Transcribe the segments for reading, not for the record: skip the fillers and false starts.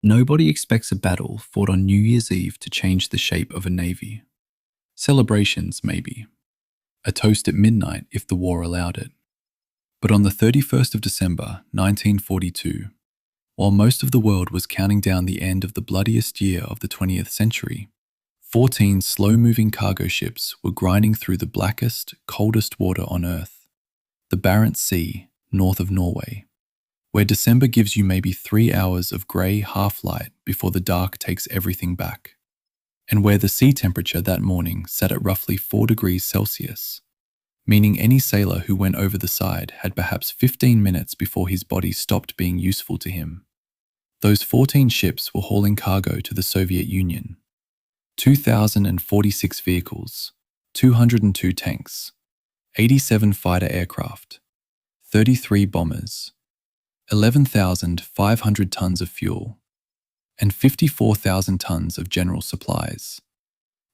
Nobody expects a battle fought on New Year's Eve to change the shape of a navy. Celebrations, maybe. A toast at midnight if the war allowed it. But on the 31st of December, 1942, while most of the world was counting down the end of the bloodiest year of the 20th century, 14 slow-moving cargo ships were grinding through the blackest, coldest water on Earth, the Barents Sea, north of Norway, where December gives you maybe 3 hours of grey half-light before the dark takes everything back, and where the sea temperature that morning sat at roughly 4 degrees Celsius, meaning any sailor who went over the side had perhaps 15 minutes before his body stopped being useful to him. Those 14 ships were hauling cargo to the Soviet Union. 2,046 vehicles, 202 tanks, 87 fighter aircraft, 33 bombers, 11,500 tons of fuel, and 54,000 tons of general supplies,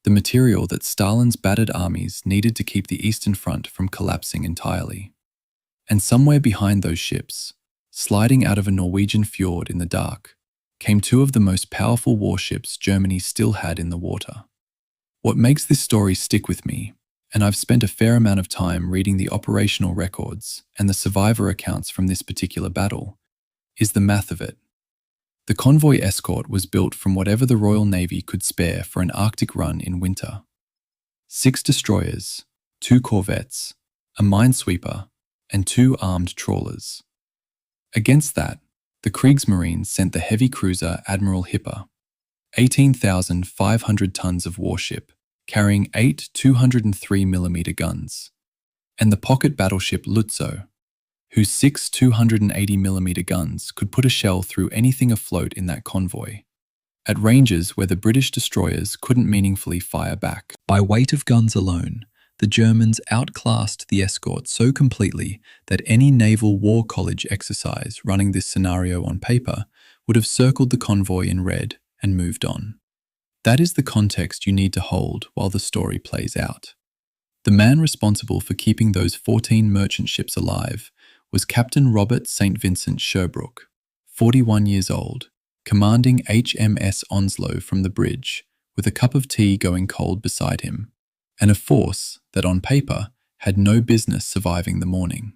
the material that Stalin's battered armies needed to keep the Eastern Front from collapsing entirely. And somewhere behind those ships, sliding out of a Norwegian fjord in the dark, came two of the most powerful warships Germany still had in the water. What makes this story stick with me, and I've spent a fair amount of time reading the operational records and the survivor accounts from this particular battle, is the math of it. The Convoy escort was built from whatever the Royal Navy could spare for an Arctic run in winter. 6 destroyers, 2 corvettes, a minesweeper, and 2 armed trawlers. Against that, the Kriegsmarine sent the heavy cruiser Admiral Hipper, 18,500 tons of warship, carrying 8 203mm guns, and the pocket battleship Lutzow, whose 6 280mm guns could put a shell through anything afloat in that convoy, at ranges where the British destroyers couldn't meaningfully fire back. By weight of guns alone, the Germans outclassed the escort so completely that any naval war college exercise running this scenario on paper would have circled the convoy in red and moved on. That is the context you need to hold while the story plays out. The man responsible for keeping those 14 merchant ships alive was Captain Robert St. Vincent Sherbrooke, 41 years old, commanding HMS Onslow from the bridge, with a cup of tea going cold beside him, and a force that on paper had no business surviving the morning.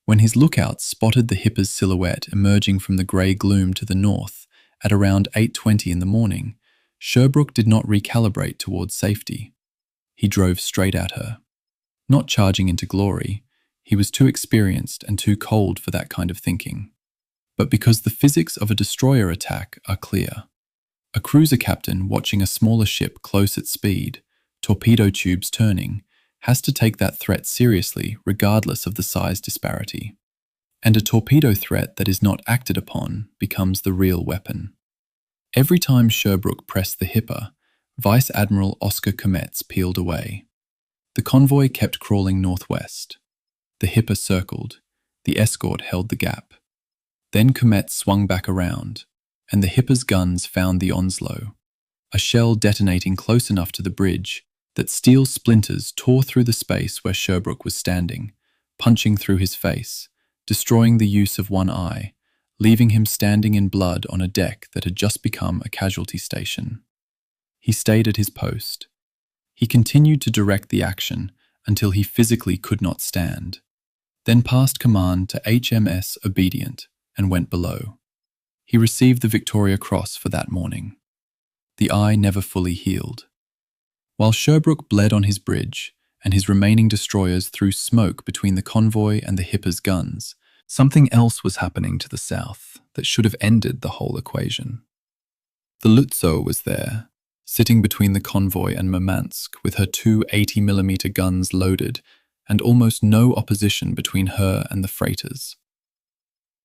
When his lookouts spotted the Hipper's silhouette emerging from the grey gloom to the north at around 8:20 in the morning, Sherbrooke did not recalibrate towards safety. He drove straight at her. Not charging into glory, he was too experienced and too cold for that kind of thinking. But because the physics of a destroyer attack are clear, a cruiser captain watching a smaller ship close at speed, torpedo tubes turning, has to take that threat seriously regardless of the size disparity. And a torpedo threat that is not acted upon becomes the real weapon. Every time Sherbrooke pressed the Hipper, Vice Admiral Oscar Kometz peeled away. The convoy kept crawling northwest. The Hipper circled. The escort held the gap. Then Kometz swung back around, and the Hipper's guns found the Onslow, a shell detonating close enough to the bridge that steel splinters tore through the space where Sherbrooke was standing, punching through his face, destroying the use of one eye, leaving him standing in blood on a deck that had just become a casualty station. He stayed at his post. He continued to direct the action until he physically could not stand, then passed command to HMS Obedient and went below. He received the Victoria Cross for that morning. The eye never fully healed. While Sherbrooke bled on his bridge and his remaining destroyers threw smoke between the convoy and the Hipper's guns, something else was happening to the south that should have ended the whole equation. The Lutzow was there, sitting between the convoy and Murmansk with her 2 80mm guns loaded and almost no opposition between her and the freighters.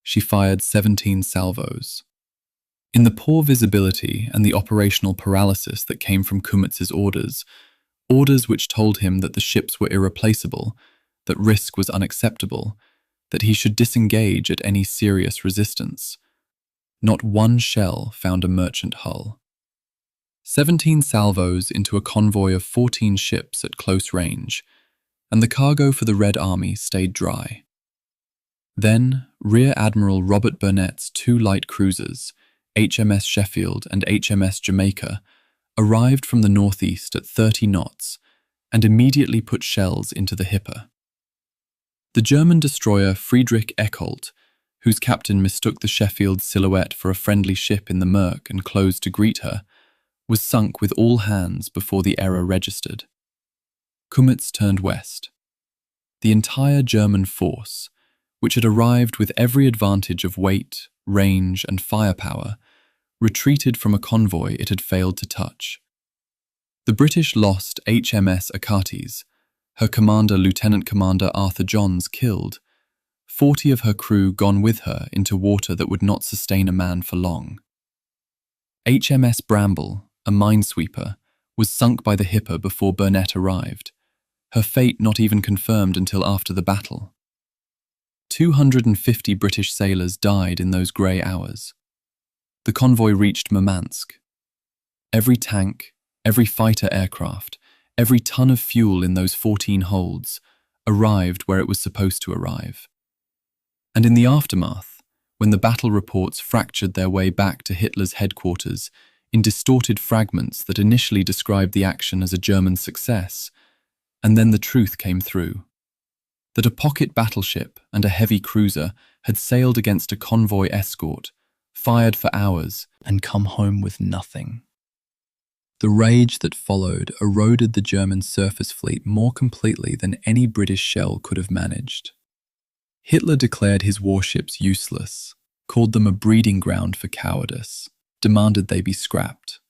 She fired 17 salvos. In the poor visibility and the operational paralysis that came from Kometz's orders which told him that the ships were irreplaceable, that risk was unacceptable, that he should disengage at any serious resistance, not one shell found a merchant hull. 17 salvos into a convoy of 14 ships at close range, and the cargo for the Red Army stayed dry. Then, Rear Admiral Robert Burnett's 2 light cruisers, HMS Sheffield and HMS Jamaica, arrived from the northeast at 30 knots and immediately put shells into the hipper. The German destroyer Friedrich Eckholt, whose captain mistook the Sheffield's silhouette for a friendly ship in the murk and closed to greet her, was sunk with all hands before the error registered. Kummetz turned west. The entire German force, which had arrived with every advantage of weight, range, and firepower, retreated from a convoy it had failed to touch. The British lost HMS Achates, her commander Lieutenant Commander Arthur Johns killed, 40 of her crew gone with her into water that would not sustain a man for long. HMS Bramble, a minesweeper, was sunk by the hipper before Burnett arrived, her fate not even confirmed until after the battle. 250 British sailors died in those grey hours. The convoy reached Murmansk. Every tank, every fighter aircraft, every ton of fuel in those 14 holds arrived where it was supposed to arrive. And in the aftermath, when the battle reports fractured their way back to Hitler's headquarters in distorted fragments that initially described the action as a German success, and then the truth came through. That a pocket battleship and a heavy cruiser had sailed against a convoy escort, fired for hours, and come home with nothing. The rage that followed eroded the German surface fleet more completely than any British shell could have managed. Hitler declared his warships useless, called them a breeding ground for cowardice, demanded they be scrapped.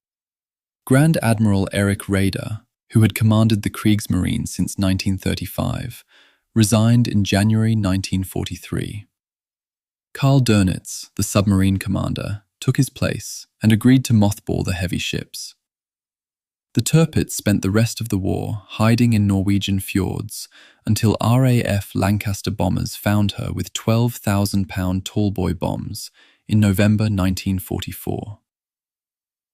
Grand Admiral Erich Raeder, who had commanded the Kriegsmarine since 1935, resigned in January 1943. Karl Dönitz, the submarine commander, took his place and agreed to mothball the heavy ships. The Tirpitz spent the rest of the war hiding in Norwegian fjords until RAF Lancaster bombers found her with 12,000-pound tallboy bombs in November 1944.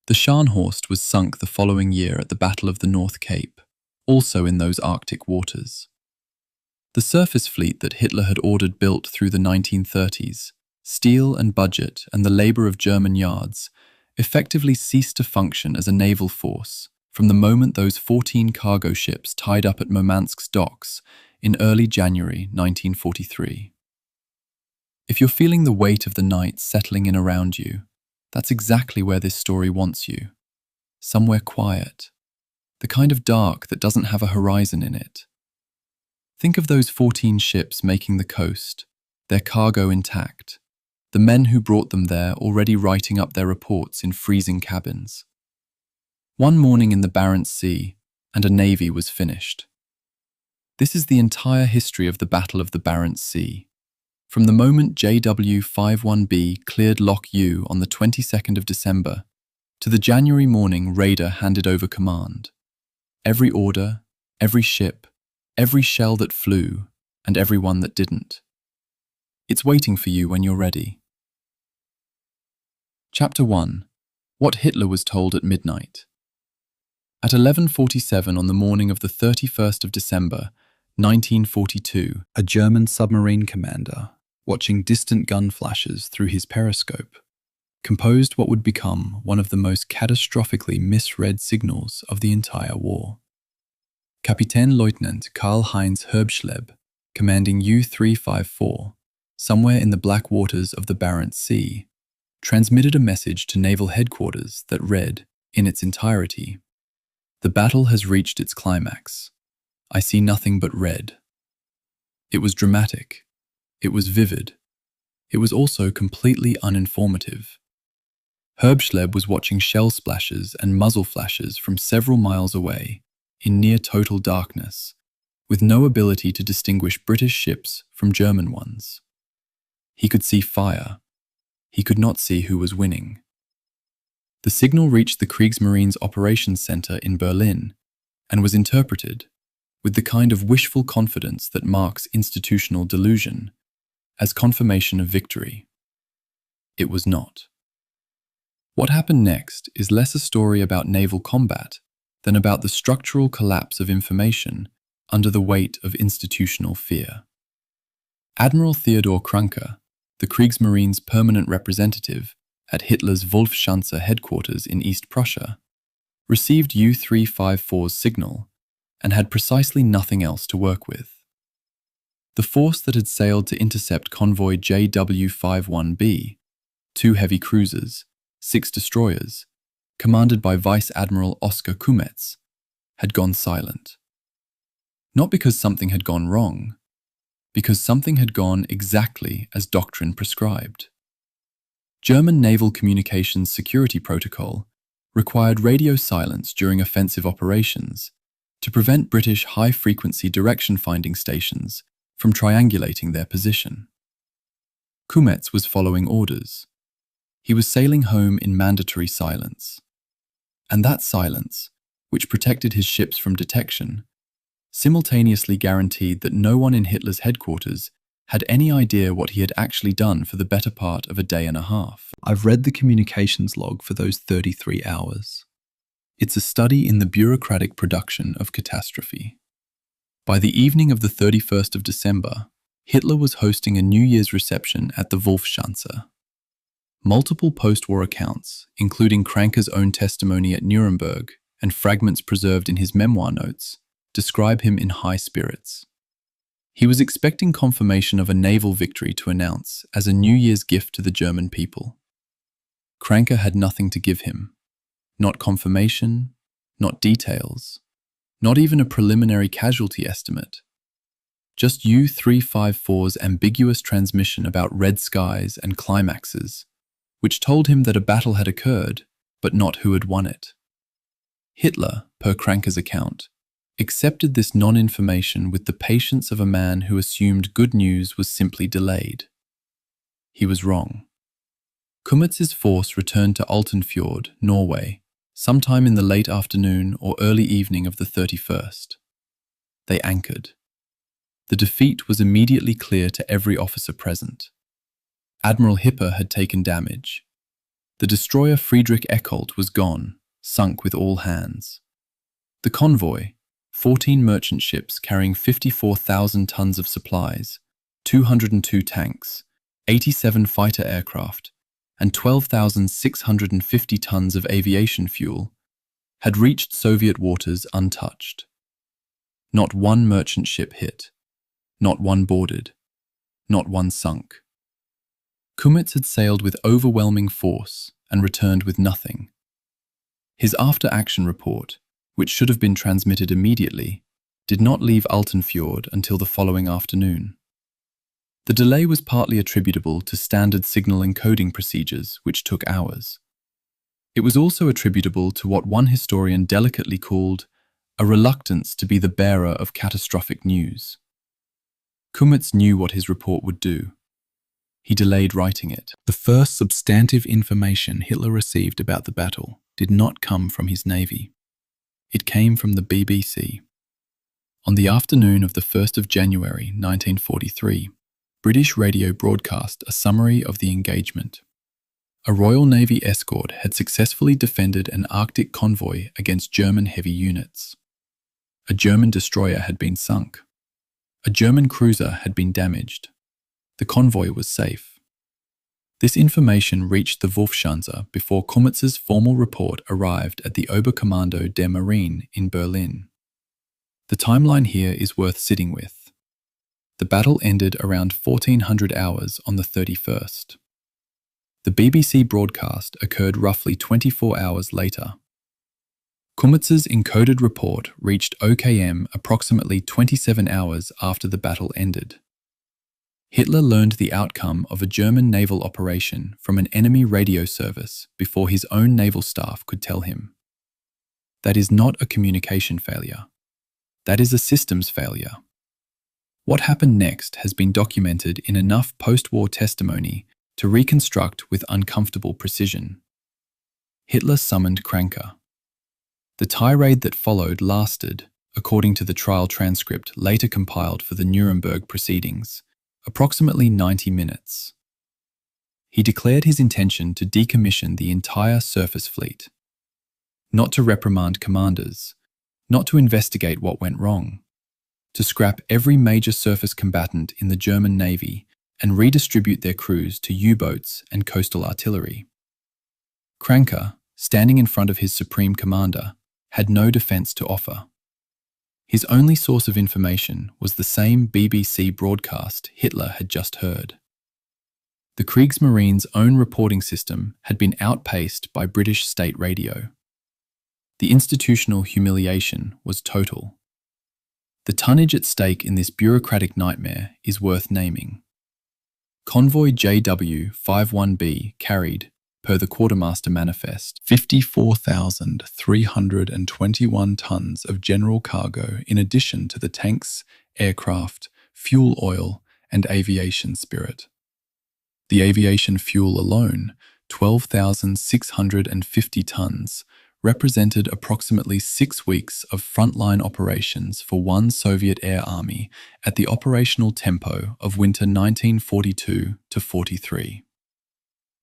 The Scharnhorst was sunk the following year at the Battle of the North Cape, also in those Arctic waters. The surface fleet that Hitler had ordered built through the 1930s, steel and budget and the labour of German yards, effectively ceased to function as a naval force from the moment those 14 cargo ships tied up at Murmansk's docks in early January 1943. If you're feeling the weight of the night settling in around you, that's exactly where this story wants you. Somewhere quiet. The kind of dark that doesn't have a horizon in it. Think of those 14 ships making the coast, their cargo intact, the men who brought them there already writing up their reports in freezing cabins. One morning in the Barents Sea, and a navy was finished. This is the entire history of the Battle of the Barents Sea. From the moment JW-51B cleared Loch U on the 22nd of December, to the January morning Raeder handed over command. Every order, every ship, every shell that flew, and every one that didn't. It's waiting for you when you're ready. Chapter 1. What Hitler was told at midnight. At 11:47 on the morning of the 31st of December, 1942, a German submarine commander, watching distant gun flashes through his periscope, composed what would become one of the most catastrophically misread signals of the entire war. Kapitänleutnant Karl-Heinz Herbschleb, commanding U-354, somewhere in the black waters of the Barents Sea, transmitted a message to naval headquarters that read, in its entirety, "The battle has reached its climax. I see nothing but red." It was dramatic. It was vivid. It was also completely uninformative. Herbschleb was watching shell splashes and muzzle flashes from several miles away, in near total darkness, with no ability to distinguish British ships from German ones. He could see fire. He could not see who was winning. The signal reached the Kriegsmarine's operations center in Berlin and was interpreted, with the kind of wishful confidence that marks institutional delusion, as confirmation of victory. It was not. What happened next is less a story about naval combat than about the structural collapse of information under the weight of institutional fear. Admiral Theodor Krunke, the Kriegsmarine's permanent representative, at Hitler's Wolfsschanze headquarters in East Prussia, received U-354's signal and had precisely nothing else to work with. The force that had sailed to intercept convoy JW-51B, 2 heavy cruisers, 6 destroyers, commanded by Vice Admiral Oskar Kumetz, had gone silent. Not because something had gone wrong, because something had gone exactly as Doctrine prescribed. German Naval Communications Security Protocol required radio silence during offensive operations to prevent British high-frequency direction-finding stations from triangulating their position. Kumetz was following orders. He was sailing home in mandatory silence. And that silence, which protected his ships from detection, simultaneously guaranteed that no one in Hitler's headquarters had any idea what he had actually done for the better part of a day and a half. I've read the communications log for those 33 hours. It's a study in the bureaucratic production of catastrophe. By the evening of the 31st of December, Hitler was hosting a New Year's reception at the Wolfsschanze. Multiple post-war accounts, including Kranke's own testimony at Nuremberg and fragments preserved in his memoir notes, describe him in high spirits. He was expecting confirmation of a naval victory to announce as a New Year's gift to the German people. Kranke had nothing to give him. Not confirmation, not details, not even a preliminary casualty estimate. Just U-354's ambiguous transmission about red skies and climaxes, which told him that a battle had occurred, but not who had won it. Hitler, per Kranke's account, accepted this non-information with the patience of a man who assumed good news was simply delayed. He was wrong. Kumetz's force returned to Altenfjord, Norway, sometime in the late afternoon or early evening of the 31st. They anchored. The defeat was immediately clear to every officer present. Admiral Hipper had taken damage. The destroyer Friedrich Eckolt was gone, sunk with all hands. The convoy, 14 merchant ships carrying 54,000 tons of supplies, 202 tanks, 87 fighter aircraft, and 12,650 tons of aviation fuel, had reached Soviet waters untouched. Not one merchant ship hit, not one boarded, not one sunk. Kumetz had sailed with overwhelming force and returned with nothing. His after-action report, which should have been transmitted immediately, did not leave Altenfjord until the following afternoon. The delay was partly attributable to standard signal encoding procedures, which took hours. It was also attributable to what one historian delicately called a reluctance to be the bearer of catastrophic news. Kumetz knew what his report would do. He delayed writing it. The first substantive information Hitler received about the battle did not come from his navy. It came from the BBC. On the afternoon of the 1st of January 1943, British radio broadcast a summary of the engagement. A Royal Navy escort had successfully defended an Arctic convoy against German heavy units. A German destroyer had been sunk. A German cruiser had been damaged. The convoy was safe. This information reached the Wolfsschanze before Kumetz's formal report arrived at the Oberkommando der Marine in Berlin. The timeline here is worth sitting with. The battle ended around 1400 hours on the 31st. The BBC broadcast occurred roughly 24 hours later. Kumetz's encoded report reached OKM approximately 27 hours after the battle ended. Hitler learned the outcome of a German naval operation from an enemy radio service before his own naval staff could tell him. That is not a communication failure. That is a systems failure. What happened next has been documented in enough post-war testimony to reconstruct with uncomfortable precision. Hitler summoned Kranke. The tirade that followed lasted, according to the trial transcript later compiled for the Nuremberg proceedings, approximately 90 minutes. He declared his intention to decommission the entire surface fleet. Not to reprimand commanders, not to investigate what went wrong, to scrap every major surface combatant in the German Navy and redistribute their crews to U-boats and coastal artillery. Kränker, standing in front of his supreme commander, had no defense to offer. His only source of information was the same BBC broadcast Hitler had just heard. The Kriegsmarine's own reporting system had been outpaced by British state radio. The institutional humiliation was total. The tonnage at stake in this bureaucratic nightmare is worth naming. Convoy JW-51B carried, per the Quartermaster Manifest, 54,321 tons of general cargo in addition to the tanks, aircraft, fuel oil, and aviation spirit. The aviation fuel alone, 12,650 tons, represented approximately 6 weeks of frontline operations for one Soviet air army at the operational tempo of winter 1942-43.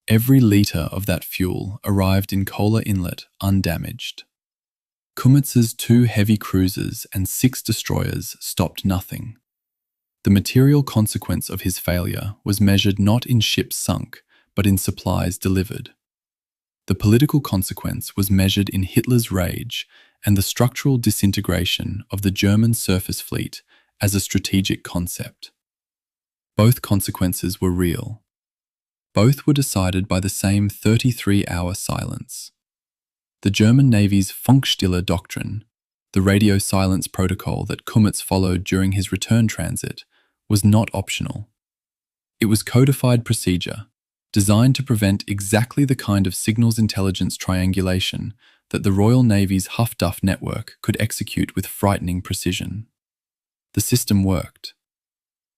Every litre of that fuel arrived in Kola Inlet undamaged. Kummetz's 2 heavy cruisers and 6 destroyers stopped nothing. The material consequence of his failure was measured not in ships sunk, but in supplies delivered. The political consequence was measured in Hitler's rage and the structural disintegration of the German surface fleet as a strategic concept. Both consequences were real. Both were decided by the same 33-hour silence. The German Navy's Funkstille Doctrine, the radio silence protocol that Kummetz followed during his return transit, was not optional. It was codified procedure, designed to prevent exactly the kind of signals intelligence triangulation that the Royal Navy's Huff-Duff network could execute with frightening precision. The system worked.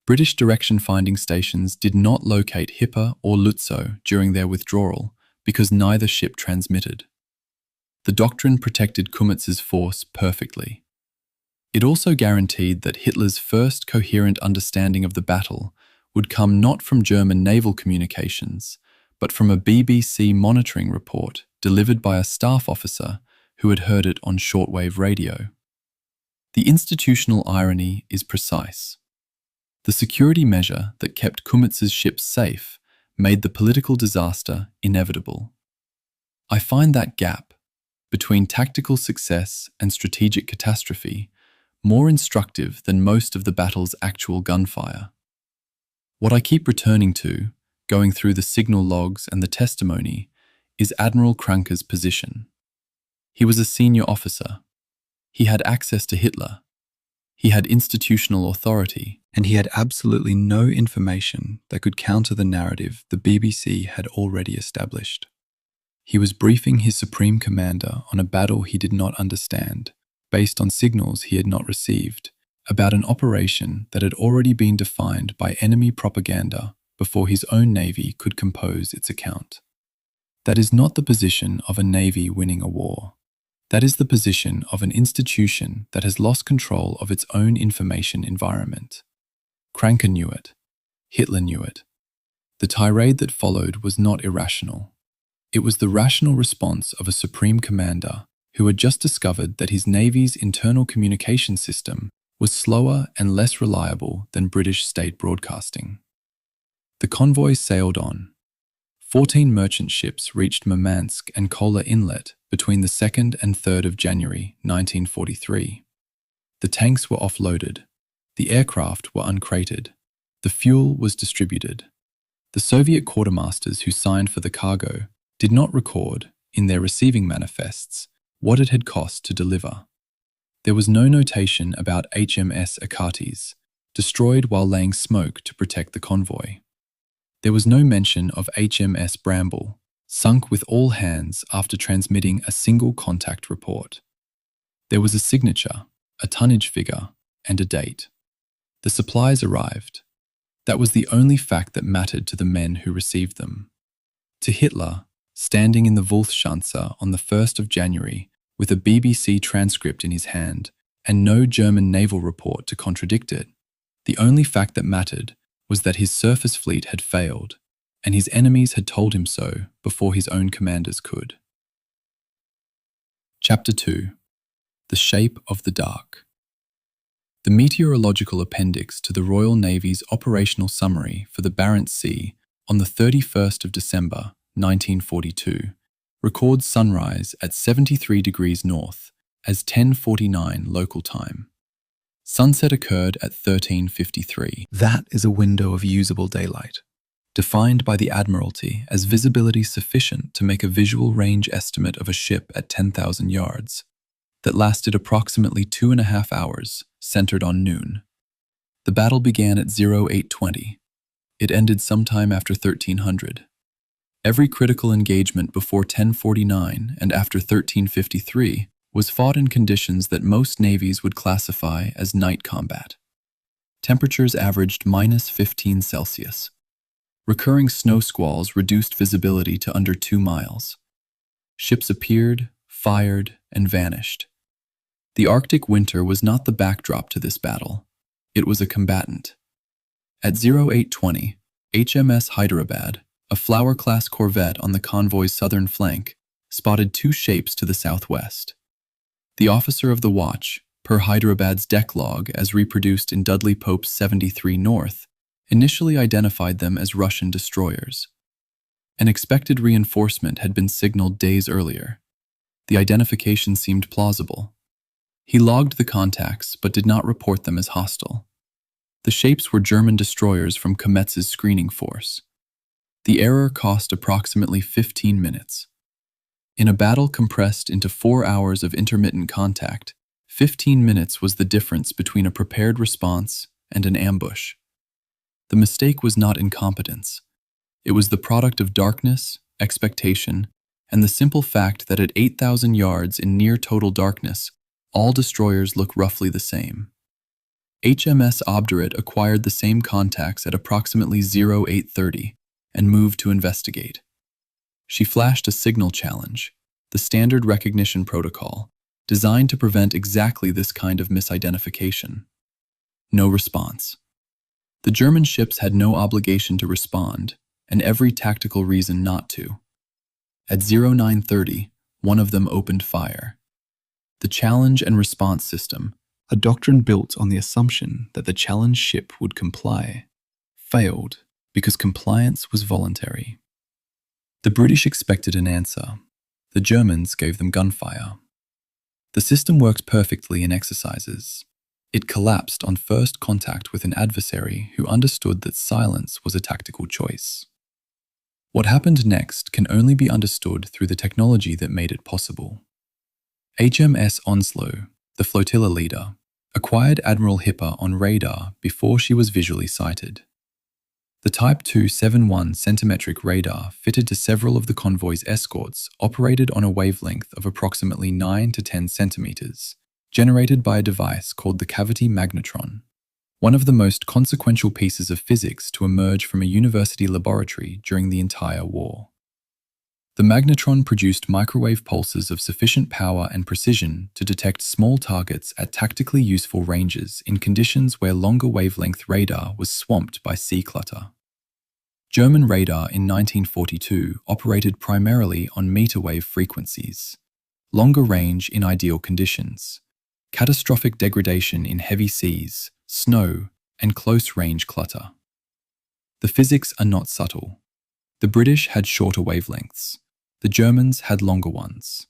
British direction-finding stations did not locate Hipper or Lutzow during their withdrawal because neither ship transmitted. The doctrine protected Kummetz's force perfectly. It also guaranteed that Hitler's first coherent understanding of the battle would come not from German naval communications, but from a BBC monitoring report delivered by a staff officer who had heard it on shortwave radio. The institutional irony is precise. The security measure that kept Kummetz's ships safe made the political disaster inevitable. I find that gap between tactical success and strategic catastrophe more instructive than most of the battle's actual gunfire. What I keep returning to, going through the signal logs and the testimony, is Admiral Kränker's position. He was a senior officer. He had access to Hitler. He had institutional authority, and he had absolutely no information that could counter the narrative the BBC had already established. He was briefing his supreme commander on a battle he did not understand, based on signals he had not received, about an operation that had already been defined by enemy propaganda before his own navy could compose its account. That is not the position of a navy winning a war. That is the position of an institution that has lost control of its own information environment. Kränker knew it. Hitler knew it. The tirade that followed was not irrational. It was the rational response of a supreme commander who had just discovered that his navy's internal communication system was slower and less reliable than British state broadcasting. The convoy sailed on. 14 merchant ships reached Murmansk and Kola Inlet between the 2nd and 3rd of January 1943. The tanks were offloaded. The aircraft were uncrated. The fuel was distributed. The Soviet quartermasters who signed for the cargo did not record, in their receiving manifests, what it had cost to deliver. There was no notation about HMS Achates, destroyed while laying smoke to protect the convoy. There was no mention of HMS Bramble, sunk with all hands after transmitting a single contact report. There was a signature, a tonnage figure, and a date. The supplies arrived. That was the only fact that mattered to the men who received them. To Hitler, standing in the Wolfsschanze on the 1st of January, with a BBC transcript in his hand and no German naval report to contradict it, the only fact that mattered was that his surface fleet had failed, and his enemies had told him so before his own commanders could. Chapter 2. The Shape of the Dark. The meteorological appendix to the Royal Navy's operational summary for the Barents Sea on the 31st of December 1942 records sunrise at 73 degrees north as 10:49 local time. Sunset occurred at 13:53. That is a window of usable daylight, defined by the Admiralty as visibility sufficient to make a visual range estimate of a ship at 10,000 yards, that lasted approximately 2.5 hours, centered on noon. The battle began at 0820. It ended sometime after 1300. Every critical engagement before 1049 and after 1353 was fought in conditions that most navies would classify as night combat. Temperatures averaged -15 Celsius. Recurring snow squalls reduced visibility to under 2 miles. Ships appeared, fired, and vanished. The Arctic winter was not the backdrop to this battle. It was a combatant. At 0820, HMS Hyderabad, a Flower-class corvette on the convoy's southern flank, spotted 2 shapes to the southwest. The officer of the watch, per Hyderabad's deck log as reproduced in Dudley Pope's 73 North, initially identified them as Russian destroyers. An expected reinforcement had been signaled days earlier. The identification seemed plausible. He logged the contacts but did not report them as hostile. The shapes were German destroyers from Kometz's screening force. The error cost approximately 15 minutes. In a battle compressed into 4 hours of intermittent contact, 15 minutes was the difference between a prepared response and an ambush. The mistake was not incompetence. It was the product of darkness, expectation, and the simple fact that at 8,000 yards in near total darkness, all destroyers look roughly the same. HMS Obdurate acquired the same contacts at approximately 0830 and moved to investigate. She flashed a signal challenge, the standard recognition protocol, designed to prevent exactly this kind of misidentification. No response. The German ships had no obligation to respond, and every tactical reason not to. At 0930, one of them opened fire. The challenge and response system, a doctrine built on the assumption that the challenged ship would comply, failed because compliance was voluntary. The British expected an answer. The Germans gave them gunfire. The system works perfectly in exercises. It collapsed on first contact with an adversary who understood that silence was a tactical choice. What happened next can only be understood through the technology that made it possible. HMS Onslow, the flotilla leader, acquired Admiral Hipper on radar before she was visually sighted. The Type 271 Centimetric radar fitted to several of the convoy's escorts operated on a wavelength of approximately 9 to 10 centimeters, generated by a device called the cavity magnetron, one of the most consequential pieces of physics to emerge from a university laboratory during the entire war. The magnetron produced microwave pulses of sufficient power and precision to detect small targets at tactically useful ranges in conditions where longer wavelength radar was swamped by sea clutter. German radar in 1942 operated primarily on meter-wave frequencies, longer range in ideal conditions, catastrophic degradation in heavy seas, snow, and close-range clutter. The physics are not subtle. The British had shorter wavelengths. The Germans had longer ones.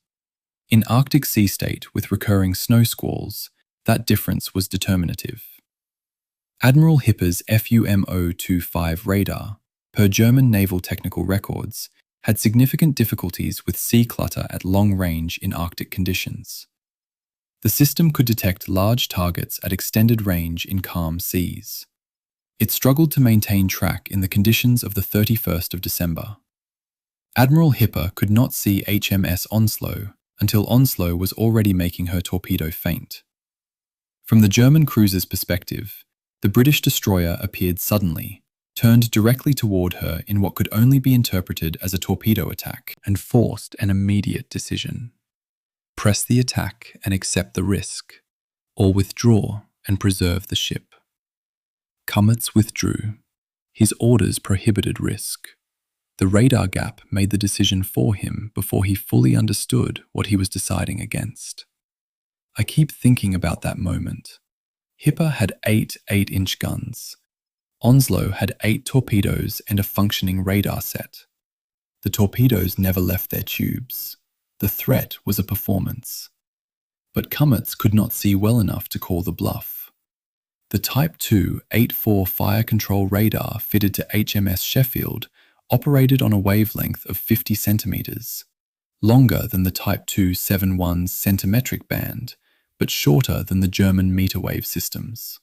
In Arctic sea state with recurring snow squalls, that difference was determinative. Admiral Hipper's FUMO-25 radar, per German naval technical records, had significant difficulties with sea clutter at long range in Arctic conditions. The system could detect large targets at extended range in calm seas. It struggled to maintain track in the conditions of the 31st of December. Admiral Hipper could not see HMS Onslow until Onslow was already making her torpedo faint. From the German cruiser's perspective, the British destroyer appeared suddenly, turned directly toward her in what could only be interpreted as a torpedo attack, and forced an immediate decision. Press the attack and accept the risk, or withdraw and preserve the ship. Comets withdrew. His orders prohibited risk. The radar gap made the decision for him before he fully understood what he was deciding against. I keep thinking about that moment. Hipper had 8 8-inch guns. Onslow had 8 torpedoes and a functioning radar set. The torpedoes never left their tubes. The threat was a performance. But Comets could not see well enough to call the bluff. The Type 2 8-4 fire control radar fitted to HMS Sheffield operated on a wavelength of 50 centimeters, longer than the Type 2 7-1's centimetric band, but shorter than the German meter wave systems.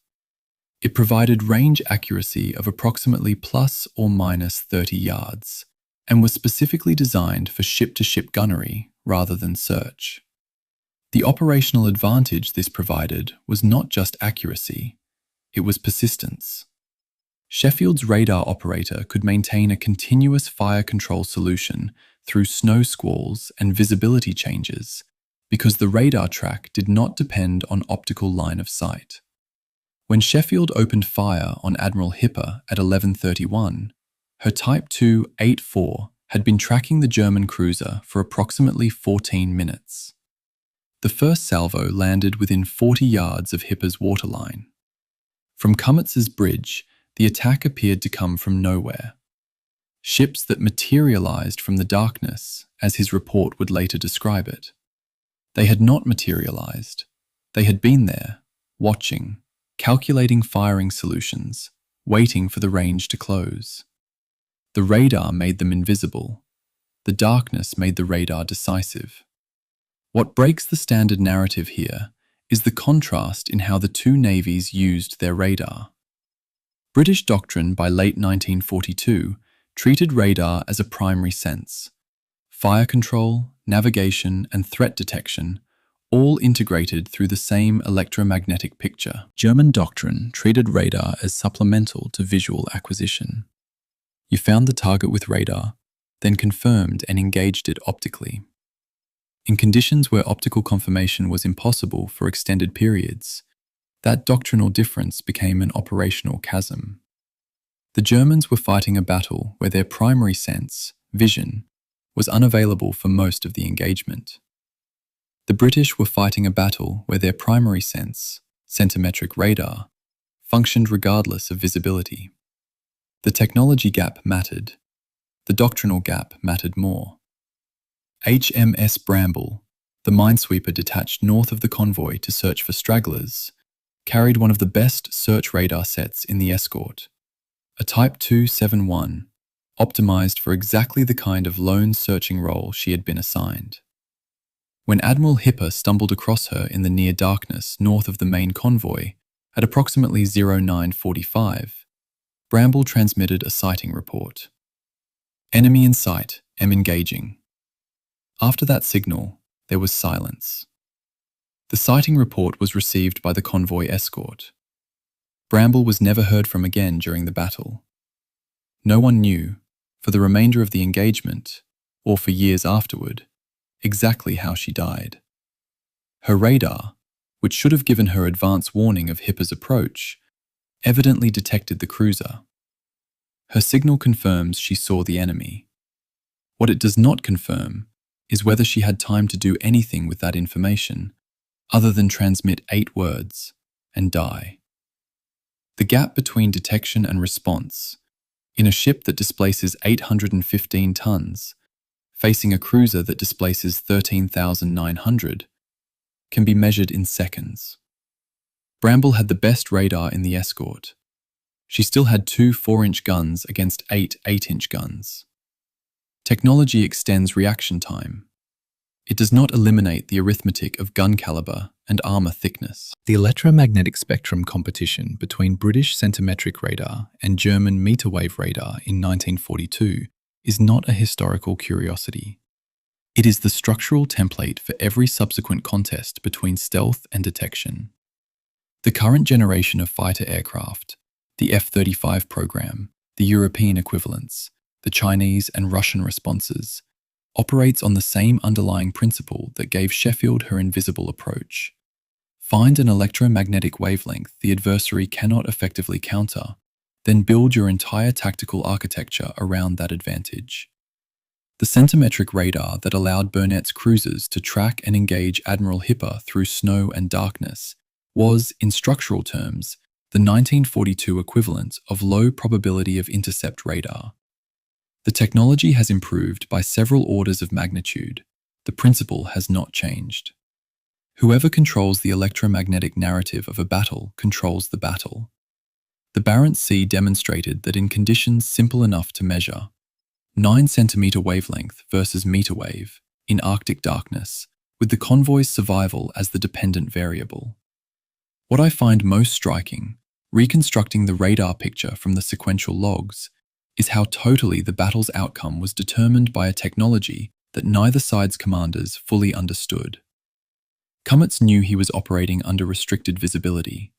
It provided range accuracy of approximately plus or minus 30 yards, and was specifically designed for ship-to-ship gunnery rather than search. The operational advantage this provided was not just accuracy, it was persistence. Sheffield's radar operator could maintain a continuous fire control solution through snow squalls and visibility changes because the radar track did not depend on optical line of sight. When Sheffield opened fire on Admiral Hipper at 11:31, her Type 2 8-4 had been tracking the German cruiser for approximately 14 minutes. The first salvo landed within 40 yards of Hipper's waterline. From Comets's bridge, the attack appeared to come from nowhere. Ships that materialized from the darkness, as his report would later describe it. They had not materialized. They had been there, watching, calculating firing solutions, waiting for the range to close. The radar made them invisible. The darkness made the radar decisive. What breaks the standard narrative here is the contrast in how the two navies used their radar. British Doctrine by late 1942 treated radar as a primary sense. Fire control, navigation, and threat detection all integrated through the same electromagnetic picture. German Doctrine treated radar as supplemental to visual acquisition. You found the target with radar, then confirmed and engaged it optically. In conditions where optical confirmation was impossible for extended periods, that doctrinal difference became an operational chasm. The Germans were fighting a battle where their primary sense, vision, was unavailable for most of the engagement. The British were fighting a battle where their primary sense, centimetric radar, functioned regardless of visibility. The technology gap mattered. The doctrinal gap mattered more. HMS Bramble, the minesweeper detached north of the Convoy to search for stragglers, carried one of the best search radar sets in the escort, a Type 2 7-1, optimized for exactly the kind of lone searching role she had been assigned. When Admiral Hipper stumbled across her in the near darkness north of the main convoy at approximately 09:45, Bramble transmitted a sighting report. Enemy in sight, am engaging. After that signal, there was silence. The sighting report was received by the convoy escort. Bramble was never heard from again during the battle. No one knew, for the remainder of the engagement, or for years afterward, exactly how she died. Her radar, which should have given her advance warning of Hipper's approach, evidently detected the cruiser. Her signal confirms she saw the enemy. What it does not confirm is whether she had time to do anything with that information other than transmit 8 words and die. The gap between detection and response, in a ship that displaces 815 tons, facing a cruiser that displaces 13,900, can be measured in seconds. Bramble had the best radar in the escort. She still had 2 4-inch guns against 8 8-inch guns. Technology extends reaction time. It does not eliminate the arithmetic of gun caliber and armor thickness. The electromagnetic spectrum competition between British centimetric radar and German meter wave radar in 1942 is not a historical curiosity. It is the structural template for every subsequent contest between stealth and detection. The current generation of fighter aircraft, the F-35 program, the European equivalents, the Chinese and Russian responses, operates on the same underlying principle that gave Sheffield her invisible approach. Find an electromagnetic wavelength the adversary cannot effectively counter, then build your entire tactical architecture around that advantage. The centimetric radar that allowed Burnett's cruisers to track and engage Admiral Hipper through snow and darkness was, in structural terms, the 1942 equivalent of low probability of intercept radar. The technology has improved by several orders of magnitude. The principle has not changed. Whoever controls the electromagnetic narrative of a battle controls the battle. The Barents Sea demonstrated that in conditions simple enough to measure, 9 centimeter wavelength versus meter wave, in Arctic darkness, with the convoy's survival as the dependent variable. What I find most striking, reconstructing the radar picture from the sequential logs, is how totally the battle's outcome was determined by a technology that neither side's commanders fully understood. Comets knew he was operating under restricted visibility.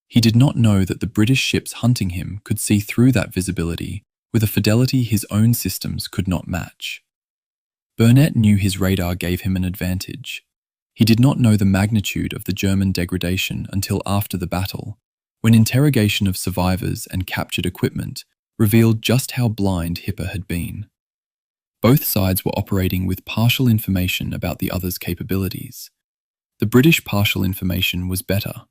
He did not know that the British ships hunting him could see through that visibility with a fidelity his own systems could not match. Burnett knew his radar gave him an advantage. He did not know the magnitude of the German degradation until after the battle, when interrogation of survivors and captured equipment revealed just how blind Hipper had been. Both sides were operating with partial information about the other's capabilities. The British partial information was better.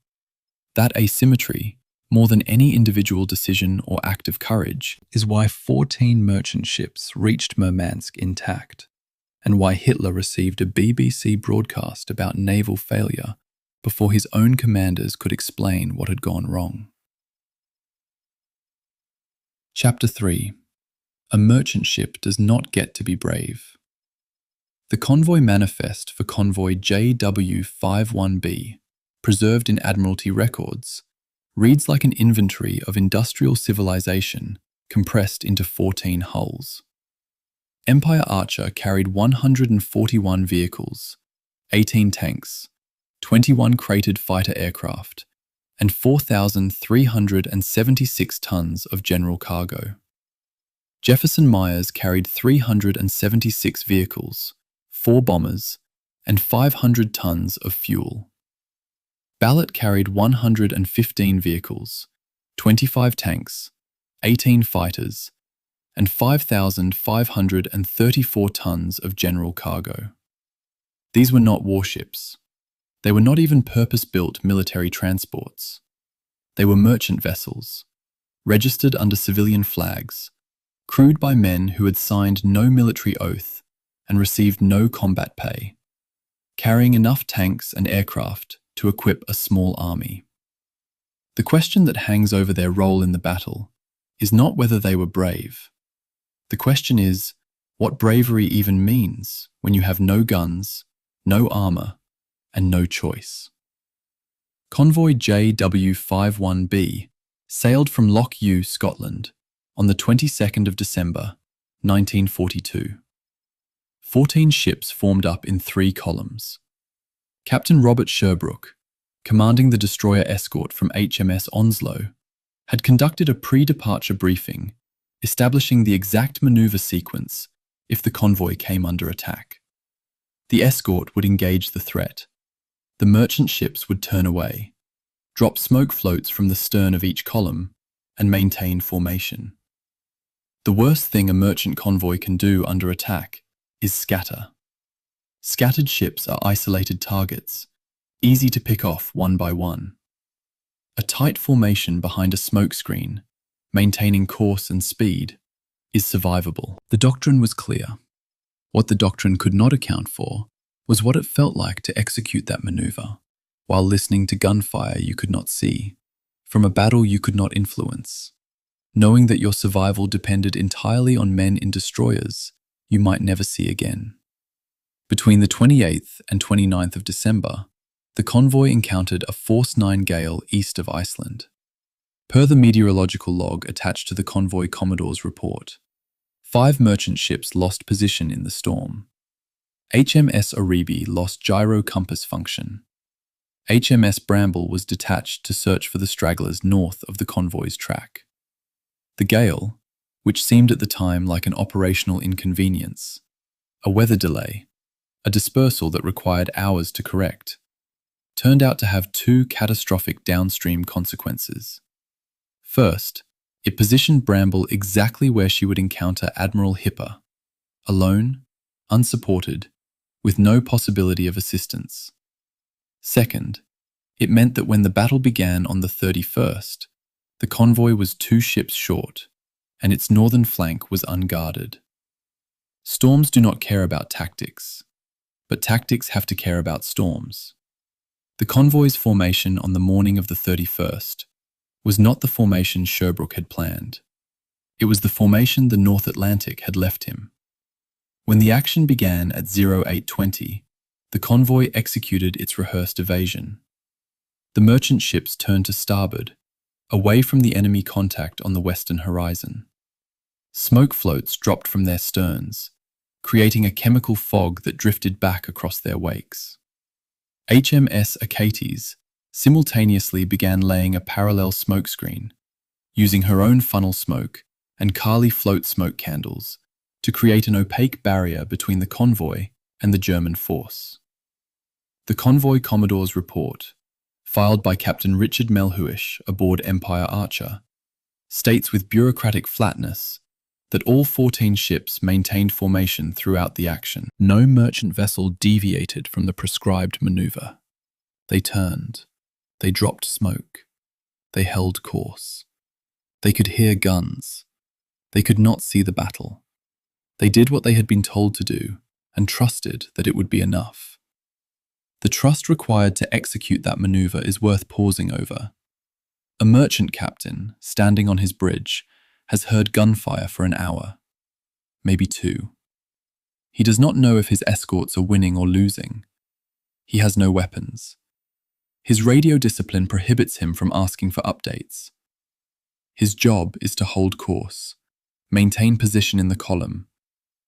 That asymmetry, more than any individual decision or act of courage, is why 14 merchant ships reached Murmansk intact, and why Hitler received a BBC broadcast about naval failure before his own commanders could explain what had gone wrong. Chapter 3. A merchant ship does not get to be brave. The convoy manifest for convoy JW51B, preserved in Admiralty records, reads like an inventory of industrial civilization compressed into 14 hulls. Empire Archer carried 141 vehicles, 18 tanks, 21 crated fighter aircraft, and 4,376 tons of general cargo. Jefferson Myers carried 376 vehicles, 4 bombers, and 500 tons of fuel. Ballot carried 115 vehicles, 25 tanks, 18 fighters, and 5,534 tons of general cargo. These were not warships. They were not even purpose-built military transports. They were merchant vessels, registered under civilian flags, crewed by men who had signed no military oath and received no combat pay, carrying enough tanks and aircraft to equip a small army. The question that hangs over their role in the battle is not whether they were brave. The question is what bravery even means when you have no guns, no armor, and no choice. Convoy JW51B sailed from Loch Ewe, Scotland, on the 22nd of December, 1942. 14 ships formed up in 3 columns. Captain Robert Sherbrooke, commanding the destroyer escort from HMS Onslow, had conducted a pre-departure briefing establishing the exact maneuver sequence if the convoy came under attack. The escort would engage the threat. The merchant ships would turn away, drop smoke floats from the stern of each column, and maintain formation. The worst thing a merchant convoy can do under attack is scatter. Scattered ships are isolated targets, easy to pick off one by one. A tight formation behind a smokescreen, maintaining course and speed, is survivable. The doctrine was clear. What the doctrine could not account for was what it felt like to execute that maneuver, while listening to gunfire you could not see, from a battle you could not influence, knowing that your survival depended entirely on men in destroyers you might never see again. Between the 28th and 29th of December, the convoy encountered a Force 9 gale east of Iceland. Per the meteorological log attached to the convoy commodore's report, 5 merchant ships lost position in the storm. HMS Oribe lost gyro compass function. HMS Bramble was detached to search for the stragglers north of the convoy's track. The gale, which seemed at the time like an operational inconvenience, a weather delay, a dispersal that required hours to correct, turned out to have 2 catastrophic downstream consequences. First, it positioned Bramble exactly where she would encounter Admiral Hipper, alone, unsupported, with no possibility of assistance. Second, it meant that when the battle began on the 31st, the convoy was 2 ships short, and its northern flank was unguarded. Storms do not care about tactics, but tactics have to care about storms. The convoy's formation on the morning of the 31st was not the formation Sherbrooke had planned. It was the formation the North Atlantic had left him. When the action began at 0820, the convoy executed its rehearsed evasion. The merchant ships turned to starboard, away from the enemy contact on the western horizon. Smoke floats dropped from their sterns, creating a chemical fog that drifted back across their wakes. HMS Achates simultaneously began laying a parallel smokescreen, using her own funnel smoke and Carly float smoke candles to create an opaque barrier between the convoy and the German force. The convoy commodore's report, filed by Captain Richard Melhuish aboard Empire Archer, states with bureaucratic flatness that all 14 ships maintained formation throughout the action. No merchant vessel deviated from the prescribed maneuver. They turned. They dropped smoke. They held course. They could hear guns. They could not see the battle. They did what they had been told to do and trusted that it would be enough. The trust required to execute that maneuver is worth pausing over. A merchant captain, standing on his bridge, has heard gunfire for an hour, maybe 2. He does not know if his escorts are winning or losing. He has no weapons. His radio discipline prohibits him from asking for updates. His job is to hold course, maintain position in the column,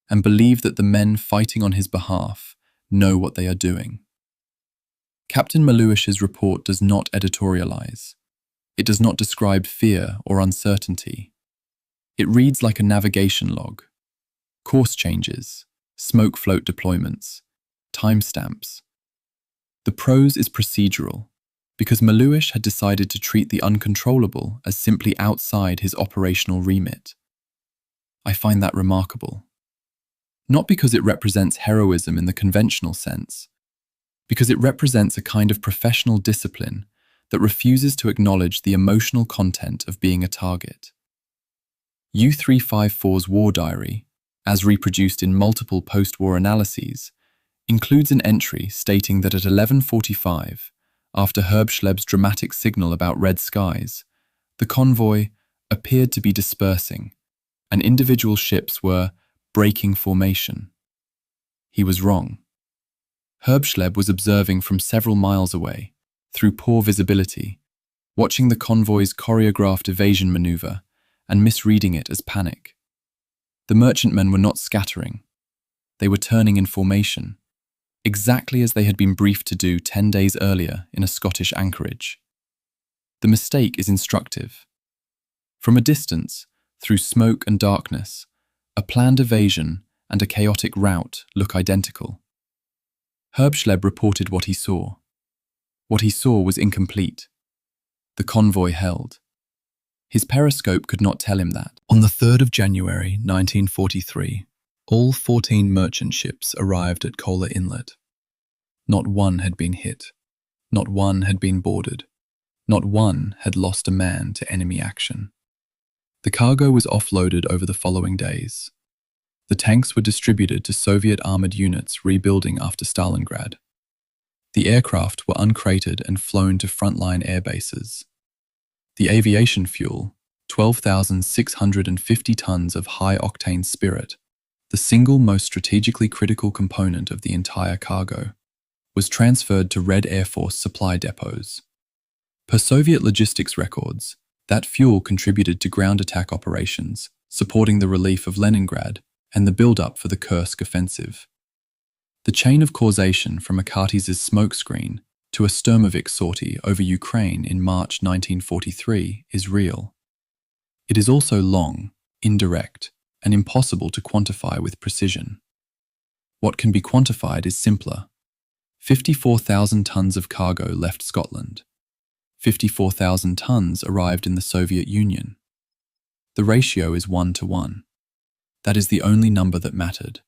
and believe that the men fighting on his behalf know what they are doing. Captain Melhuish's report does not editorialize. It does not describe fear or uncertainty. It reads like a navigation log. Course changes, smoke float deployments, timestamps. The prose is procedural, because Melhuish had decided to treat the uncontrollable as simply outside his operational remit. I find that remarkable. Not because it represents heroism in the conventional sense, because it represents a kind of professional discipline that refuses to acknowledge the emotional content of being a target. U-354's war diary, as reproduced in multiple post-war analyses, includes an entry stating that at 11:45, after Herbschleb's dramatic signal about red skies, the convoy appeared to be dispersing, and individual ships were breaking formation. He was wrong. Herbschleb was observing from several miles away, through poor visibility, watching the convoy's choreographed evasion maneuver and misreading it as panic. The merchantmen were not scattering. They were turning in formation, exactly as they had been briefed to do 10 days earlier in a Scottish anchorage. The mistake is instructive. From a distance, through smoke and darkness, a planned evasion and a chaotic rout look identical. Herbschleb reported what he saw. What he saw was incomplete. The convoy held. His periscope could not tell him that. On the 3rd of January 1943, all 14 merchant ships arrived at Kola Inlet. Not one had been hit. Not one had been boarded. Not one had lost a man to enemy action. The cargo was offloaded over the following days. The tanks were distributed to Soviet armored units rebuilding after Stalingrad. The aircraft were uncrated and flown to frontline air bases. The aviation fuel, 12,650 tons of high-octane spirit, the single most strategically critical component of the entire cargo, was transferred to Red Air Force supply depots. Per Soviet logistics records, that fuel contributed to ground attack operations, supporting the relief of Leningrad and the build-up for the Kursk offensive. The chain of causation from Achates' smokescreen to a Sturmovik sortie over Ukraine in March 1943 is real. It is also long, indirect, and impossible to quantify with precision. What can be quantified is simpler. 54,000 tons of cargo left Scotland. 54,000 tons arrived in the Soviet Union. The ratio is 1:1. That is the only number that mattered.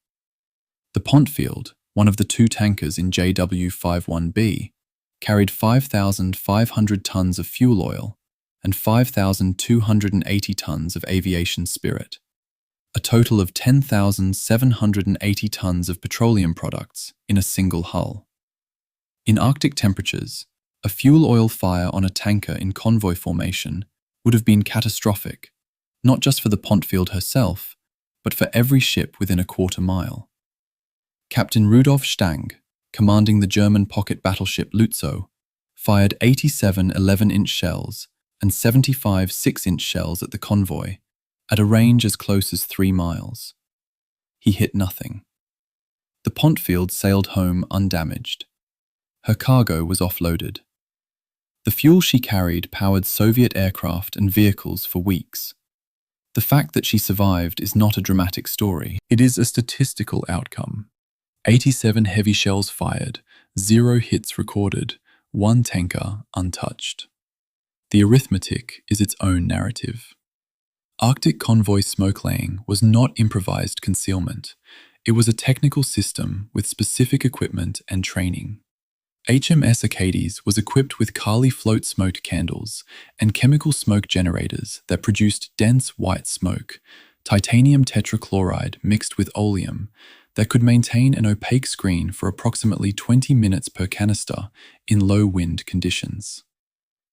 The Pontfield, one of the 2 tankers in JW51B, carried 5,500 tons of fuel oil and 5,280 tons of aviation spirit, a total of 10,780 tons of petroleum products in a single hull. In Arctic temperatures, a fuel oil fire on a tanker in convoy formation would have been catastrophic, not just for the Pontfield herself, but for every ship within a quarter mile. Captain Rudolf Stang, commanding the German pocket battleship Lützow, fired 87 11-inch shells and 75 6-inch shells at the convoy, at a range as close as 3 miles. He hit nothing. The Pontfield sailed home undamaged. Her cargo was offloaded. The fuel she carried powered Soviet aircraft and vehicles for weeks. The fact that she survived is not a dramatic story. It is a statistical outcome. 87 heavy shells fired, 0 hits recorded, 1 tanker untouched. The arithmetic is its own narrative. Arctic convoy smoke laying was not improvised concealment. It was a technical system with specific equipment and training. HMS Achates was equipped with Kali float smoked candles and chemical smoke generators that produced dense white smoke, titanium tetrachloride mixed with oleum, that could maintain an opaque screen for approximately 20 minutes per canister in low wind conditions.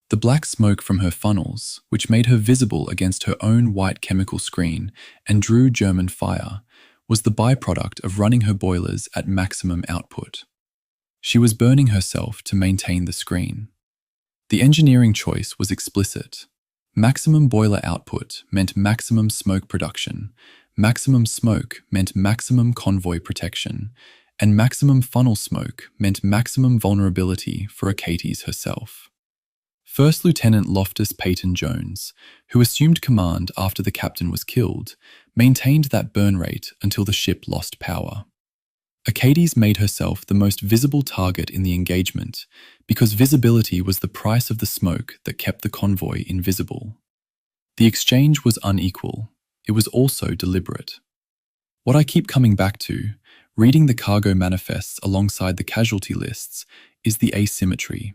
The black smoke from her funnels, which made her visible against her own white chemical screen and drew German fire, was the byproduct of running her boilers at maximum output. She was burning herself to maintain the screen. The engineering choice was explicit. Maximum boiler output meant maximum smoke production, maximum smoke meant maximum convoy protection, and maximum funnel smoke meant maximum vulnerability for Achates herself. First Lieutenant Loftus Peyton Jones, who assumed command after the captain was killed, maintained that burn rate until the ship lost power. Achates made herself the most visible target in the engagement because visibility was the price of the smoke that kept the convoy invisible. The exchange was unequal. It was also deliberate. What I keep coming back to, reading the cargo manifests alongside the casualty lists, is the asymmetry.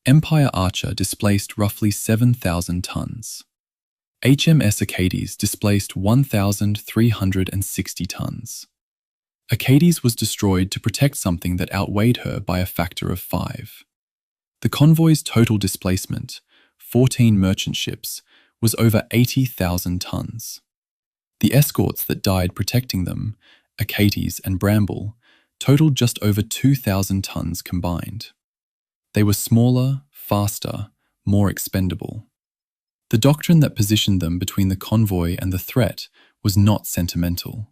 Empire Archer displaced roughly 7,000 tons. HMS Achates displaced 1,360 tons. Achates was destroyed to protect something that outweighed her by a factor of 5. The convoy's total displacement, 14 merchant ships, was over 80,000 tons. The escorts that died protecting them, Achates and Bramble, totaled just over 2,000 tons combined. They were smaller, faster, more expendable. The doctrine that positioned them between the convoy and the threat was not sentimental.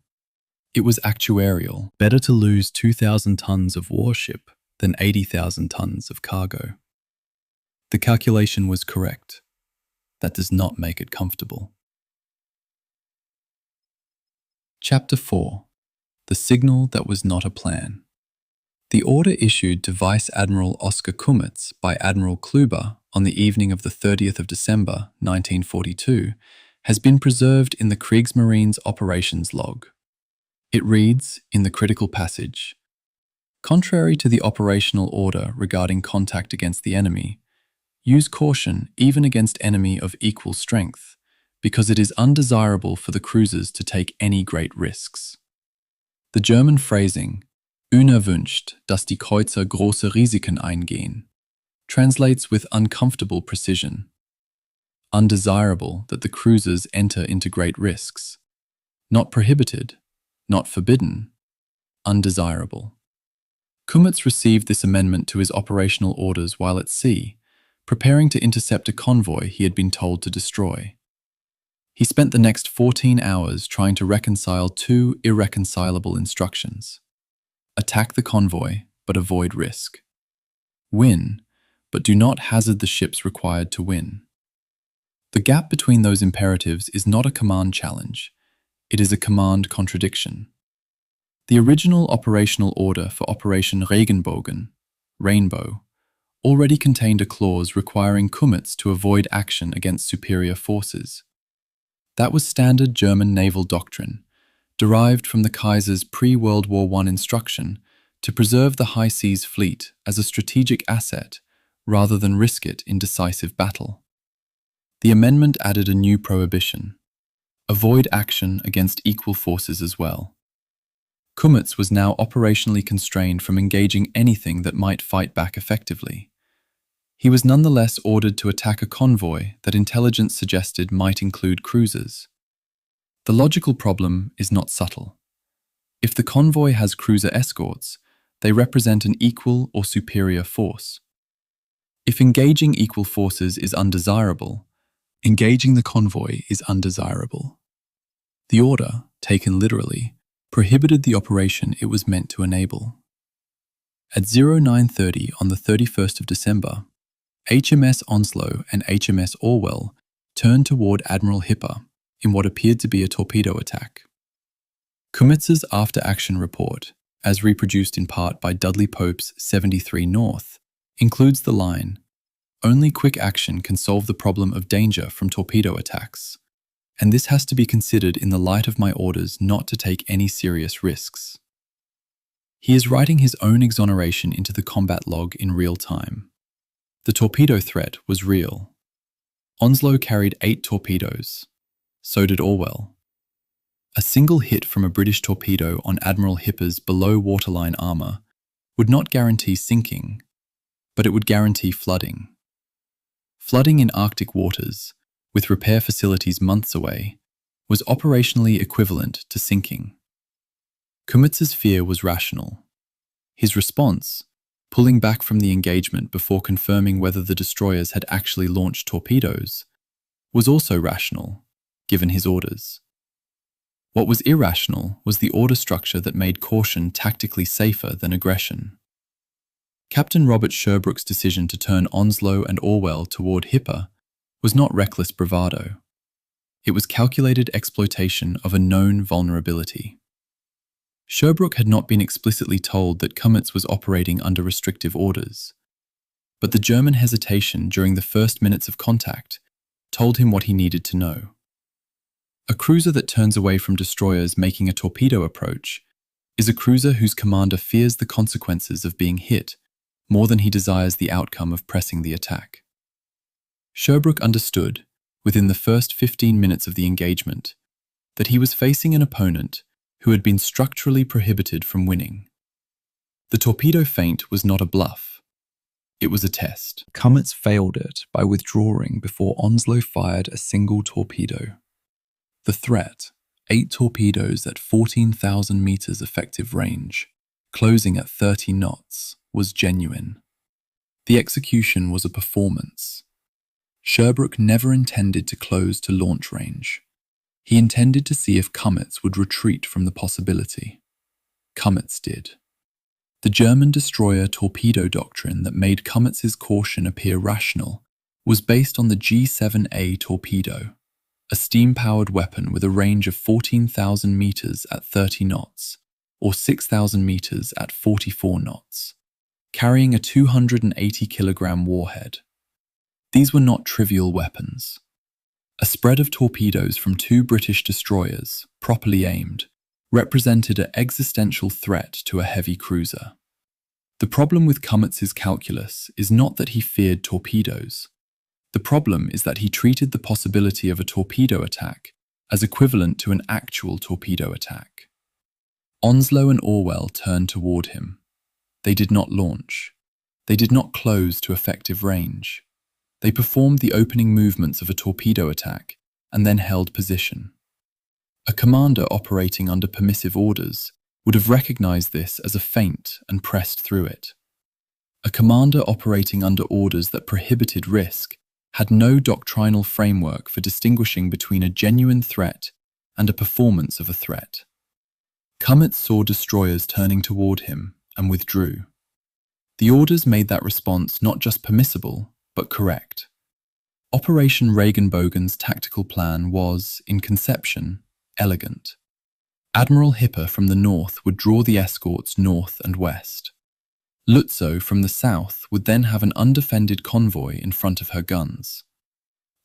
It was actuarial. Better to lose 2,000 tons of warship than 80,000 tons of cargo. The calculation was correct. That does not make it comfortable. Chapter 4. The Signal That Was Not a Plan. The order issued to Vice Admiral Oskar Kummetz by Admiral Kluber on the evening of the 30th of December 1942 has been preserved in the Kriegsmarine's operations log. It reads, in the critical passage, "Contrary to the operational order regarding contact against the enemy, use caution even against enemy of equal strength, because it is undesirable for the cruisers to take any great risks." The German phrasing, "unerwünscht, dass die Kreuzer große Risiken eingehen," translates with uncomfortable precision. Undesirable that the cruisers enter into great risks. Not prohibited, not forbidden, undesirable. Kummetz received this amendment to his operational orders while at sea, preparing to intercept a convoy he had been told to destroy. He spent the next 14 hours trying to reconcile two irreconcilable instructions. Attack the convoy, but avoid risk. Win, but do not hazard the ships required to win. The gap between those imperatives is not a command challenge. It is a command contradiction. The original operational order for Operation Regenbogen, Rainbow, already contained a clause requiring Kummetz to avoid action against superior forces. That was standard German naval doctrine, derived from the Kaiser's pre-World War I instruction to preserve the high seas fleet as a strategic asset rather than risk it in decisive battle. The amendment added a new prohibition: avoid action against equal forces as well. Comets was now operationally constrained from engaging anything that might fight back effectively. He was nonetheless ordered to attack a convoy that intelligence suggested might include cruisers. The logical problem is not subtle. If the convoy has cruiser escorts, they represent an equal or superior force. If engaging equal forces is undesirable, engaging the convoy is undesirable. The order, taken literally, prohibited the operation it was meant to enable. At 0930 on the 31st of December, HMS Onslow and HMS Orwell turned toward Admiral Hipper in what appeared to be a torpedo attack. Comets' after-action report, as reproduced in part by Dudley Pope's 73 North, includes the line, "Only quick action can solve the problem of danger from torpedo attacks, and this has to be considered in the light of my orders not to take any serious risks." He is writing his own exoneration into the combat log in real time. The torpedo threat was real. Onslow carried 8 torpedoes. So did Orwell. A single hit from a British torpedo on Admiral Hipper's below-waterline armour would not guarantee sinking, but it would guarantee flooding. Flooding in Arctic waters, with repair facilities months away, was operationally equivalent to sinking. Comets' fear was rational. His response, pulling back from the engagement before confirming whether the destroyers had actually launched torpedoes, was also rational, given his orders. What was irrational was the order structure that made caution tactically safer than aggression. Captain Robert Sherbrooke's decision to turn Onslow and Orwell toward Hipper was not reckless bravado. It was calculated exploitation of a known vulnerability. Sherbrooke had not been explicitly told that Comets was operating under restrictive orders, but the German hesitation during the first minutes of contact told him what he needed to know. A cruiser that turns away from destroyers making a torpedo approach is a cruiser whose commander fears the consequences of being hit more than he desires the outcome of pressing the attack. Sherbrooke understood, within the first 15 minutes of the engagement, that he was facing an opponent who had been structurally prohibited from winning. The torpedo feint was not a bluff. It was a test. Comets failed it by withdrawing before Onslow fired a single torpedo. The threat, 8 torpedoes at 14,000 meters effective range, closing at 30 knots, was genuine. The execution was a performance. Sherbrooke never intended to close to launch range. He intended to see if Comets would retreat from the possibility. Comets did. The German destroyer torpedo doctrine that made Comets' caution appear rational was based on the G7A torpedo, a steam-powered weapon with a range of 14,000 meters at 30 knots, or 6,000 meters at 44 knots, carrying a 280-kilogram warhead. These were not trivial weapons. A spread of torpedoes from 2 British destroyers, properly aimed, represented an existential threat to a heavy cruiser. The problem with Comets' calculus is not that he feared torpedoes. The problem is that he treated the possibility of a torpedo attack as equivalent to an actual torpedo attack. Onslow and Orwell turned toward him. They did not launch. They did not close to effective range. They performed the opening movements of a torpedo attack and then held position. A commander operating under permissive orders would have recognized this as a feint and pressed through it. A commander operating under orders that prohibited risk had no doctrinal framework for distinguishing between a genuine threat and a performance of a threat. Comets saw destroyers turning toward him and withdrew. The orders made that response not just permissible, but correct. Operation Regenbogen's tactical plan was, in conception, elegant. Admiral Hipper from the north would draw the escorts north and west. Lutzow from the south would then have an undefended convoy in front of her guns.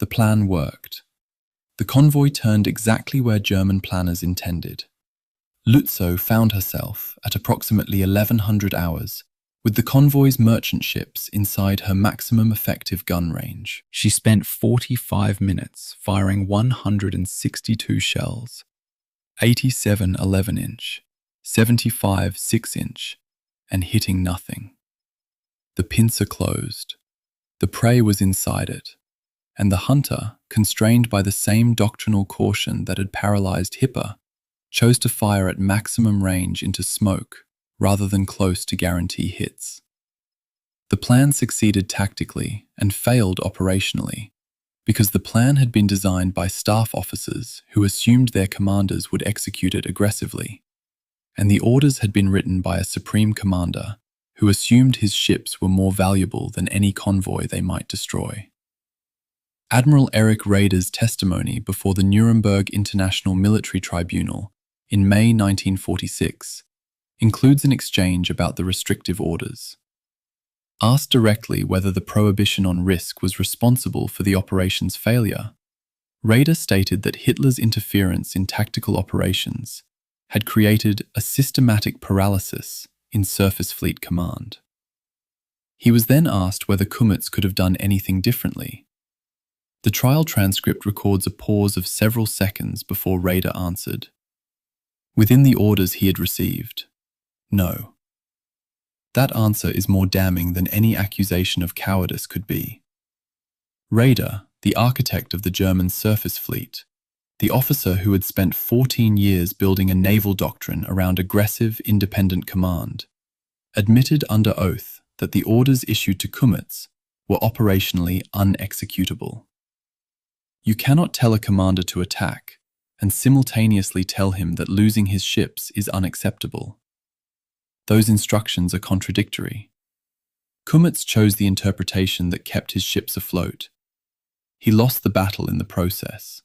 The plan worked. The convoy turned exactly where German planners intended. Lutzow found herself, at approximately 1100 hours, with the convoy's merchant ships inside her maximum effective gun range. She spent 45 minutes firing 162 shells, 87 11-inch, 75 6-inch, and hitting nothing. The pincer closed. The prey was inside it, and the hunter, constrained by the same doctrinal caution that had paralyzed Hipper, chose to fire at maximum range into smoke rather than close to guarantee hits. The plan succeeded tactically and failed operationally because the plan had been designed by staff officers who assumed their commanders would execute it aggressively, and the orders had been written by a supreme commander who assumed his ships were more valuable than any convoy they might destroy. Admiral Erich Raeder's testimony before the Nuremberg International Military Tribunal in May 1946 includes an exchange about the restrictive orders. Asked directly whether the prohibition on risk was responsible for the operation's failure, Raeder stated that Hitler's interference in tactical operations had created a systematic paralysis in Surface Fleet Command. He was then asked whether Kummetz could have done anything differently. The trial transcript records a pause of several seconds before Raeder answered, within the orders he had received, no. That answer is more damning than any accusation of cowardice could be. Raeder, the architect of the German surface fleet, the officer who had spent 14 years building a naval doctrine around aggressive, independent command, admitted under oath that the orders issued to Kummetz were operationally unexecutable. You cannot tell a commander to attack and simultaneously tell him that losing his ships is unacceptable. Those instructions are contradictory. Kummetz chose the interpretation that kept his ships afloat. He lost the battle in the process.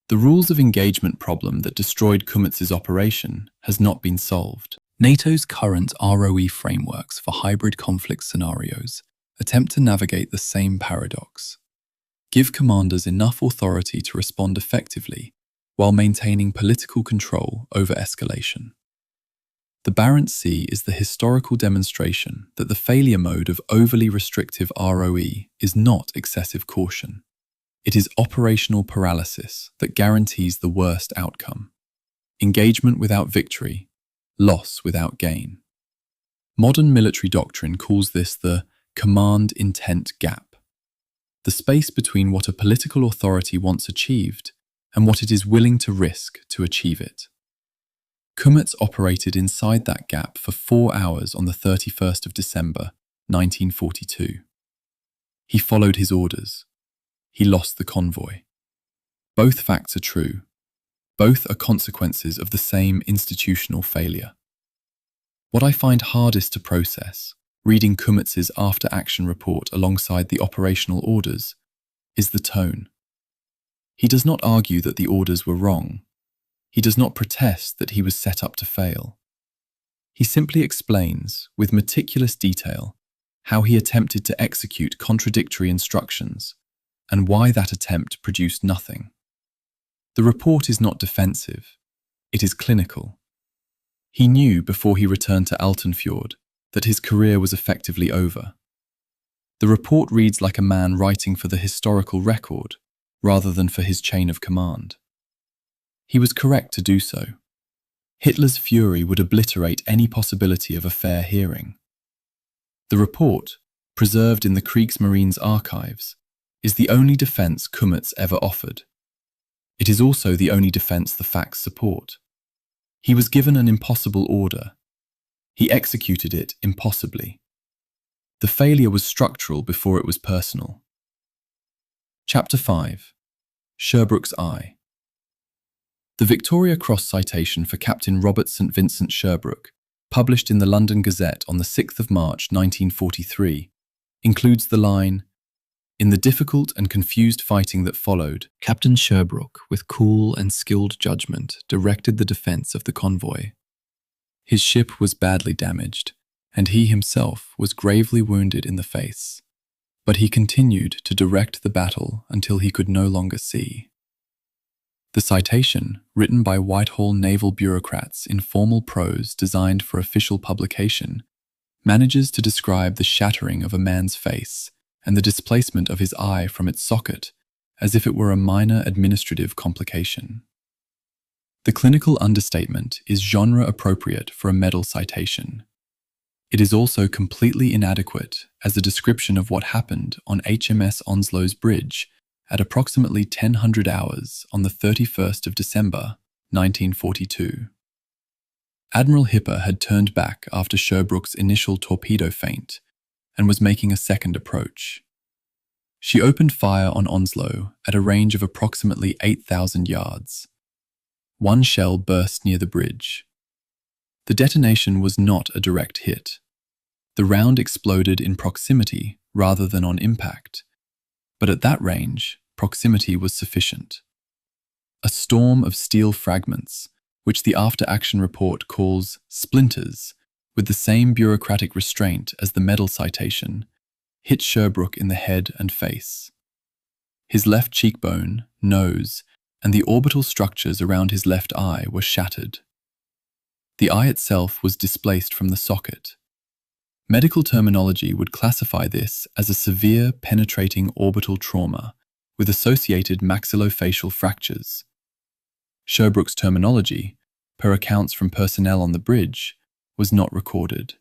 The rules of engagement problem that destroyed Kummetz's operation has not been solved. NATO's current ROE frameworks for hybrid conflict scenarios attempt to navigate the same paradox. Give commanders enough authority to respond effectively while maintaining political control over escalation. The Barents Sea is the historical demonstration that the failure mode of overly restrictive ROE is not excessive caution. It is operational paralysis that guarantees the worst outcome. Engagement without victory, loss without gain. Modern military doctrine calls this the command intent gap, the space between what a political authority wants achieved and what it is willing to risk to achieve it. Kummetz operated inside that gap for 4 hours on the 31st of December, 1942. He followed his orders. He lost the convoy. Both facts are true. Both are consequences of the same institutional failure. What I find hardest to process, reading Kummetz's after-action report alongside the operational orders, is the tone. He does not argue that the orders were wrong. He does not protest that he was set up to fail. He simply explains, with meticulous detail, how he attempted to execute contradictory instructions and why that attempt produced nothing. The report is not defensive. It is clinical. He knew before he returned to Altenfjord that his career was effectively over. The report reads like a man writing for the historical record rather than for his chain of command. He was correct to do so. Hitler's fury would obliterate any possibility of a fair hearing. The report, preserved in the Kriegsmarine's archives, is the only defense Kummetz ever offered. It is also the only defense the facts support. He was given an impossible order. He executed it impossibly. The failure was structural before it was personal. Chapter 5. Sherbrooke's Eye. The Victoria Cross citation for Captain Robert St. Vincent Sherbrooke, published in the London Gazette on the 6th of March 1943, includes the line, "In the difficult and confused fighting that followed, Captain Sherbrooke, with cool and skilled judgment, directed the defence of the convoy. His ship was badly damaged, and he himself was gravely wounded in the face, but he continued to direct the battle until he could no longer see." The citation, written by Whitehall naval bureaucrats in formal prose designed for official publication, manages to describe the shattering of a man's face and the displacement of his eye from its socket as if it were a minor administrative complication. The clinical understatement is genre appropriate for a medal citation. It is also completely inadequate as a description of what happened on HMS Onslow's bridge at approximately 1000 hours on the 31st of December, 1942. Admiral Hipper had turned back after Sherbrooke's initial torpedo feint and was making a second approach. She opened fire on Onslow at a range of approximately 8,000 yards. One shell burst near the bridge. The detonation was not a direct hit. The round exploded in proximity rather than on impact, but at that range, proximity was sufficient. A storm of steel fragments, which the after-action report calls splinters, with the same bureaucratic restraint as the medal citation, hit Sherbrooke in the head and face. His left cheekbone, nose, and the orbital structures around his left eye were shattered. The eye itself was displaced from the socket. Medical terminology would classify this as a severe penetrating orbital trauma with associated maxillofacial fractures. Sherbrooke's terminology, per accounts from personnel on the bridge, was not recorded.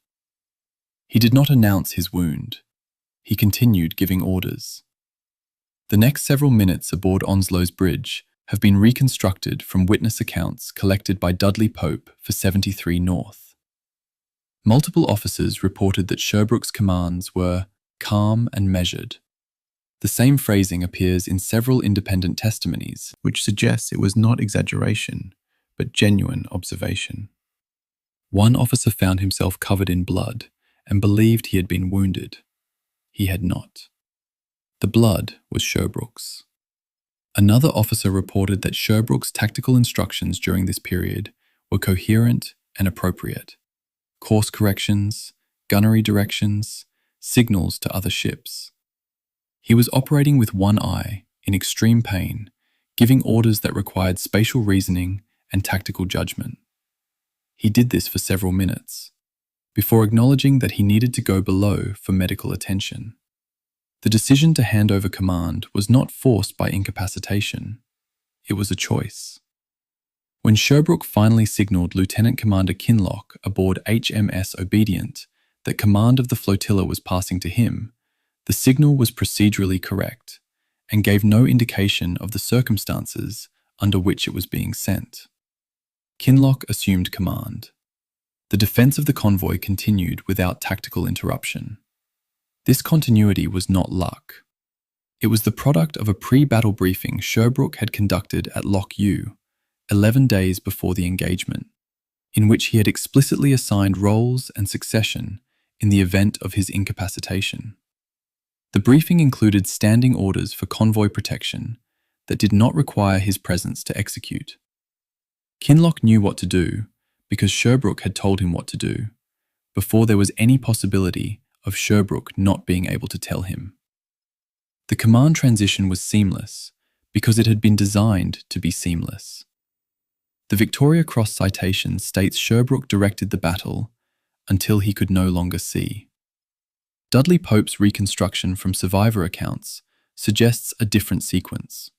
He did not announce his wound. He continued giving orders. The next several minutes aboard Onslow's bridge have been reconstructed from witness accounts collected by Dudley Pope for 73 North. Multiple officers reported that Sherbrooke's commands were calm and measured. The same phrasing appears in several independent testimonies, which suggests it was not exaggeration, but genuine observation. One officer found himself covered in blood and believed he had been wounded. He had not. The blood was Sherbrooke's. Another officer reported that Sherbrooke's tactical instructions during this period were coherent and appropriate. Course corrections, gunnery directions, signals to other ships. He was operating with one eye, in extreme pain, giving orders that required spatial reasoning and tactical judgment. He did this for several minutes, before acknowledging that he needed to go below for medical attention. The decision to hand over command was not forced by incapacitation. It was a choice. When Sherbrooke finally signalled Lieutenant Commander Kinloch aboard HMS Obedient that command of the flotilla was passing to him, the signal was procedurally correct and gave no indication of the circumstances under which it was being sent. Kinloch assumed command. The defence of the convoy continued without tactical interruption. This continuity was not luck. It was the product of a pre-battle briefing Sherbrooke had conducted at Loch Ewe, 11 days before the engagement, in which he had explicitly assigned roles and succession in the event of his incapacitation. The briefing included standing orders for convoy protection that did not require his presence to execute. Kinloch knew what to do because Sherbrooke had told him what to do, before there was any possibility of Sherbrooke not being able to tell him. The command transition was seamless because it had been designed to be seamless. The Victoria Cross citation states Sherbrooke directed the battle until he could no longer see. Dudley Pope's reconstruction from survivor accounts suggests a different sequence.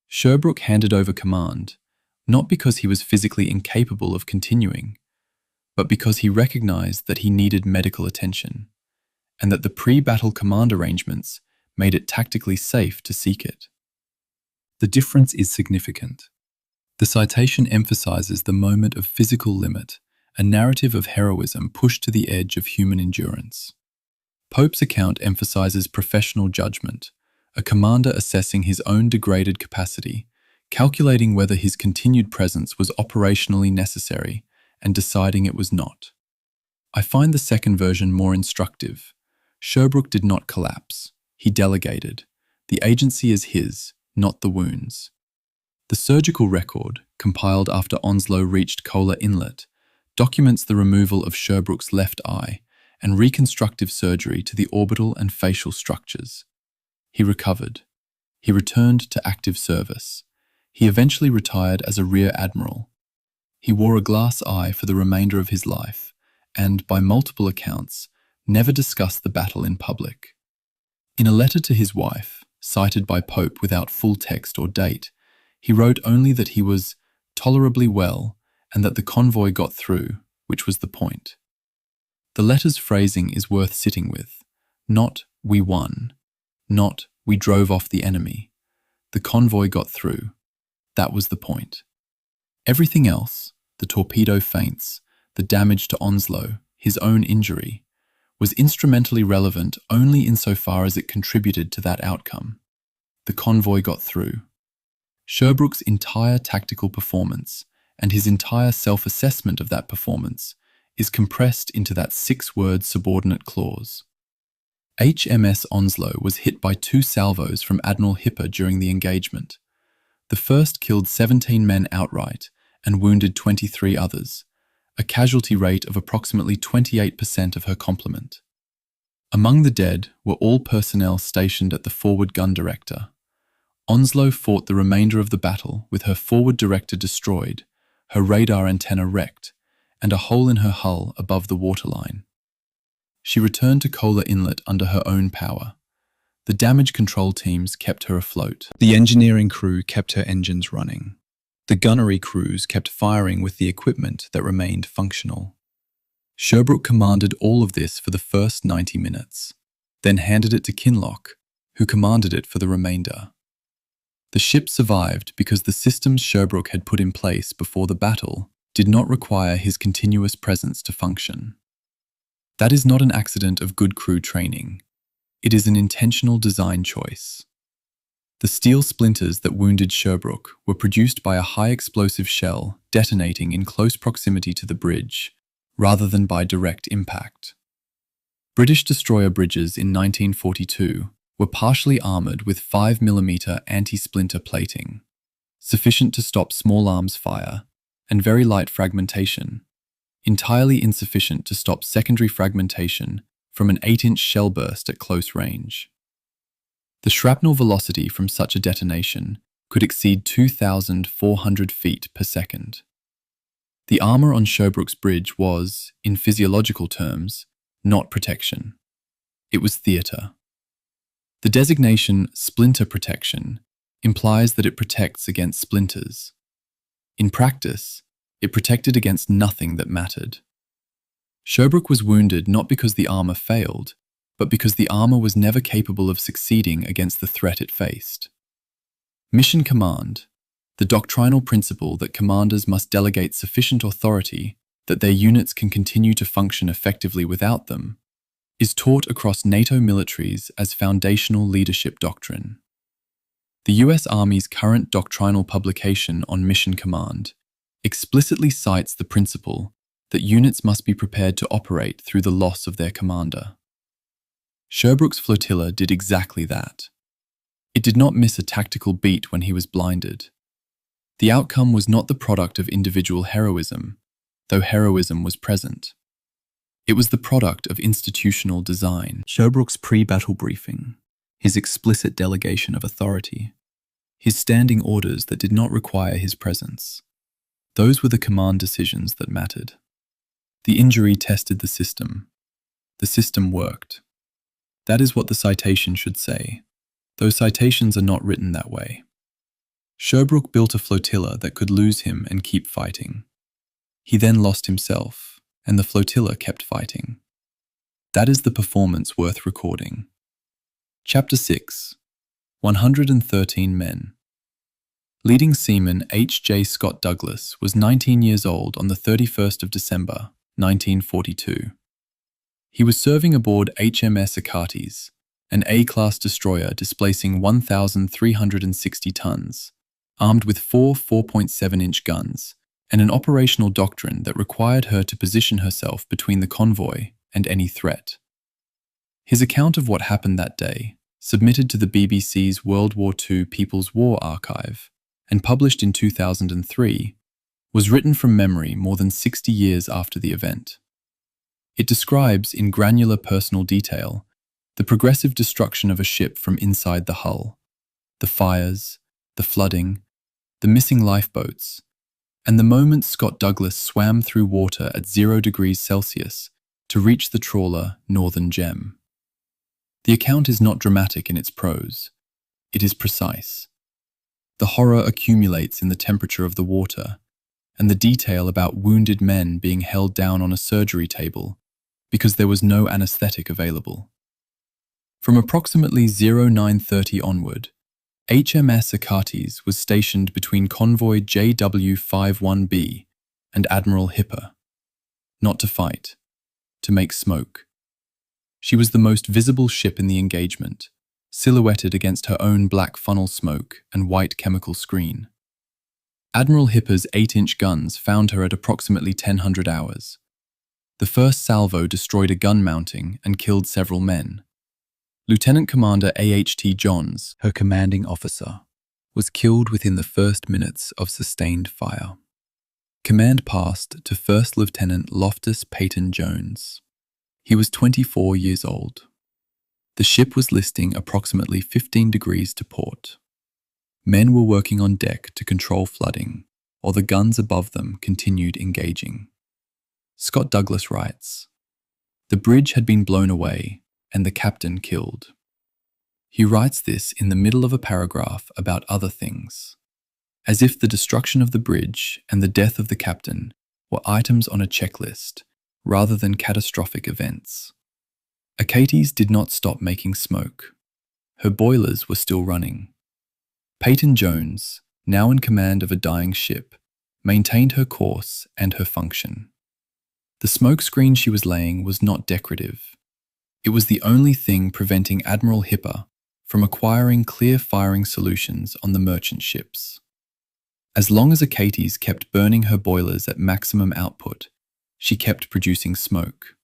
Sherbrooke handed over command, not because he was physically incapable of continuing, but because he recognized that he needed medical attention, and that the pre-battle command arrangements made it tactically safe to seek it. The difference is significant. The citation emphasizes the moment of physical limit, a narrative of heroism pushed to the edge of human endurance. Pope's account emphasizes professional judgment, a commander assessing his own degraded capacity, calculating whether his continued presence was operationally necessary, and deciding it was not. I find the second version more instructive. Sherbrooke did not collapse. He delegated. The agency is his, not the wound's. The surgical record, compiled after Onslow reached Kola Inlet, documents the removal of Sherbrooke's left eye and reconstructive surgery to the orbital and facial structures. He recovered. He returned to active service. He eventually retired as a rear admiral. He wore a glass eye for the remainder of his life and, by multiple accounts, never discussed the battle in public. In a letter to his wife, cited by Pope without full text or date, he wrote only that he was tolerably well and that the convoy got through, which was the point. The letter's phrasing is worth sitting with. Not, "we won," not, "we drove off the enemy." The convoy got through. That was the point. Everything else, the torpedo feints, the damage to Onslow, his own injury, was instrumentally relevant only insofar as it contributed to that outcome. The convoy got through. Sherbrooke's entire tactical performance and his entire self-assessment of that performance is compressed into that 6-word subordinate clause. HMS Onslow was hit by 2 salvos from Admiral Hipper during the engagement. The first killed 17 men outright and wounded 23 others, a casualty rate of approximately 28% of her complement. Among the dead were all personnel stationed at the forward gun director. Onslow fought the remainder of the battle with her forward director destroyed, her radar antenna wrecked, and a hole in her hull above the waterline. She returned to Kola Inlet under her own power. The damage control teams kept her afloat. The engineering crew kept her engines running. The gunnery crews kept firing with the equipment that remained functional. Sherbrooke commanded all of this for the first 90 minutes, then handed it to Kinloch, who commanded it for the remainder. The ship survived because the systems Sherbrooke had put in place before the battle did not require his continuous presence to function. That is not an accident of good crew training. It is an intentional design choice. The steel splinters that wounded Sherbrooke were produced by a high-explosive shell detonating in close proximity to the bridge, rather than by direct impact. British destroyer bridges in 1942 were partially armoured with 5mm anti-splinter plating, sufficient to stop small arms fire, and very light fragmentation, entirely insufficient to stop secondary fragmentation from an 8-inch shell burst at close range. The shrapnel velocity from such a detonation could exceed 2,400 feet per second. The armour on Sherbrooke's bridge was, in physiological terms, not protection. It was theatre. The designation splinter protection implies that it protects against splinters. In practice, it protected against nothing that mattered. Sherbrooke was wounded not because the armour failed, but because the armour was never capable of succeeding against the threat it faced. Mission command, the doctrinal principle that commanders must delegate sufficient authority that their units can continue to function effectively without them, is taught across NATO militaries as foundational leadership doctrine. The US Army's current doctrinal publication on mission command explicitly cites the principle that units must be prepared to operate through the loss of their commander. Sherbrooke's flotilla did exactly that. It did not miss a tactical beat when he was blinded. The outcome was not the product of individual heroism, though heroism was present. It was the product of institutional design. Sherbrooke's pre-battle briefing, his explicit delegation of authority, his standing orders that did not require his presence. Those were the command decisions that mattered. The injury tested the system. The system worked. That is what the citation should say, though citations are not written that way. Sherbrooke built a flotilla that could lose him and keep fighting. He then lost himself, and the flotilla kept fighting. That is the performance worth recording. Chapter 6. 113 Men. Leading seaman H.J. Scott Douglas was 19 years old on the 31st of December, 1942. He was serving aboard HMS Achates, an A-class destroyer displacing 1,360 tons, armed with 4 4.7-inch guns, and an operational doctrine that required her to position herself between the convoy and any threat. His account of what happened that day, submitted to the BBC's World War II People's War Archive, and published in 2003, was written from memory more than 60 years after the event. It describes in granular personal detail the progressive destruction of a ship from inside the hull, the fires, the flooding, the missing lifeboats, And the moment Scott Douglas swam through water at 0 degrees Celsius to reach the trawler Northern Gem. The account is not dramatic in its prose. It is precise. The horror accumulates in the temperature of the water, and the detail about wounded men being held down on a surgery table because there was no anesthetic available. From approximately 0930 onward, HMS Achates was stationed between Convoy JW-51B and Admiral Hipper, not to fight, to make smoke. She was the most visible ship in the engagement, silhouetted against her own black funnel smoke and white chemical screen. Admiral Hipper's 8-inch guns found her at approximately 1000 hours. The first salvo destroyed a gun mounting and killed several men. Lieutenant Commander A.H.T. Johns, her commanding officer, was killed within the first minutes of sustained fire. Command passed to First Lieutenant Loftus Peyton Jones. He was 24 years old. The ship was listing approximately 15 degrees to port. Men were working on deck to control flooding, while the guns above them continued engaging. Scott Douglas writes, "The bridge had been blown away and the captain killed." He writes this in the middle of a paragraph about other things, as if the destruction of the bridge and the death of the captain were items on a checklist rather than catastrophic events. Achates did not stop making smoke. Her boilers were still running. Peyton Jones, now in command of a dying ship, maintained her course and her function. The smoke screen she was laying was not decorative. It was the only thing preventing Admiral Hipper from acquiring clear firing solutions on the merchant ships. As long as Achates kept burning her boilers at maximum output, she kept producing smoke.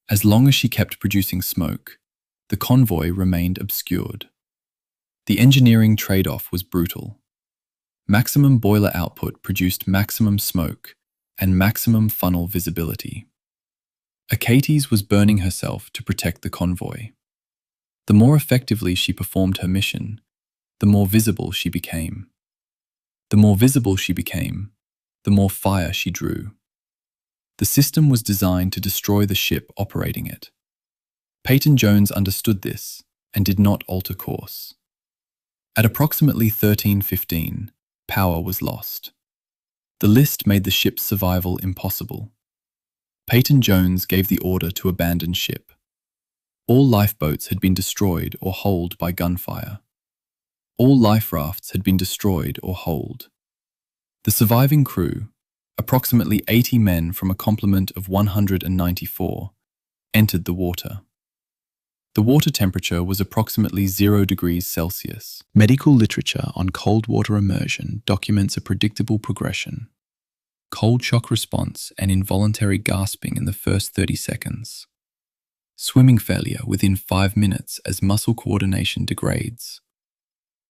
As long as she kept producing smoke, the convoy remained obscured. The engineering trade-off was brutal. Maximum boiler output produced maximum smoke and maximum funnel visibility. Achates was burning herself to protect the convoy. The more effectively she performed her mission, the more visible she became. The more visible she became, the more fire she drew. The system was designed to destroy the ship operating it. Peyton Jones understood this and did not alter course. At approximately 13:15, power was lost. The list made the ship's survival impossible. Peyton Jones gave the order to abandon ship. All lifeboats had been destroyed or holed by gunfire. All life rafts had been destroyed or holed. The surviving crew, approximately 80 men from a complement of 194, entered the water. The water temperature was approximately 0 degrees Celsius. Medical literature on cold water immersion documents a predictable progression: cold shock response and involuntary gasping in the first 30 seconds. Swimming failure within 5 minutes as muscle coordination degrades.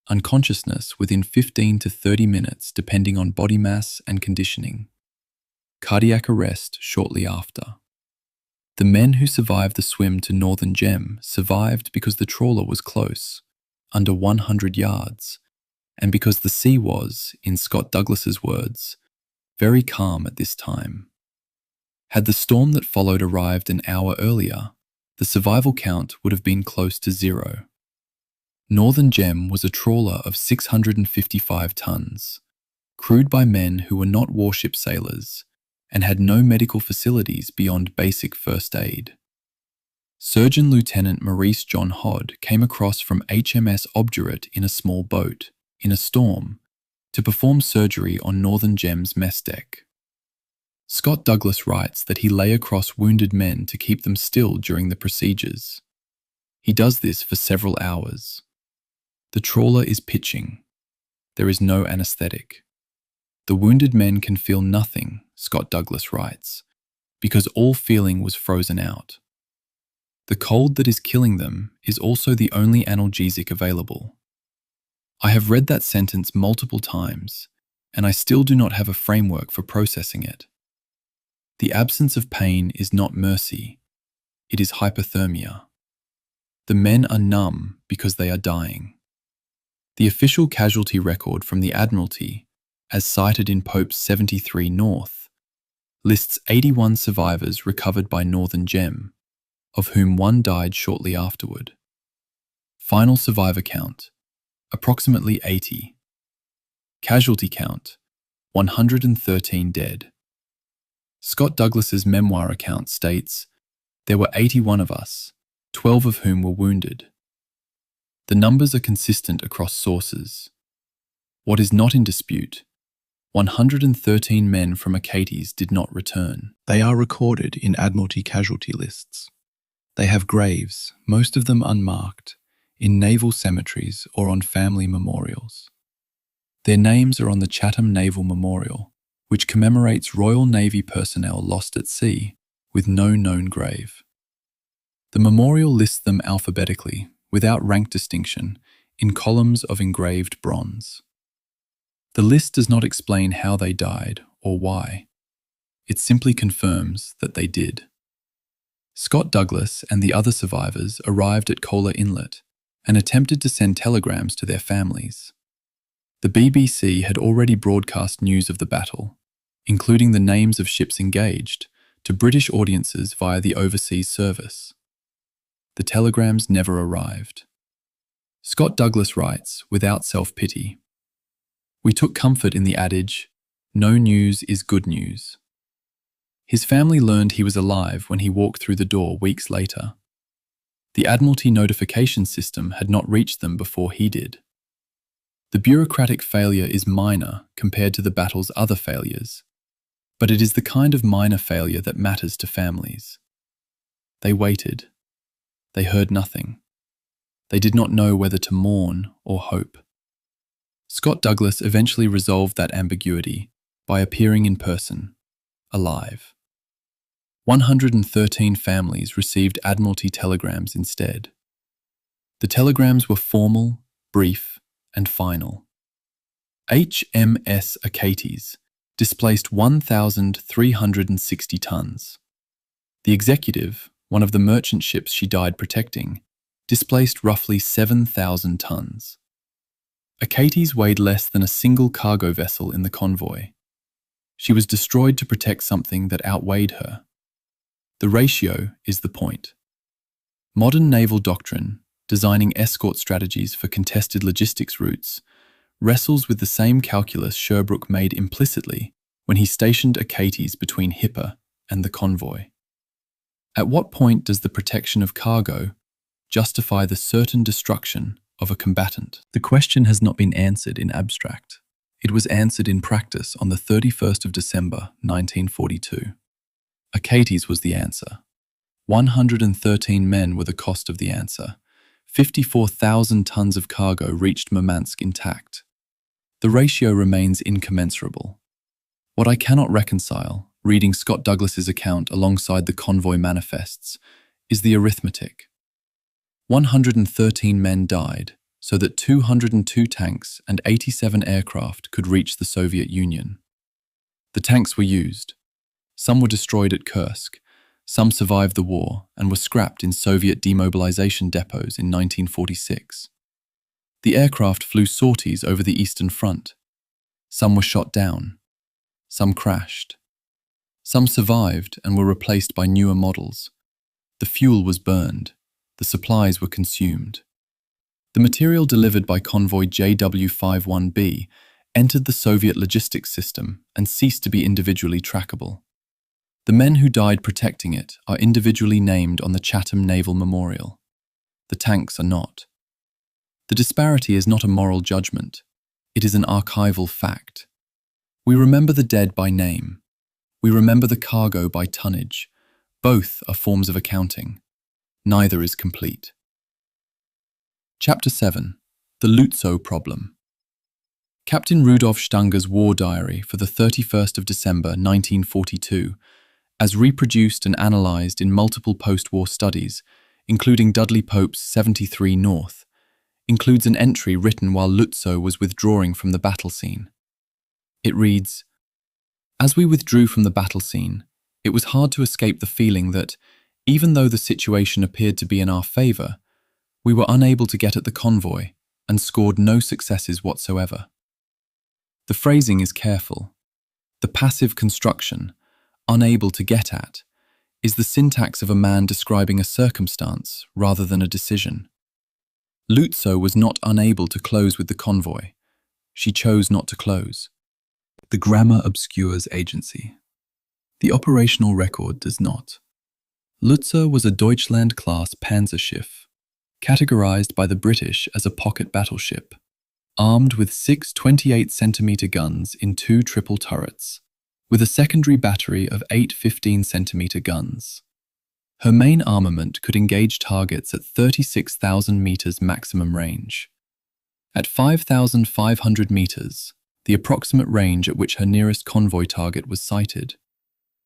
Unconsciousness within 15 to 30 minutes depending on body mass and conditioning. Cardiac arrest shortly after. The men who survived the swim to Northern Gem survived because the trawler was close, under 100 yards, and because the sea was, in Scott Douglas's words, very calm at this time. Had the storm that followed arrived an hour earlier, the survival count would have been close to 0. Northern Gem was a trawler of 655 tons, crewed by men who were not warship sailors and had no medical facilities beyond basic first aid. Surgeon Lieutenant Maurice John Hodd came across from HMS Obdurate in a small boat, in a storm, to perform surgery on Northern Gem's mess deck. Scott Douglas writes that he lay across wounded men to keep them still during the procedures. He does this for several hours. The trawler is pitching. There is no anesthetic. The wounded men can feel nothing, Scott Douglas writes, because all feeling was frozen out. The cold that is killing them is also the only analgesic available. I have read that sentence multiple times, and I still do not have a framework for processing it. The absence of pain is not mercy, it is hypothermia. The men are numb because they are dying. The official casualty record from the Admiralty, as cited in Pope's 73 North, lists 81 survivors recovered by Northern Gem, of whom one died shortly afterward. Final survivor count, approximately 80. Casualty count, 113 dead. Scott Douglas's memoir account states, "There were 81 of us, 12 of whom were wounded." The numbers are consistent across sources. What is not in dispute, 113 men from Achates did not return. They are recorded in Admiralty casualty lists. They have graves, most of them unmarked, in naval cemeteries or on family memorials. Their names are on the Chatham Naval Memorial, which commemorates Royal Navy personnel lost at sea with no known grave. The memorial lists them alphabetically, without rank distinction, in columns of engraved bronze. The list does not explain how they died or why. It simply confirms that they did. Scott Douglas and the other survivors arrived at Kola Inlet and attempted to send telegrams to their families. The BBC had already broadcast news of the battle, including the names of ships engaged, to British audiences via the overseas service. The telegrams never arrived. Scott Douglas writes, without self-pity, "We took comfort in the adage, 'No news is good news.'" His family learned he was alive when he walked through the door weeks later. The Admiralty notification system had not reached them before he did. The bureaucratic failure is minor compared to the battle's other failures, but it is the kind of minor failure that matters to families. They waited. They heard nothing. They did not know whether to mourn or hope. Scott Douglas eventually resolved that ambiguity by appearing in person, alive. 113 families received Admiralty telegrams instead. The telegrams were formal, brief, and final. HMS Achates displaced 1,360 tons. The Executive, one of the merchant ships she died protecting, displaced roughly 7,000 tons. Achates weighed less than a single cargo vessel in the convoy. She was destroyed to protect something that outweighed her. The ratio is the point. Modern naval doctrine, designing escort strategies for contested logistics routes, wrestles with the same calculus Sherbrooke made implicitly when he stationed Achates between Hipper and the convoy. At what point does the protection of cargo justify the certain destruction of a combatant? The question has not been answered in abstract. It was answered in practice on the 31st of December, 1942. Achates was the answer. 113 men were the cost of the answer. 54,000 tons of cargo reached Murmansk intact. The ratio remains incommensurable. What I cannot reconcile, reading Scott Douglas's account alongside the convoy manifests, is the arithmetic. 113 men died so that 202 tanks and 87 aircraft could reach the Soviet Union. The tanks were used. Some were destroyed at Kursk. Some survived the war and were scrapped in Soviet demobilization depots in 1946. The aircraft flew sorties over the Eastern Front. Some were shot down. Some crashed. Some survived and were replaced by newer models. The fuel was burned. The supplies were consumed. The material delivered by convoy JW-51B entered the Soviet logistics system and ceased to be individually trackable. The men who died protecting it are individually named on the Chatham Naval Memorial. The tanks are not. The disparity is not a moral judgment. It is an archival fact. We remember the dead by name. We remember the cargo by tonnage. Both are forms of accounting. Neither is complete. Chapter 7. The Lutzow Problem. Captain Rudolf Stanger's war diary for the 31st of December 1942, as reproduced and analysed in multiple post-war studies, including Dudley Pope's 73 North, includes an entry written while Lutzow was withdrawing from the battle scene. It reads, "As we withdrew from the battle scene, it was hard to escape the feeling that, even though the situation appeared to be in our favour, we were unable to get at the convoy and scored no successes whatsoever. The phrasing is careful. The passive construction, unable to get at, is the syntax of a man describing a circumstance rather than a decision. Lutzow was not unable to close with the convoy. She chose not to close. The grammar obscures agency. The operational record does not. Lutzow was a Deutschland-class Panzerschiff, categorized by the British as a pocket battleship, armed with 6 28-centimeter guns in 2 triple turrets, with a secondary battery of 8 15-centimeter guns. Her main armament could engage targets at 36,000 meters maximum range. At 5,500 meters, the approximate range at which her nearest convoy target was sighted,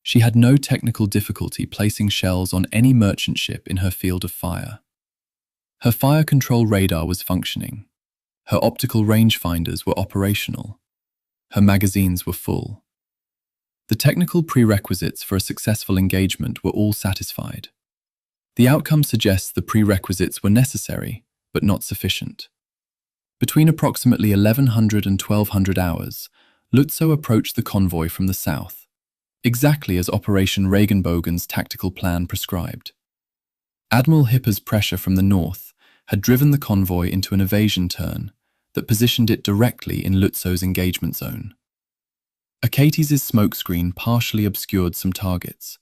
she had no technical difficulty placing shells on any merchant ship in her field of fire. Her fire control radar was functioning. Her optical rangefinders were operational. Her magazines were full. The technical prerequisites for a successful engagement were all satisfied. The outcome suggests the prerequisites were necessary, but not sufficient. Between approximately 1100 and 1200 hours, Lutzow approached the convoy from the south, exactly as Operation Regenbogen's tactical plan prescribed. Admiral Hipper's pressure from the north had driven the convoy into an evasion turn that positioned it directly in Lutzow's engagement zone. Achates' smokescreen partially obscured some targets,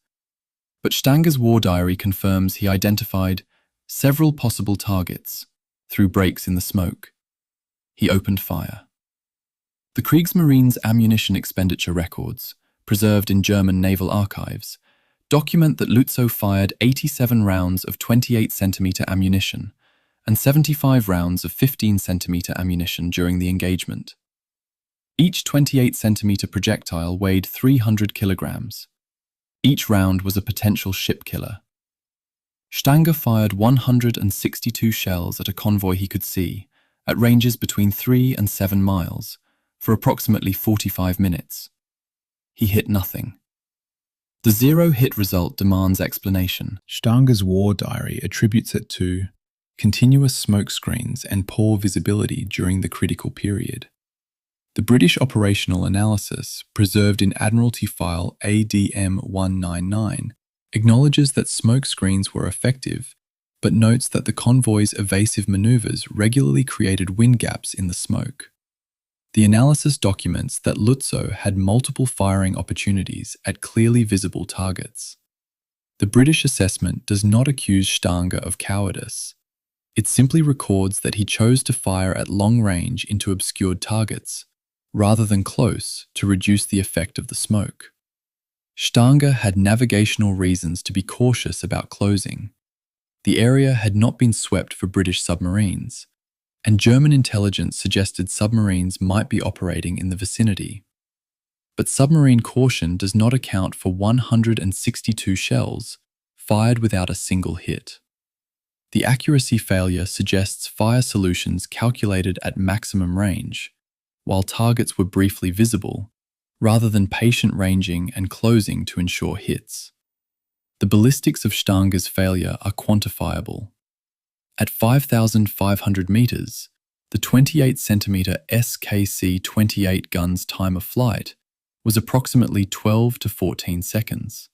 but Stanger's war diary confirms he identified several possible targets through breaks in the smoke. He opened fire. The Kriegsmarine's ammunition expenditure records, preserved in German naval archives, document that Lutzow fired 87 rounds of 28-centimeter ammunition and 75 rounds of 15-centimeter ammunition during the engagement. Each 28-centimeter projectile weighed 300 kilograms. Each round was a potential ship killer. Stanger fired 162 shells at a convoy he could see, at ranges between 3 and 7 miles, for approximately 45 minutes. He hit nothing. The zero-hit result demands explanation. Stanger's war diary attributes it to continuous smoke screens and poor visibility during the critical period. The British operational analysis, preserved in Admiralty file ADM 199, acknowledges that smoke screens were effective, but notes that the convoy's evasive maneuvers regularly created wind gaps in the smoke. The analysis documents that Lutzow had multiple firing opportunities at clearly visible targets. The British assessment does not accuse Stanger of cowardice. It simply records that he chose to fire at long range into obscured targets, rather than close to reduce the effect of the smoke. Stanger had navigational reasons to be cautious about closing. The area had not been swept for British submarines, and German intelligence suggested submarines might be operating in the vicinity. But submarine caution does not account for 162 shells fired without a single hit. The accuracy failure suggests fire solutions calculated at maximum range, while targets were briefly visible, rather than patient ranging and closing to ensure hits. The ballistics of Stanger's failure are quantifiable. At 5,500 meters, the 28-centimeter SKC-28 gun's time of flight was approximately 12 to 14 seconds.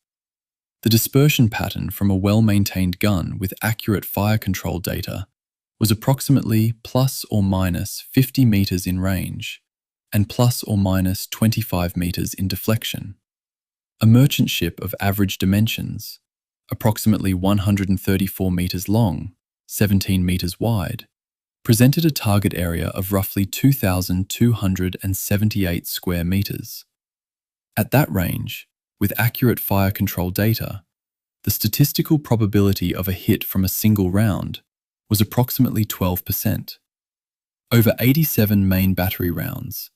The dispersion pattern from a well-maintained gun with accurate fire control data was approximately plus or minus 50 meters in range and plus or minus 25 meters in deflection. A merchant ship of average dimensions, approximately 134 meters long, 17 meters wide, presented a target area of roughly 2,278 square meters. At that range, with accurate fire control data, the statistical probability of a hit from a single round was approximately 12%. Over 87 main battery rounds,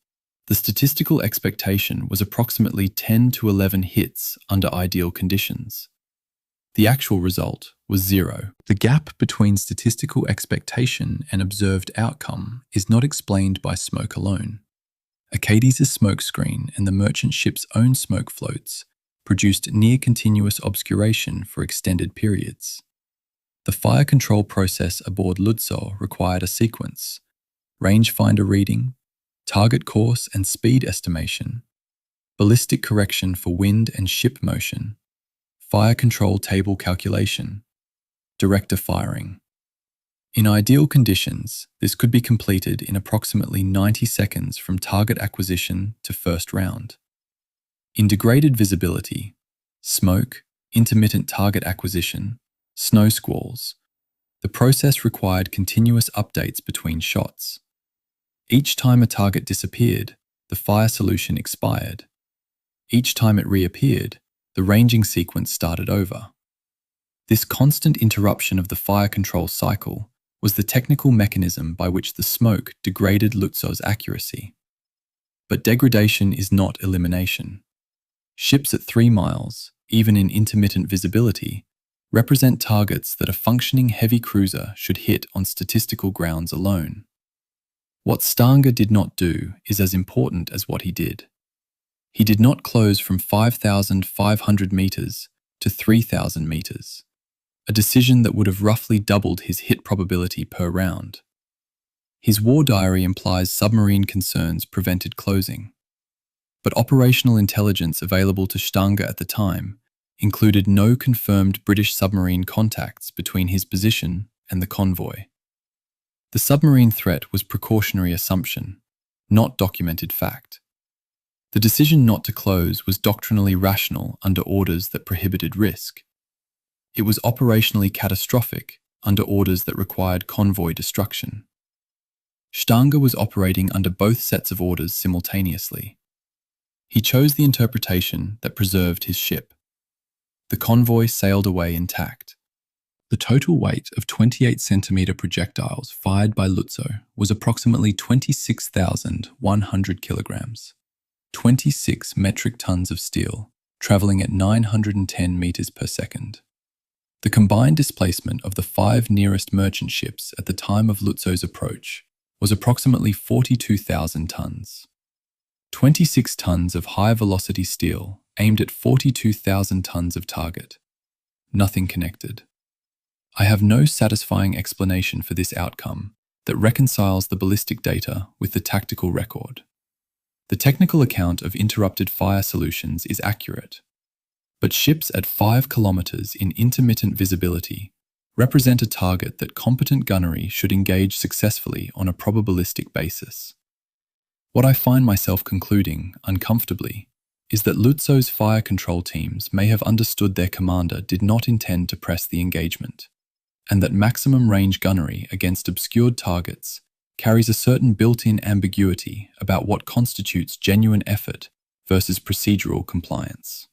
the statistical expectation was approximately 10 to 11 hits under ideal conditions. The actual result was 0. The gap between statistical expectation and observed outcome is not explained by smoke alone. Achates' smoke screen and the merchant ship's own smoke floats produced near-continuous obscuration for extended periods. The fire control process aboard Lutzow required a sequence: rangefinder reading, target course and speed estimation, ballistic correction for wind and ship motion, fire control table calculation, director firing. In ideal conditions, this could be completed in approximately 90 seconds from target acquisition to first round. In degraded visibility, smoke, intermittent target acquisition, snow squalls, the process required continuous updates between shots. Each time a target disappeared, the fire solution expired. Each time it reappeared, the ranging sequence started over. This constant interruption of the fire control cycle was the technical mechanism by which the smoke degraded Lutzow's accuracy. But degradation is not elimination. Ships at 3 miles, even in intermittent visibility, represent targets that a functioning heavy cruiser should hit on statistical grounds alone. What Stange did not do is as important as what he did. He did not close from 5,500 meters to 3,000 meters, a decision that would have roughly doubled his hit probability per round. His war diary implies submarine concerns prevented closing, but operational intelligence available to Stange at the time included no confirmed British submarine contacts between his position and the convoy. The submarine threat was precautionary assumption, not documented fact. The decision not to close was doctrinally rational under orders that prohibited risk. It was operationally catastrophic under orders that required convoy destruction. Stange was operating under both sets of orders simultaneously. He chose the interpretation that preserved his ship. The convoy sailed away intact. The total weight of 28-centimeter projectiles fired by Lutzow was approximately 26,100 kilograms, 26 metric tons of steel, traveling at 910 meters per second. The combined displacement of the 5 nearest merchant ships at the time of Lutzow's approach was approximately 42,000 tons. 26 tons of high-velocity steel aimed at 42,000 tons of target. Nothing connected. I have no satisfying explanation for this outcome that reconciles the ballistic data with the tactical record. The technical account of interrupted fire solutions is accurate, but ships at 5 kilometers in intermittent visibility represent a target that competent gunnery should engage successfully on a probabilistic basis. What I find myself concluding, uncomfortably, is that Lutzow's fire control teams may have understood their commander did not intend to press the engagement, and that maximum range gunnery against obscured targets carries a certain built-in ambiguity about what constitutes genuine effort versus procedural compliance.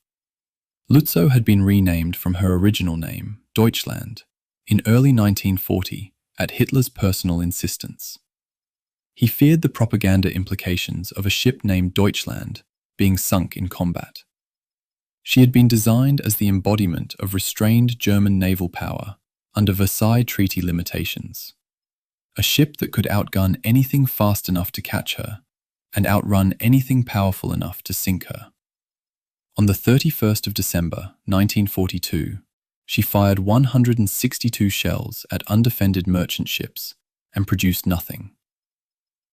Lutzow had been renamed from her original name, Deutschland, in early 1940 at Hitler's personal insistence. He feared the propaganda implications of a ship named Deutschland being sunk in combat. She had been designed as the embodiment of restrained German naval power under Versailles Treaty limitations. A ship that could outgun anything fast enough to catch her and outrun anything powerful enough to sink her. On the 31st of December 1942, she fired 162 shells at undefended merchant ships and produced nothing.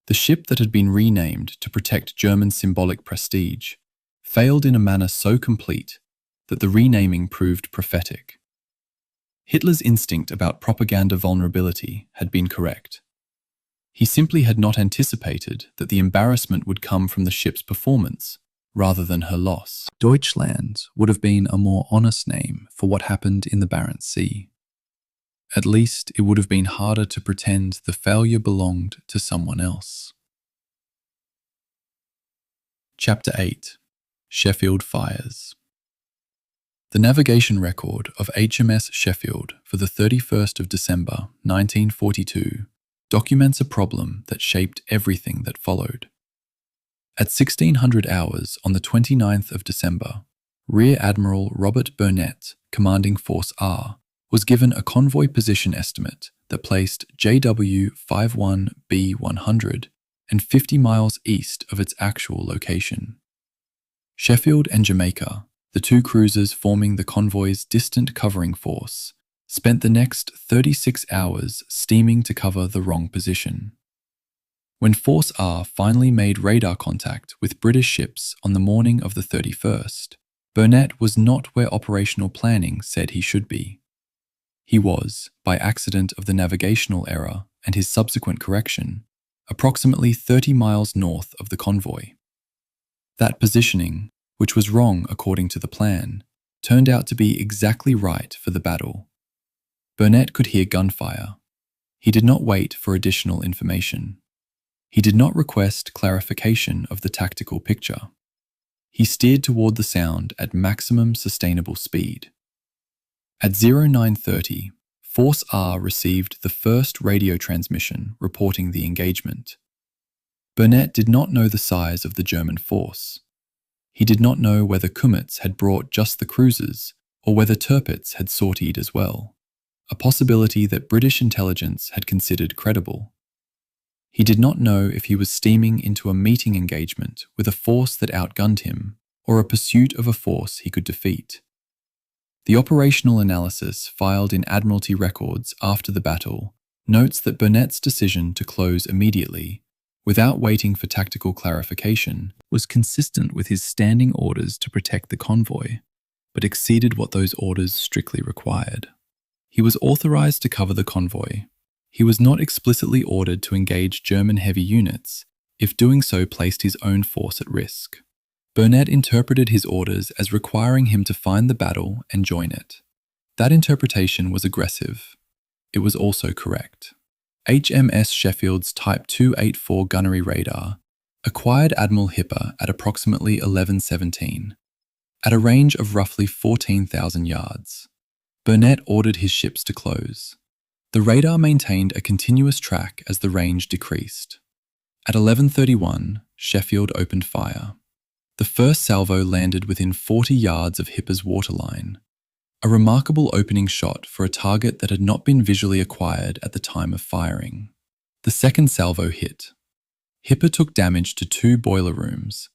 The ship that had been renamed to protect German symbolic prestige failed in a manner so complete that the renaming proved prophetic. Hitler's instinct about propaganda vulnerability had been correct. He simply had not anticipated that the embarrassment would come from the ship's performance rather than her loss. Deutschland would have been a more honest name for what happened in the Barents Sea. At least it would have been harder to pretend the failure belonged to someone else. Chapter 8. Sheffield Fires. The navigation record of HMS Sheffield for the 31st of December 1942 documents a problem that shaped everything that followed. At 1600 hours on the 29th of December, Rear Admiral Robert Burnett, commanding Force R, was given a convoy position estimate that placed JW-51B100 and 50 miles east of its actual location. Sheffield and Jamaica, the two cruisers forming the convoy's distant covering force, spent the next 36 hours steaming to cover the wrong position. When Force R finally made radar contact with British ships on the morning of the 31st, Barents was not where operational planning said he should be. He was, by accident of the navigational error and his subsequent correction, approximately 30 miles north of the Convoy. That positioning, which was wrong according to the plan, turned out to be exactly right for the battle. Barents could hear gunfire. He did not wait for additional information. He did not request clarification of the tactical picture. He steered toward the sound at maximum sustainable speed. At 0930, Force R received the first radio transmission reporting the engagement. Barents did not know the size of the German force. He did not know whether Kummetz had brought just the cruisers or whether Tirpitz had sortied as well, a possibility that British intelligence had considered credible. He did not know if he was steaming into a meeting engagement with a force that outgunned him or a pursuit of a force he could defeat. The operational analysis filed in Admiralty records after the battle notes that Barents' decision to close immediately, without waiting for tactical clarification, was consistent with his standing orders to protect the convoy, but exceeded what those orders strictly required. He was authorized to cover the convoy. He was not explicitly ordered to engage German heavy units, if doing so placed his own force at risk. Barents interpreted his orders as requiring him to find the battle and join it. That interpretation was aggressive. It was also correct. HMS Sheffield's Type 284 gunnery radar acquired Admiral Hipper at approximately 11:17, at a range of roughly 14,000 yards. Barents ordered his ships to close. The radar maintained a continuous track as the range decreased. At 11:31, Sheffield opened fire. The first salvo landed within 40 yards of Hipper's waterline, a remarkable opening shot for a target that had not been visually acquired at the time of firing. The second salvo hit. Hipper took damage to 2 boiler rooms,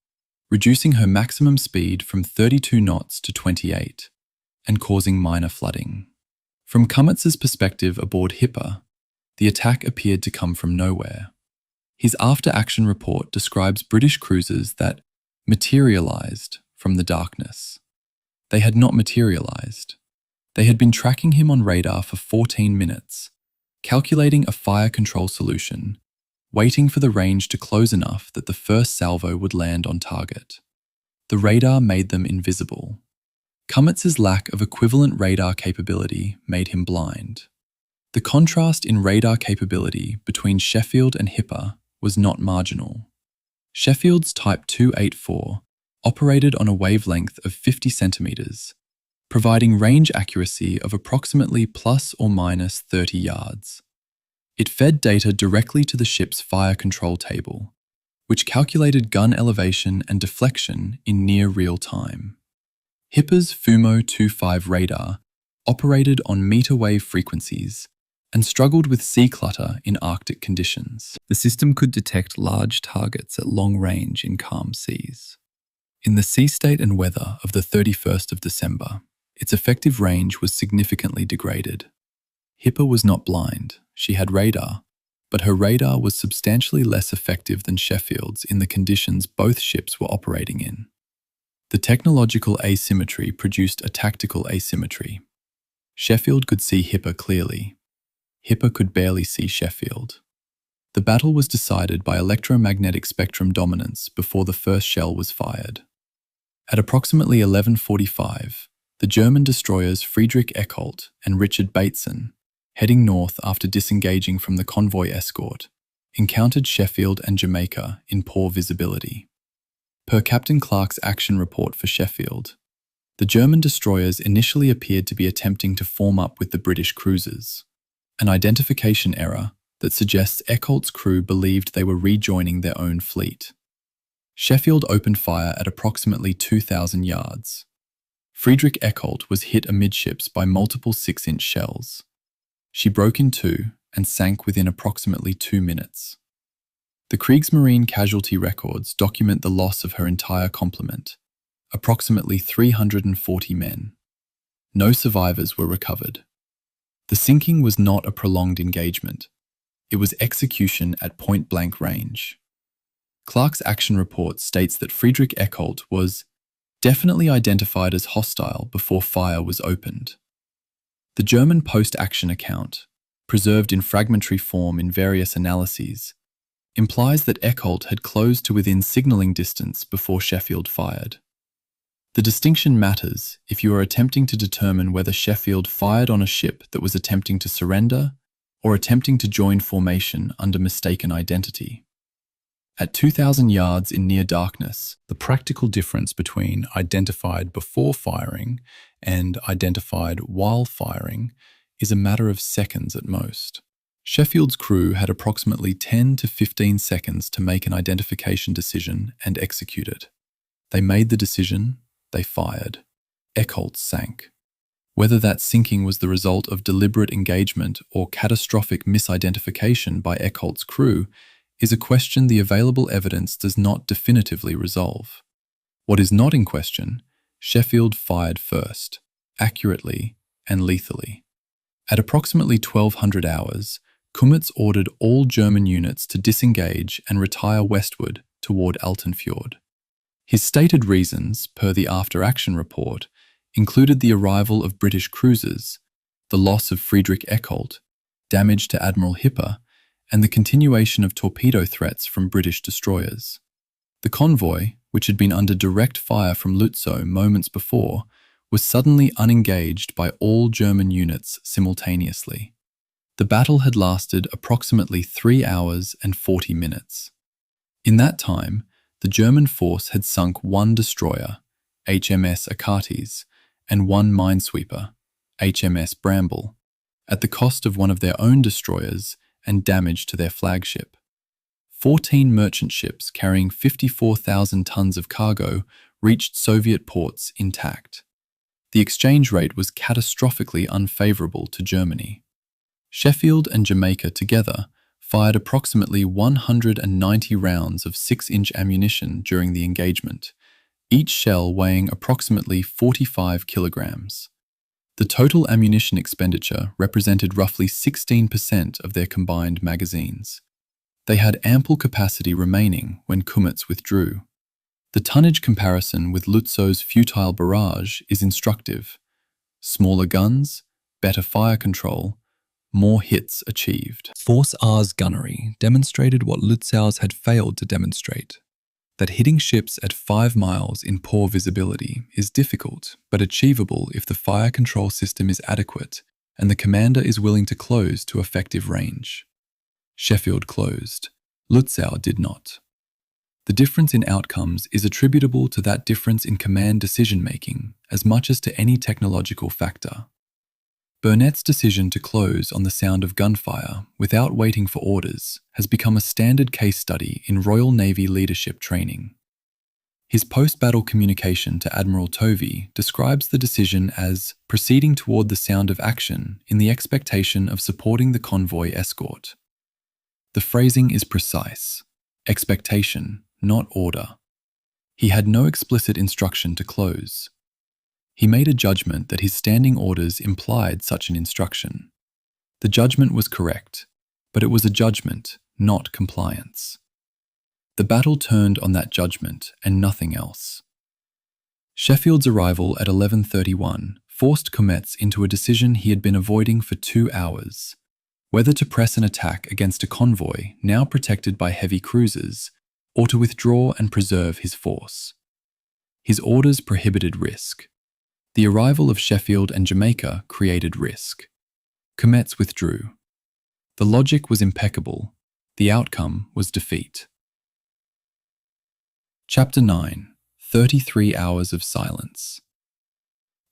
reducing her maximum speed from 32 knots to 28, and causing minor flooding. From Kummetz's perspective aboard Hipper, the attack appeared to come from nowhere. His after-action report describes British cruisers that materialized from the darkness. They had not materialized. They had been tracking him on radar for 14 minutes, calculating a fire control solution, waiting for the range to close enough that the first salvo would land on target. The radar made them invisible. Kummetz's lack of equivalent radar capability made him blind. The contrast in radar capability between Sheffield and Hipper was not marginal. Sheffield's Type 284 operated on a wavelength of 50 centimeters, providing range accuracy of approximately plus or minus 30 yards. It fed data directly to the ship's fire control table, which calculated gun elevation and deflection in near real time. Hipper's Fumo 25 radar operated on meter wave frequencies and struggled with sea clutter in Arctic conditions. The system could detect large targets at long range in calm seas. In the sea state and weather of the 31st of December, its effective range was significantly degraded. Hipper was not blind. She had radar, but her radar was substantially less effective than Sheffield's in the conditions both ships were operating in. The technological asymmetry produced a tactical asymmetry. Sheffield could see Hipper clearly. Hipper could barely see Sheffield. The battle was decided by electromagnetic spectrum dominance before the first shell was fired. At approximately 11:45, the German destroyers Friedrich Eckholt and Richard Bateson, heading north after disengaging from the convoy escort, encountered Sheffield and Jamaica in poor visibility. Per Captain Clark's action report for Sheffield, the German destroyers initially appeared to be attempting to form up with the British cruisers, an identification error that suggests Eckholt's crew believed they were rejoining their own fleet. Sheffield opened fire at approximately 2,000 yards. Friedrich Eckholt was hit amidships by multiple 6-inch shells. She broke in two and sank within approximately 2 minutes. The Kriegsmarine casualty records document the loss of her entire complement, approximately 340 men. No survivors were recovered. The sinking was not a prolonged engagement. it was execution at point-blank range. Clark's action report states that Friedrich Eckholt was definitely identified as hostile before fire was opened. The German post-action account, preserved in fragmentary form in various analyses, implies that Eckholt had closed to within signalling distance before Sheffield fired. The distinction matters if you are attempting to determine whether Sheffield fired on a ship that was attempting to surrender or attempting to join formation under mistaken identity. At 2,000 yards in near darkness, the practical difference between identified before firing and identified while firing is a matter of seconds at most. Sheffield's crew had approximately 10 to 15 seconds to make an identification decision and execute it. They made the decision, they fired. Eckholt sank. Whether that sinking was the result of deliberate engagement or catastrophic misidentification by Eckholt's crew is a question the available evidence does not definitively resolve. What is not in question, Sheffield fired first, accurately and lethally. At approximately 1200 hours, Kummetz ordered all German units to disengage and retire westward toward Altenfjord. His stated reasons, per the after-action report, included the arrival of British cruisers, the loss of Friedrich Eckholt, damage to Admiral Hipper, and the continuation of torpedo threats from British destroyers. The convoy, which had been under direct fire from Lützow moments before, was suddenly unengaged by all German units simultaneously. The battle had lasted approximately 3 hours and 40 minutes. In that time, the German force had sunk one destroyer, HMS Achates, and one minesweeper, HMS Bramble, at the cost of one of their own destroyers and damage to their flagship. 14 merchant ships carrying 54,000 tons of cargo reached Soviet ports intact. The exchange rate was catastrophically unfavorable to Germany. Sheffield and Jamaica together fired approximately 190 rounds of 6-inch ammunition during the engagement, each shell weighing approximately 45 kilograms. The total ammunition expenditure represented roughly 16% of their combined magazines. They had ample capacity remaining when Kummetz withdrew. The tonnage comparison with Lützow's futile barrage is instructive. Smaller guns, better fire control, more hits achieved. Force R's gunnery demonstrated what Lützow's had failed to demonstrate, that hitting ships at 5 miles in poor visibility is difficult but achievable if the fire control system is adequate and the commander is willing to close to effective range. Sheffield closed. Lützow did not. The difference in outcomes is attributable to that difference in command decision-making as much as to any technological factor. Burnett's decision to close on the sound of gunfire without waiting for orders has become a standard case study in Royal Navy leadership training. His post-battle communication to Admiral Tovey describes the decision as proceeding toward the sound of action in the expectation of supporting the convoy escort. The phrasing is precise. Expectation, not order. He had no explicit instruction to close. He made a judgment that his standing orders implied such an instruction. The judgment was correct, but it was a judgment, not compliance. The battle turned on that judgment and nothing else. Sheffield's arrival at 11:31 forced Kummetz into a decision he had been avoiding for 2 hours, whether to press an attack against a convoy now protected by heavy cruisers, or to withdraw and preserve his force. His orders prohibited risk. The arrival of Sheffield and Jamaica created risk. Kummetz withdrew. The logic was impeccable. The outcome was defeat. Chapter 9. 33 Hours of Silence.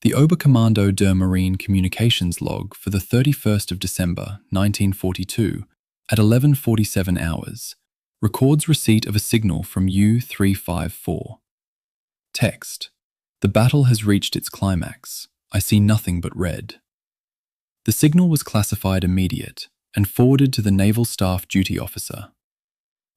The Oberkommando der Marine communications log for the 31st of December 1942 at 11:47 hours records receipt of a signal from U-354. Text: The battle has reached its climax. I see nothing but red. The signal was classified immediate and forwarded to the Naval Staff Duty Officer.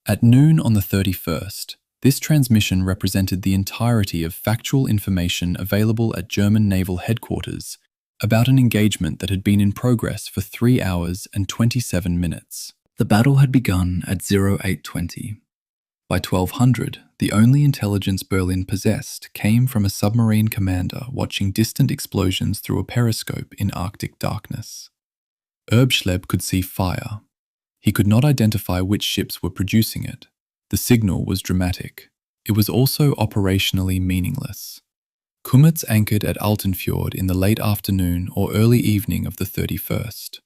At noon on the 31st, this transmission represented the entirety of factual information available at German Naval Headquarters about an engagement that had been in progress for 3 hours and 27 minutes. The battle had begun at 0820. By 1200, the only intelligence Berlin possessed came from a submarine commander watching distant explosions through a periscope in Arctic darkness. Erbschleb could see fire. He could not identify which ships were producing it. The signal was dramatic. It was also operationally meaningless. Kummetz anchored at Altenfjord in the late afternoon or early evening of the 31st.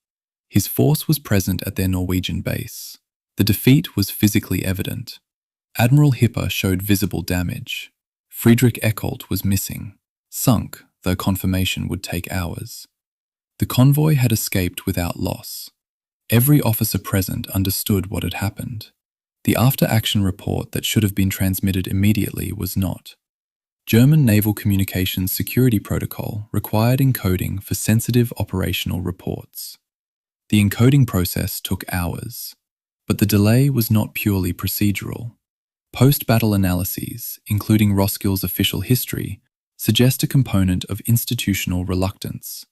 His force was present at their Norwegian base. The defeat was physically evident. Admiral Hipper showed visible damage. Friedrich Eckholt was missing, sunk, though confirmation would take hours. The convoy had escaped without loss. Every officer present understood what had happened. The after-action report that should have been transmitted immediately was not. German Naval Communications Security Protocol required encoding for sensitive operational reports. The encoding process took hours, but the delay was not purely procedural. Post-battle analyses, including Roskild's official history, suggest a component of institutional reluctance.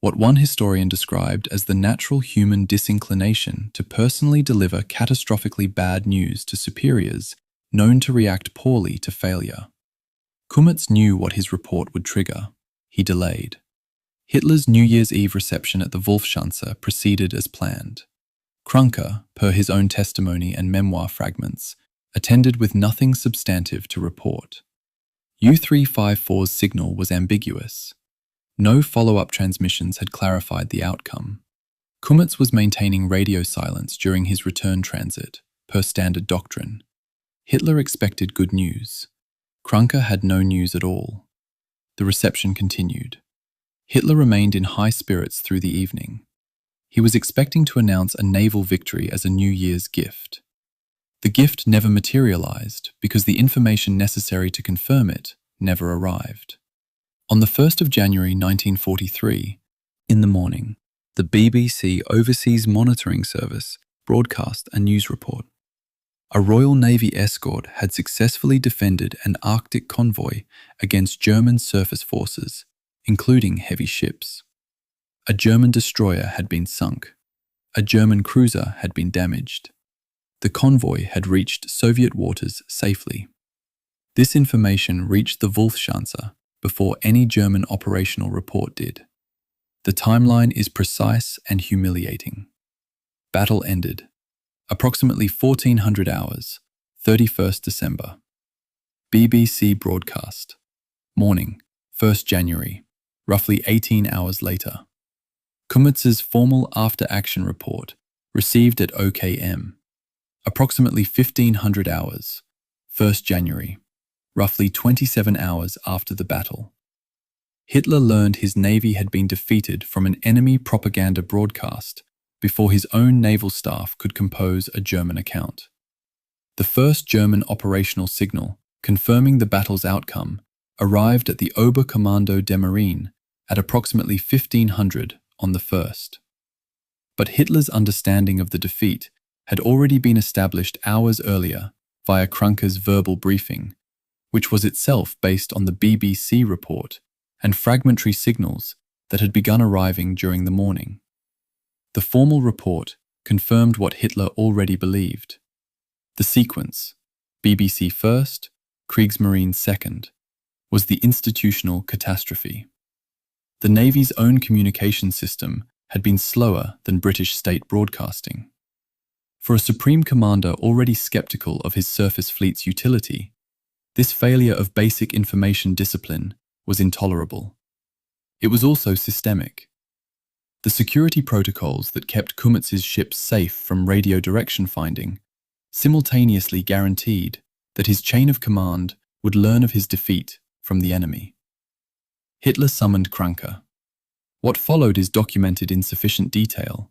What one historian described as the natural human disinclination to personally deliver catastrophically bad news to superiors known to react poorly to failure. Kummetz knew what his report would trigger. He delayed. Hitler's New Year's Eve reception at the Wolfsschanze proceeded as planned. Krunke, per his own testimony and memoir fragments, attended with nothing substantive to report. U-354's signal was ambiguous. No follow-up transmissions had clarified the outcome. Kummetz was maintaining radio silence during his return transit, per standard doctrine. Hitler expected good news. Krunke had no news at all. The reception continued. Hitler remained in high spirits through the evening. He was expecting to announce a naval victory as a New Year's gift. The gift never materialized because the information necessary to confirm it never arrived. On the 1st of January 1943, in the morning, the BBC Overseas Monitoring Service broadcast a news report. A Royal Navy escort had successfully defended an Arctic convoy against German surface forces, including heavy ships. A German destroyer had been sunk. A German cruiser had been damaged. The convoy had reached Soviet waters safely. This information reached the Wolfsschanze before any German operational report did. The timeline is precise and humiliating. Battle ended. Approximately 1400 hours, 31st December. BBC broadcast. Morning, 1st January, roughly 18 hours later. Kummetz's formal after-action report, received at OKM. Approximately 1500 hours, 1st January, roughly 27 hours after the battle. Hitler learned his navy had been defeated from an enemy propaganda broadcast before his own naval staff could compose a German account. The first German operational signal confirming the battle's outcome arrived at the Oberkommando der Marine at approximately 1500 on the 1st. But Hitler's understanding of the defeat had already been established hours earlier via Krunke's verbal briefing, which was itself based on the BBC report and fragmentary signals that had begun arriving during the morning. The formal report confirmed what Hitler already believed. The sequence, BBC first, Kriegsmarine second, was the institutional catastrophe. The Navy's own communication system had been slower than British state broadcasting. For a Supreme Commander already skeptical of his surface fleet's utility, this failure of basic information discipline was intolerable. It was also systemic. The security protocols that kept Kummetz's ships safe from radio direction finding simultaneously guaranteed that his chain of command would learn of his defeat from the enemy. Hitler summoned Krunke. What followed is documented in sufficient detail,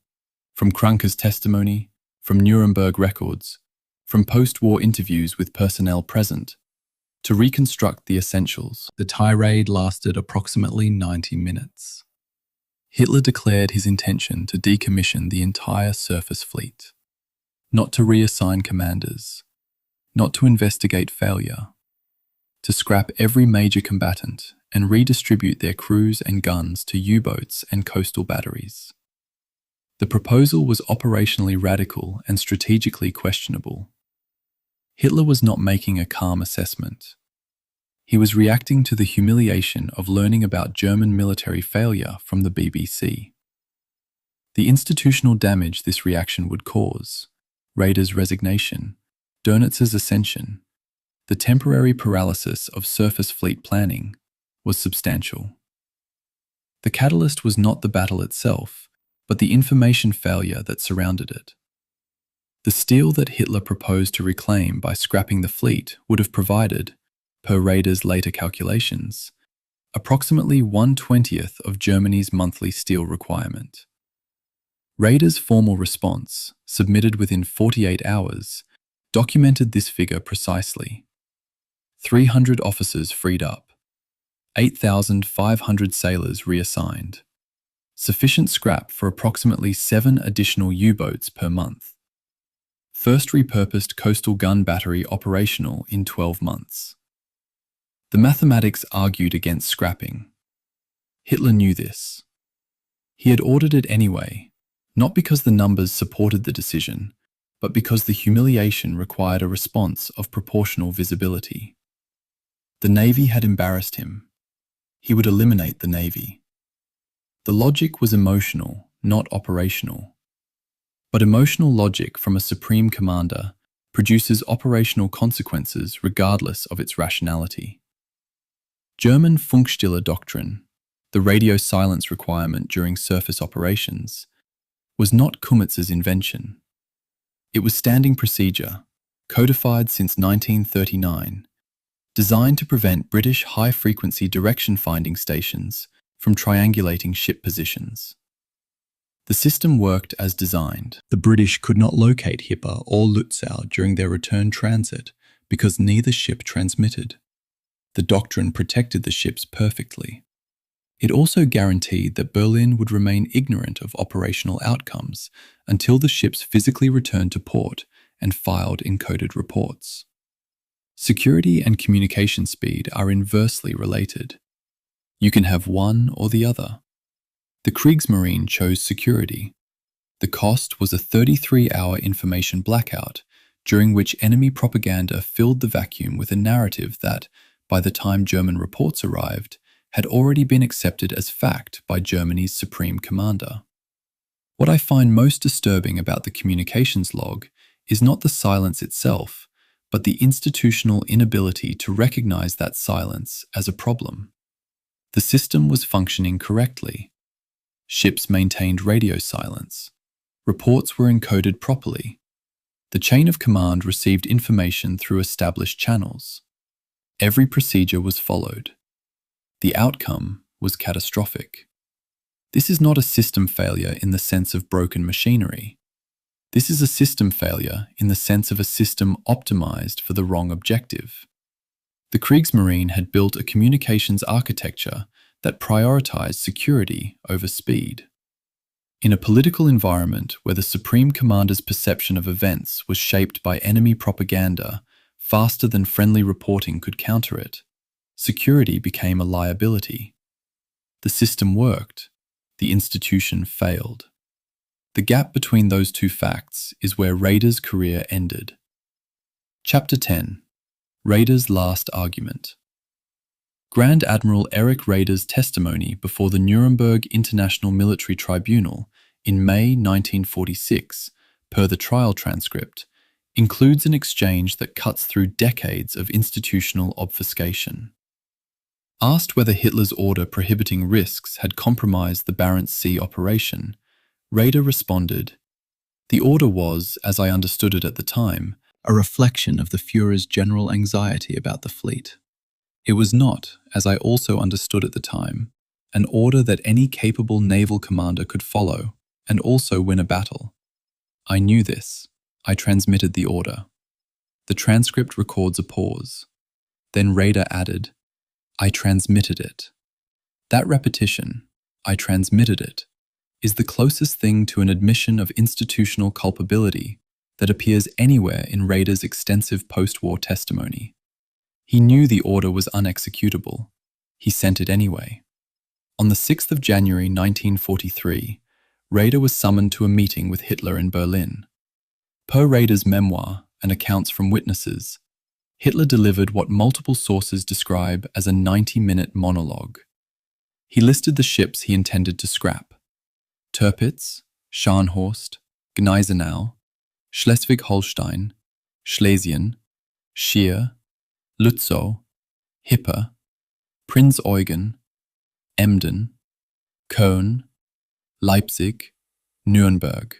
from Krunke's testimony, from Nuremberg records, from post-war interviews with personnel present, to reconstruct the essentials. The tirade lasted approximately 90 minutes. Hitler declared his intention to decommission the entire surface fleet, not to reassign commanders, not to investigate failure, to scrap every major combatant and redistribute their crews and guns to U-boats and coastal batteries. The proposal was operationally radical and strategically questionable. Hitler was not making a calm assessment. He was reacting to the humiliation of learning about German military failure from the BBC. The institutional damage this reaction would cause, Raeder's resignation, Dönitz's ascension, the temporary paralysis of surface fleet planning, was substantial. The catalyst was not the battle itself, but the information failure that surrounded it. The steel that Hitler proposed to reclaim by scrapping the fleet would have provided, per Raeder's later calculations, approximately 1/20th of Germany's monthly steel requirement. Raeder's formal response, submitted within 48 hours, documented this figure precisely. 300 officers freed up, 8,500 sailors reassigned, sufficient scrap for approximately 7 additional U-boats per month. First repurposed coastal gun battery operational in 12 months. The mathematics argued against scrapping. Hitler knew this. He had ordered it anyway, not because the numbers supported the decision, but because the humiliation required a response of proportional visibility. The Navy had embarrassed him. He would eliminate the Navy. The logic was emotional, not operational. But emotional logic from a supreme commander produces operational consequences regardless of its rationality. German Funkstille doctrine, the radio silence requirement during surface operations, was not Kummetz's invention. It was standing procedure, codified since 1939, designed to prevent British high-frequency direction-finding stations from triangulating ship positions. The system worked as designed. The British could not locate Hipper or Lützow during their return transit because neither ship transmitted. The doctrine protected the ships perfectly. It also guaranteed that Berlin would remain ignorant of operational outcomes until the ships physically returned to port and filed encoded reports. Security and communication speed are inversely related. You can have one or the other. The Kriegsmarine chose security. The cost was a 33-hour information blackout, during which enemy propaganda filled the vacuum with a narrative that, by the time German reports arrived, had already been accepted as fact by Germany's supreme commander. What I find most disturbing about the communications log is not the silence itself, but the institutional inability to recognize that silence as a problem. The system was functioning correctly. Ships maintained radio silence. Reports were encoded properly. The chain of command received information through established channels. Every procedure was followed. The outcome was catastrophic. This is not a system failure in the sense of broken machinery. This is a system failure in the sense of a system optimized for the wrong objective. The Kriegsmarine had built a communications architecture that prioritized security over speed. In a political environment where the Supreme Commander's perception of events was shaped by enemy propaganda faster than friendly reporting could counter it, security became a liability. The system worked, the institution failed. The gap between those two facts is where Raeder's career ended. Chapter 10. Raeder's Last Argument. Grand Admiral Erich Raeder's testimony before the Nuremberg International Military Tribunal in May 1946, per the trial transcript, includes an exchange that cuts through decades of institutional obfuscation. Asked whether Hitler's order prohibiting risks had compromised the Barents Sea operation, Raeder responded, "The order was, as I understood it at the time, a reflection of the Führer's general anxiety about the fleet. It was not, as I also understood at the time, an order that any capable naval commander could follow and also win a battle. I knew this. I transmitted the order." The transcript records a pause. Then Raeder added, "I transmitted it." That repetition, "I transmitted it," is the closest thing to an admission of institutional culpability that appears anywhere in Raeder's extensive post-war testimony. He knew the order was unexecutable. He sent it anyway. On the 6th of January 1943, Raeder was summoned to a meeting with Hitler in Berlin. Per Raeder's memoir and accounts from witnesses, Hitler delivered what multiple sources describe as a 90-minute monologue. He listed the ships he intended to scrap: Tirpitz, Scharnhorst, Gneisenau, Schleswig-Holstein, Schlesien, Scheer, Lützow, Hipper, Prinz Eugen, Emden, Köln, Leipzig, Nuremberg.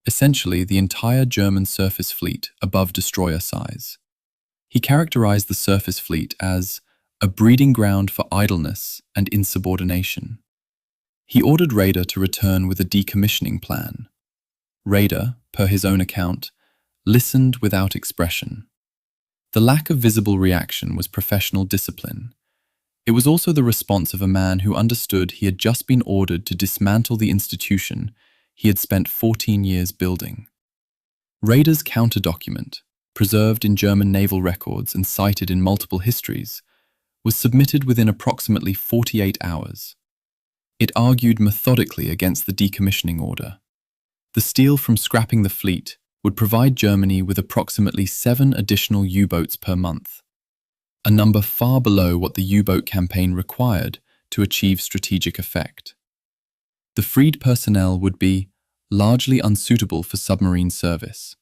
Essentially, the entire German surface fleet above destroyer size. He characterized the surface fleet as a breeding ground for idleness and insubordination. He ordered Raeder to return with a decommissioning plan. Raeder, per his own account, listened without expression. The lack of visible reaction was professional discipline. It was also the response of a man who understood he had just been ordered to dismantle the institution he had spent 14 years building. Raeder's counter-document, preserved in German naval records and cited in multiple histories, was submitted within approximately 48 hours. It argued methodically against the decommissioning order. The steel from scrapping the fleet would provide Germany with approximately 7 additional U-boats per month, a number far below what the U-boat campaign required to achieve strategic effect. The freed personnel would be largely unsuitable for submarine service,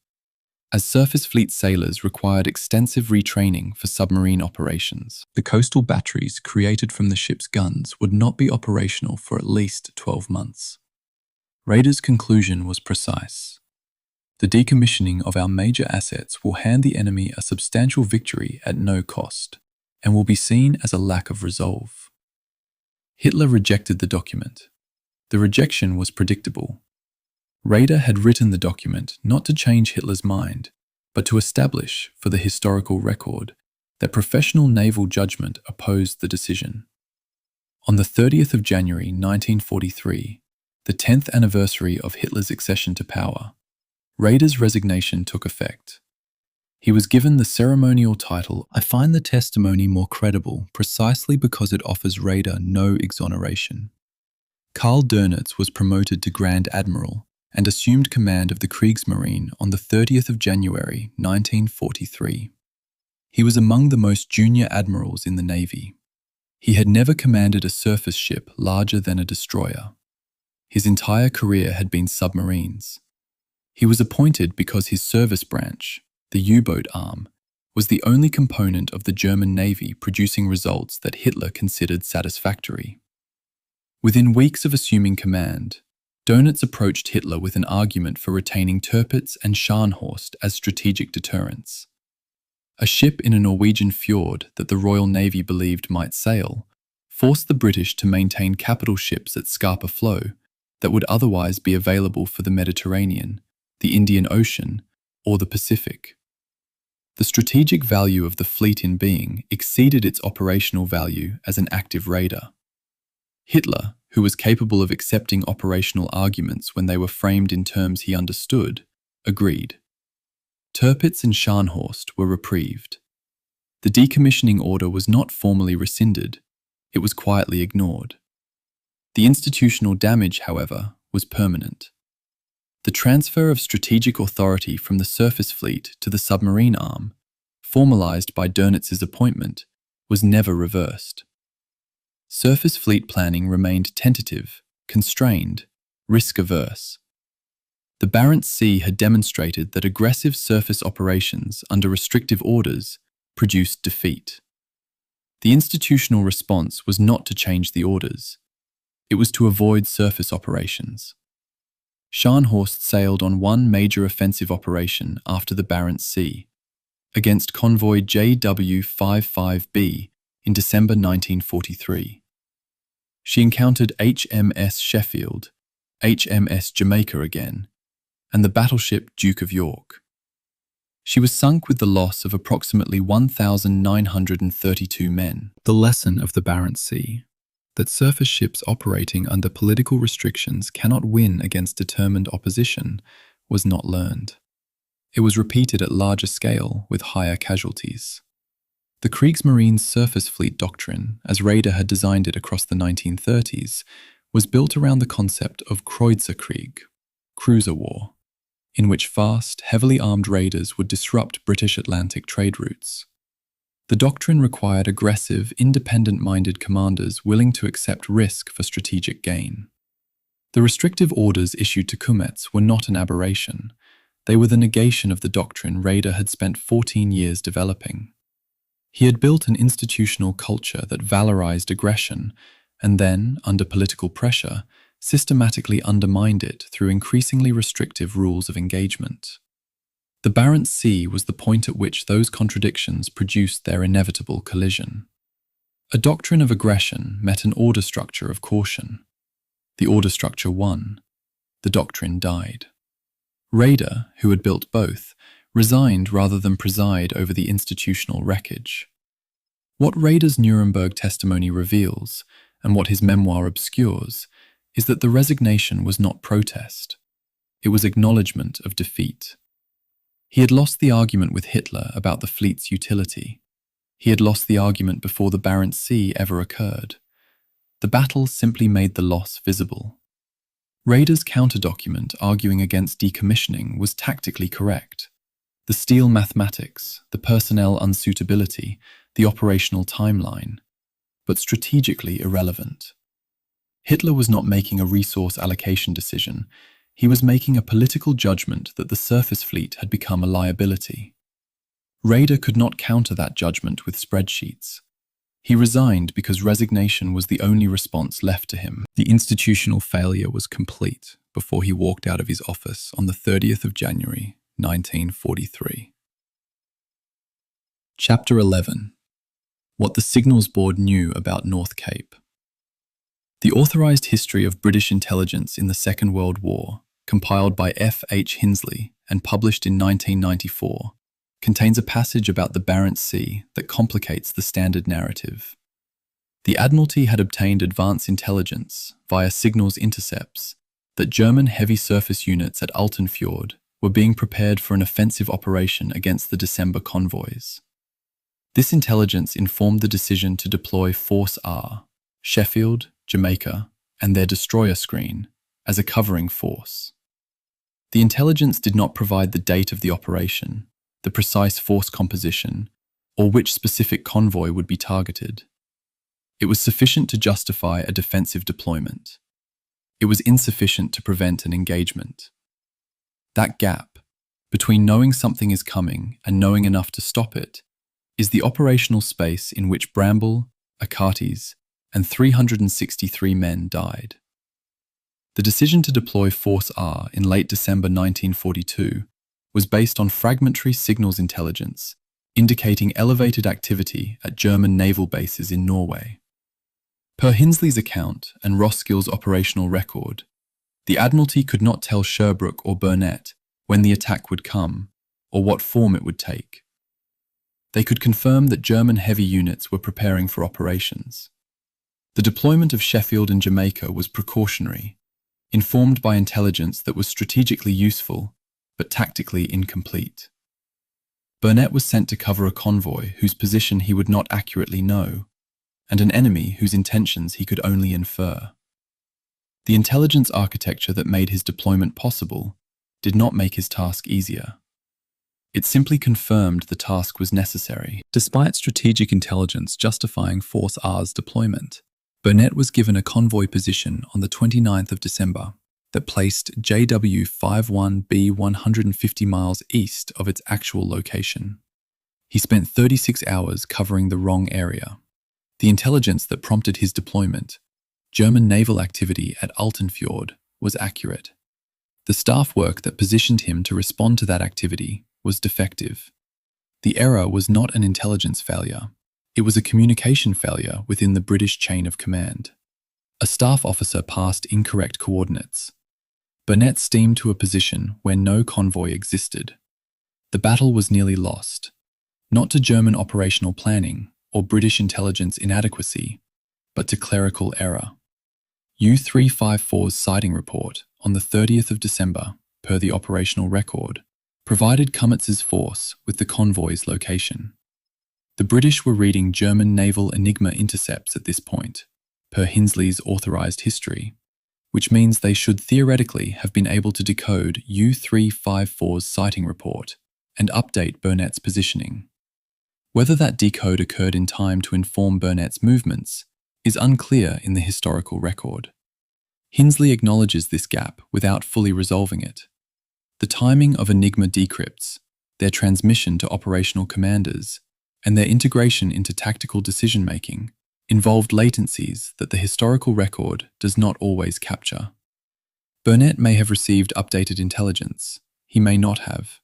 as surface fleet sailors required extensive retraining for submarine operations. The coastal batteries created from the ship's guns would not be operational for at least 12 months. Raeder's conclusion was precise. The decommissioning of our major assets will hand the enemy a substantial victory at no cost, and will be seen as a lack of resolve. Hitler rejected the document. The rejection was predictable. Raeder had written the document not to change Hitler's mind, but to establish, for the historical record, that professional naval judgment opposed the decision. On the 30th of January 1943, the 10th anniversary of Hitler's accession to power, Raeder's resignation took effect. He was given the ceremonial title. I find the testimony more credible precisely because it offers Raeder no exoneration. Karl Dönitz was promoted to Grand Admiral and assumed command of the Kriegsmarine on the 30th of January 1943. He was among the most junior admirals in the Navy. He had never commanded a surface ship larger than a destroyer. His entire career had been submarines. He was appointed because his service branch, the U-boat arm, was the only component of the German Navy producing results that Hitler considered satisfactory. Within weeks of assuming command, Dönitz approached Hitler with an argument for retaining Tirpitz and Scharnhorst as strategic deterrents. A ship in a Norwegian fjord that the Royal Navy believed might sail forced the British to maintain capital ships at scarper flow that would otherwise be available for the Mediterranean, the Indian Ocean, or the Pacific. The strategic value of the fleet in being exceeded its operational value as an active raider. Hitler, who was capable of accepting operational arguments when they were framed in terms he understood, agreed. Tirpitz and Scharnhorst were reprieved. The decommissioning order was not formally rescinded, it was quietly ignored. The institutional damage, however, was permanent. The transfer of strategic authority from the surface fleet to the submarine arm, formalized by Dönitz's appointment, was never reversed. Surface fleet planning remained tentative, constrained, risk-averse. The Barents Sea had demonstrated that aggressive surface operations under restrictive orders produced defeat. The institutional response was not to change the orders. It was to avoid surface operations. Scharnhorst sailed on one major offensive operation after the Barents Sea, against Convoy JW-55B in December 1943. She encountered HMS Sheffield, HMS Jamaica again, and the battleship Duke of York. She was sunk with the loss of approximately 1,932 men. The lesson of the Barents Sea, that surface ships operating under political restrictions cannot win against determined opposition, was not learned. It was repeated at larger scale with higher casualties. The Kriegsmarine's surface fleet doctrine, as Raeder had designed it across the 1930s, was built around the concept of Kreuzerkrieg, cruiser war, in which fast, heavily armed raiders would disrupt British Atlantic trade routes. The doctrine required aggressive, independent-minded commanders willing to accept risk for strategic gain. The restrictive orders issued to Comets were not an aberration. They were the negation of the doctrine Raeder had spent 14 years developing. He had built an institutional culture that valorized aggression and then, under political pressure, systematically undermined it through increasingly restrictive rules of engagement. The Barents Sea was the point at which those contradictions produced their inevitable collision. A doctrine of aggression met an order structure of caution. The order structure won. The doctrine died. Raeder, who had built both, resigned rather than preside over the institutional wreckage. What Raeder's Nuremberg testimony reveals, and what his memoir obscures, is that the resignation was not protest. It was acknowledgement of defeat. He had lost the argument with Hitler about the fleet's utility. He had lost the argument before the Barents Sea ever occurred. The battle simply made the loss visible. Raeder's counter-document arguing against decommissioning was tactically correct. The steel mathematics, the personnel unsuitability, the operational timeline, but strategically irrelevant. Hitler was not making a resource allocation decision. He was making a political judgment that the surface fleet had become a liability. Raeder could not counter that judgment with spreadsheets. He resigned because resignation was the only response left to him. The institutional failure was complete before he walked out of his office on the 30th of January, 1943. Chapter 11. What the Signals Board Knew About North Cape. The Authorized History of British Intelligence in the Second World War, compiled by F. H. Hinsley and published in 1994, contains a passage about the Barents Sea that complicates the standard narrative. The Admiralty had obtained advance intelligence via signals intercepts that German heavy surface units at Altenfjord were being prepared for an offensive operation against the December convoys. This intelligence informed the decision to deploy Force R, Sheffield, Jamaica, and their destroyer screen as a covering force. The intelligence did not provide the date of the operation, the precise force composition, or which specific convoy would be targeted. It was sufficient to justify a defensive deployment. It was insufficient to prevent an engagement. That gap, between knowing something is coming and knowing enough to stop it, is the operational space in which Bramble, Achates, and 363 men died. The decision to deploy Force R in late December 1942 was based on fragmentary signals intelligence indicating elevated activity at German naval bases in Norway. Per Hinsley's account and Roskill's operational record, the Admiralty could not tell Sherbrooke or Burnett when the attack would come or what form it would take. They could confirm that German heavy units were preparing for operations. The deployment of Sheffield and Jamaica was precautionary, informed by intelligence that was strategically useful but tactically incomplete. Burnett was sent to cover a convoy whose position he would not accurately know, and an enemy whose intentions he could only infer. The intelligence architecture that made his deployment possible did not make his task easier. It simply confirmed the task was necessary. Despite strategic intelligence justifying Force R's deployment, Burnett was given a convoy position on the 29th of December that placed JW-51B 150 miles east of its actual location. He spent 36 hours covering the wrong area. The intelligence that prompted his deployment, German naval activity at Altenfjord, was accurate. The staff work that positioned him to respond to that activity was defective. The error was not an intelligence failure. It was a communication failure within the British chain of command. A staff officer passed incorrect coordinates. Burnett steamed to a position where no convoy existed. The battle was nearly lost, not to German operational planning or British intelligence inadequacy, but to clerical error. U-354's sighting report on the 30th of December, per the operational record, provided Comets' force with the convoy's location. The British were reading German naval Enigma intercepts at this point, per Hinsley's authorized history, which means they should theoretically have been able to decode U-354's sighting report and update Burnett's positioning. Whether that decode occurred in time to inform Burnett's movements is unclear in the historical record. Hinsley acknowledges this gap without fully resolving it. The timing of Enigma decrypts, their transmission to operational commanders, and their integration into tactical decision-making involved latencies that the historical record does not always capture. Burnett may have received updated intelligence. He may not have.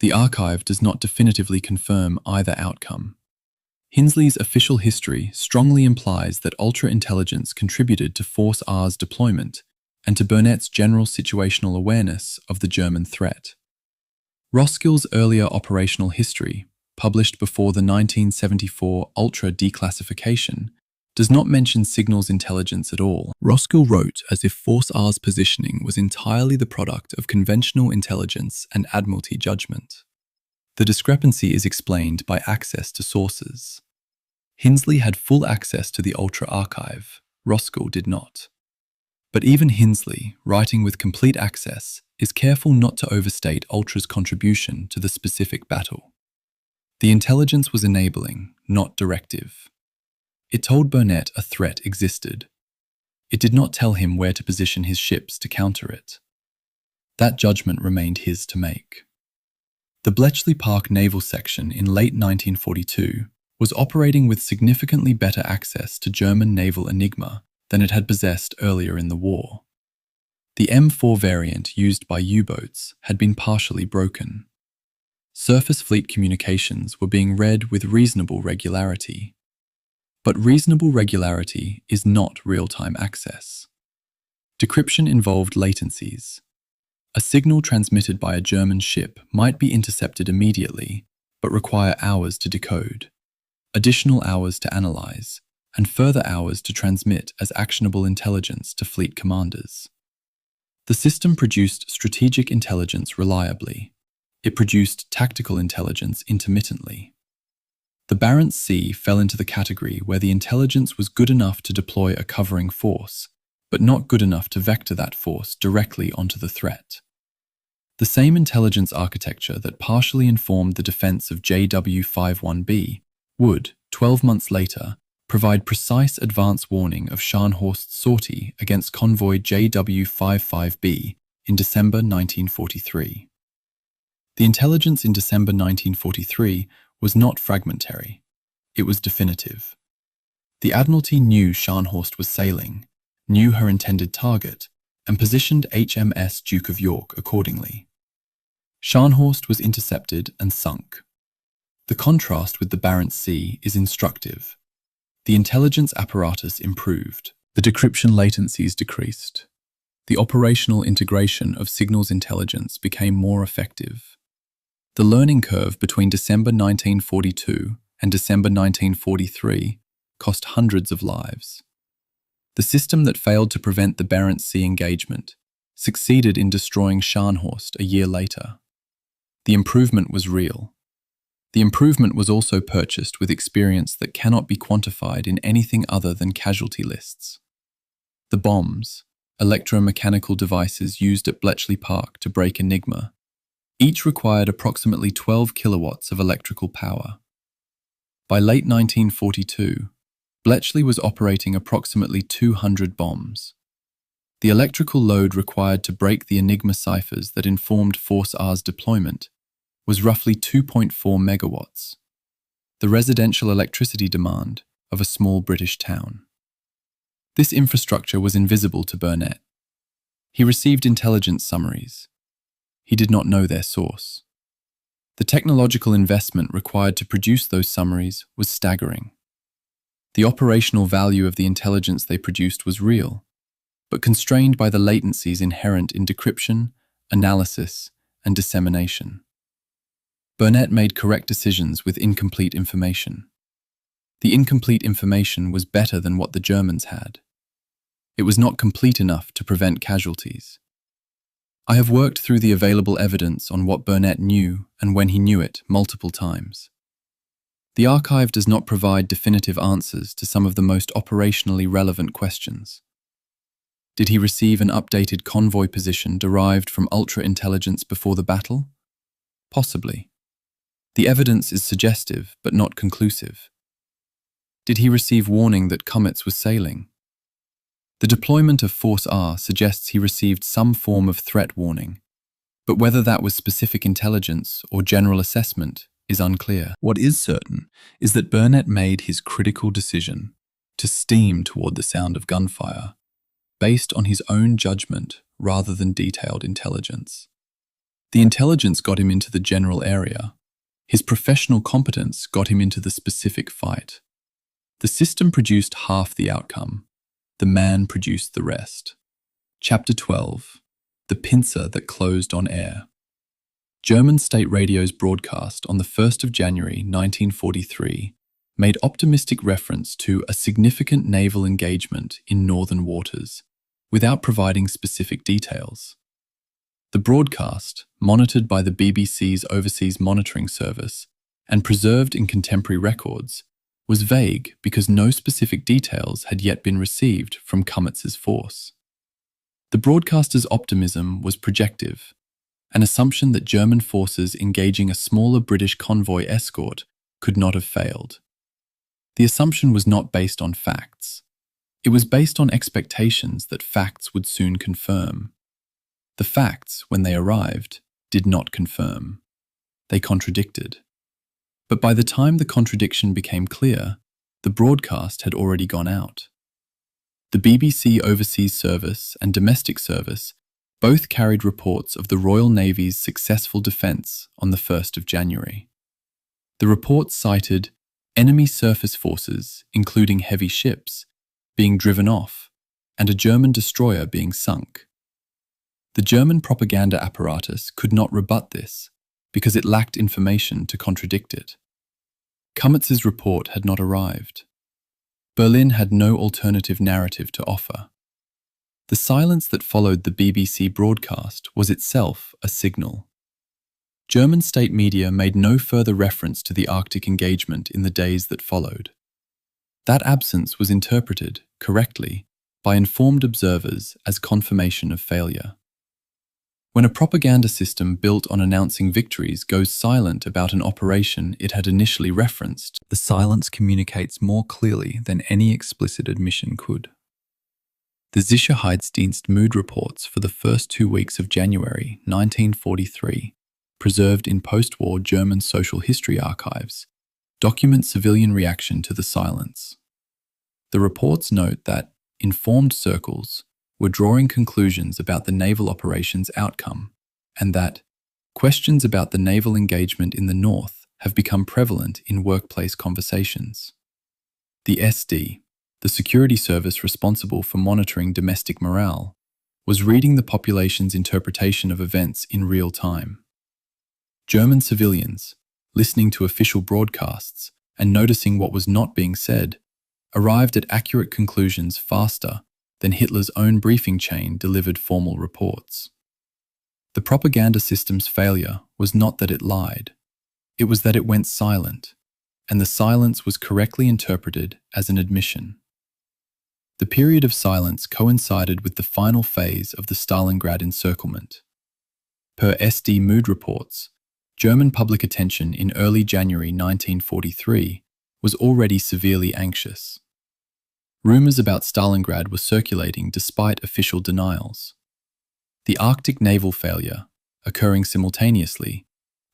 The archive does not definitively confirm either outcome. Hinsley's official history strongly implies that ultra-intelligence contributed to Force R's deployment and to Burnett's general situational awareness of the German threat. Roskill's earlier operational history, published before the 1974 Ultra declassification, does not mention signals intelligence at all. Roskill wrote as if Force R's positioning was entirely the product of conventional intelligence and Admiralty judgment. The discrepancy is explained by access to sources. Hinsley had full access to the Ultra archive, Roskill did not. But even Hinsley, writing with complete access, is careful not to overstate Ultra's contribution to the specific battle. The intelligence was enabling, not directive. It told Burnett a threat existed. It did not tell him where to position his ships to counter it. That judgment remained his to make. The Bletchley Park Naval Section in late 1942 was operating with significantly better access to German naval Enigma than it had possessed earlier in the war. The M4 variant used by U-boats had been partially broken. Surface fleet communications were being read with reasonable regularity. But reasonable regularity is not real-time access. Decryption involved latencies. A signal transmitted by a German ship might be intercepted immediately, but require hours to decode, additional hours to analyze, and further hours to transmit as actionable intelligence to fleet commanders. The system produced strategic intelligence reliably. It produced tactical intelligence intermittently. The Barents Sea fell into the category where the intelligence was good enough to deploy a covering force, but not good enough to vector that force directly onto the threat. The same intelligence architecture that partially informed the defense of JW-51B would, 12 months later, provide precise advance warning of Scharnhorst's sortie against Convoy JW-55B in December 1943. The intelligence in December 1943 was not fragmentary. It was definitive. The Admiralty knew Scharnhorst was sailing, knew her intended target, and positioned HMS Duke of York accordingly. Scharnhorst was intercepted and sunk. The contrast with the Barents Sea is instructive. The intelligence apparatus improved. The decryption latencies decreased. The operational integration of signals intelligence became more effective. The learning curve between December 1942 and December 1943 cost hundreds of lives. The system that failed to prevent the Barents Sea engagement succeeded in destroying Scharnhorst a year later. The improvement was real. The improvement was also purchased with experience that cannot be quantified in anything other than casualty lists. The bombs, electromechanical devices used at Bletchley Park to break Enigma, each required approximately 12 kilowatts of electrical power. By late 1942, Bletchley was operating approximately 200 bombs. The electrical load required to break the Enigma ciphers that informed Force R's deployment was roughly 2.4 megawatts, the residential electricity demand of a small British town. This infrastructure was invisible to Burnett. He received intelligence summaries. He did not know their source. The technological investment required to produce those summaries was staggering. The operational value of the intelligence they produced was real, but constrained by the latencies inherent in decryption, analysis, and dissemination. Burnett made correct decisions with incomplete information. The incomplete information was better than what the Germans had. It was not complete enough to prevent casualties. I have worked through the available evidence on what Burnett knew and when he knew it multiple times. The archive does not provide definitive answers to some of the most operationally relevant questions. Did he receive an updated convoy position derived from ultra-intelligence before the battle? Possibly. The evidence is suggestive, but not conclusive. Did he receive warning that comets were sailing? The deployment of Force R suggests he received some form of threat warning, but whether that was specific intelligence or general assessment is unclear. What is certain is that Burnett made his critical decision to steam toward the sound of gunfire based on his own judgment rather than detailed intelligence. The intelligence got him into the general area. His professional competence got him into the specific fight. The system produced half the outcome. The man produced the rest. Chapter 12. The Pincer that closed on air. German state radio's broadcast on the 1st of January 1943 made optimistic reference to a significant naval engagement in northern waters, without providing specific details. The broadcast, monitored by the BBC's Overseas Monitoring Service and preserved in contemporary records, was vague because no specific details had yet been received from Comets' force. The broadcaster's optimism was projective, an assumption that German forces engaging a smaller British convoy escort could not have failed. The assumption was not based on facts. It was based on expectations that facts would soon confirm. The facts, when they arrived, did not confirm. They contradicted. But by the time the contradiction became clear, the broadcast had already gone out. The BBC Overseas Service and Domestic Service both carried reports of the Royal Navy's successful defence on the 1st of January. The reports cited enemy surface forces, including heavy ships, being driven off, and a German destroyer being sunk. The German propaganda apparatus could not rebut this because it lacked information to contradict it. Comets' report had not arrived. Berlin had no alternative narrative to offer. The silence that followed the BBC broadcast was itself a signal. German state media made no further reference to the Arctic engagement in the days that followed. That absence was interpreted, correctly, by informed observers as confirmation of failure. When a propaganda system built on announcing victories goes silent about an operation it had initially referenced, the silence communicates more clearly than any explicit admission could. The Sicherheitsdienst mood reports for the first 2 weeks of January 1943, preserved in post-war German social history archives, document civilian reaction to the silence. The reports note that informed circles were drawing conclusions about the naval operation's outcome, and that questions about the naval engagement in the north have become prevalent in workplace conversations. The SD, the security service responsible for monitoring domestic morale, was reading the population's interpretation of events in real time. German civilians, listening to official broadcasts and noticing what was not being said, arrived at accurate conclusions faster than Hitler's own briefing chain delivered formal reports. The propaganda system's failure was not that it lied, it was that it went silent, and the silence was correctly interpreted as an admission. The period of silence coincided with the final phase of the Stalingrad encirclement. Per SD mood reports, German public attention in early January 1943 was already severely anxious. Rumors about Stalingrad were circulating despite official denials. The Arctic naval failure, occurring simultaneously,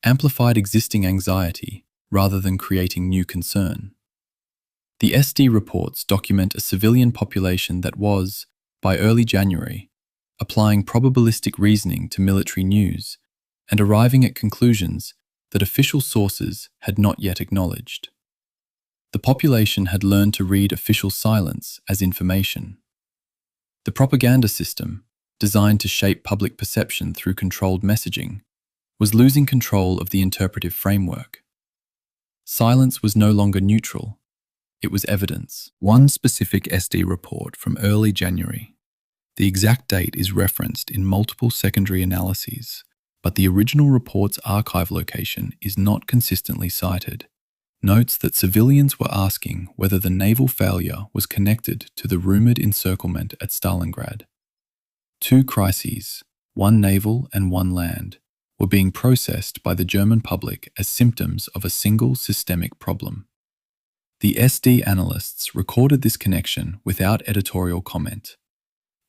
amplified existing anxiety rather than creating new concern. The SD reports document a civilian population that was, by early January, applying probabilistic reasoning to military news and arriving at conclusions that official sources had not yet acknowledged. The population had learned to read official silence as information. The propaganda system, designed to shape public perception through controlled messaging, was losing control of the interpretive framework. Silence was no longer neutral. It was evidence. One specific SD report from early January. The exact date is referenced in multiple secondary analyses, but the original report's archive location is not consistently cited. Notes that civilians were asking whether the naval failure was connected to the rumoured encirclement at Stalingrad. Two crises, one naval and one land, were being processed by the German public as symptoms of a single systemic problem. The SD analysts recorded this connection without editorial comment.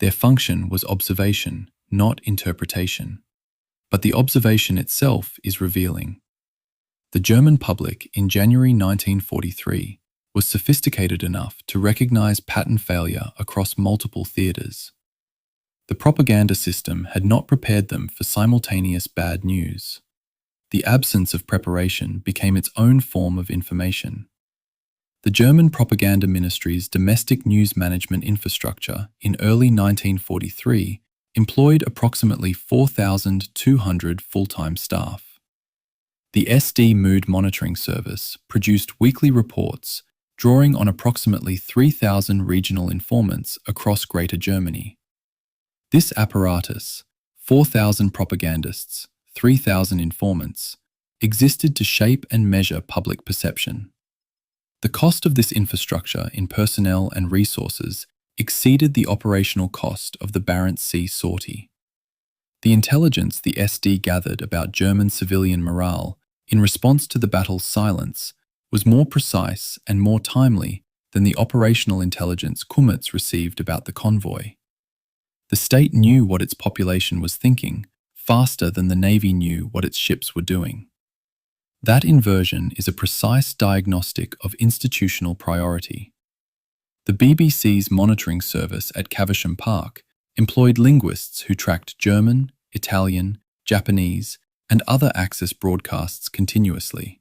Their function was observation, not interpretation. But the observation itself is revealing. The German public in January 1943 was sophisticated enough to recognize pattern failure across multiple theaters. The propaganda system had not prepared them for simultaneous bad news. The absence of preparation became its own form of information. The German propaganda ministry's domestic news management infrastructure in early 1943 employed approximately 4,200 full-time staff. The SD Mood Monitoring Service produced weekly reports drawing on approximately 3,000 regional informants across Greater Germany. This apparatus, 4,000 propagandists, 3,000 informants, existed to shape and measure public perception. The cost of this infrastructure in personnel and resources exceeded the operational cost of the Barents Sea sortie. The intelligence the SD gathered about German civilian morale in response to the battle's silence was more precise and more timely than the operational intelligence Kummerz received about the convoy. The state knew what its population was thinking faster than the Navy knew what its ships were doing. That inversion is a precise diagnostic of institutional priority. The BBC's monitoring service at Caversham Park employed linguists who tracked German, Italian, Japanese, and other Axis broadcasts continuously.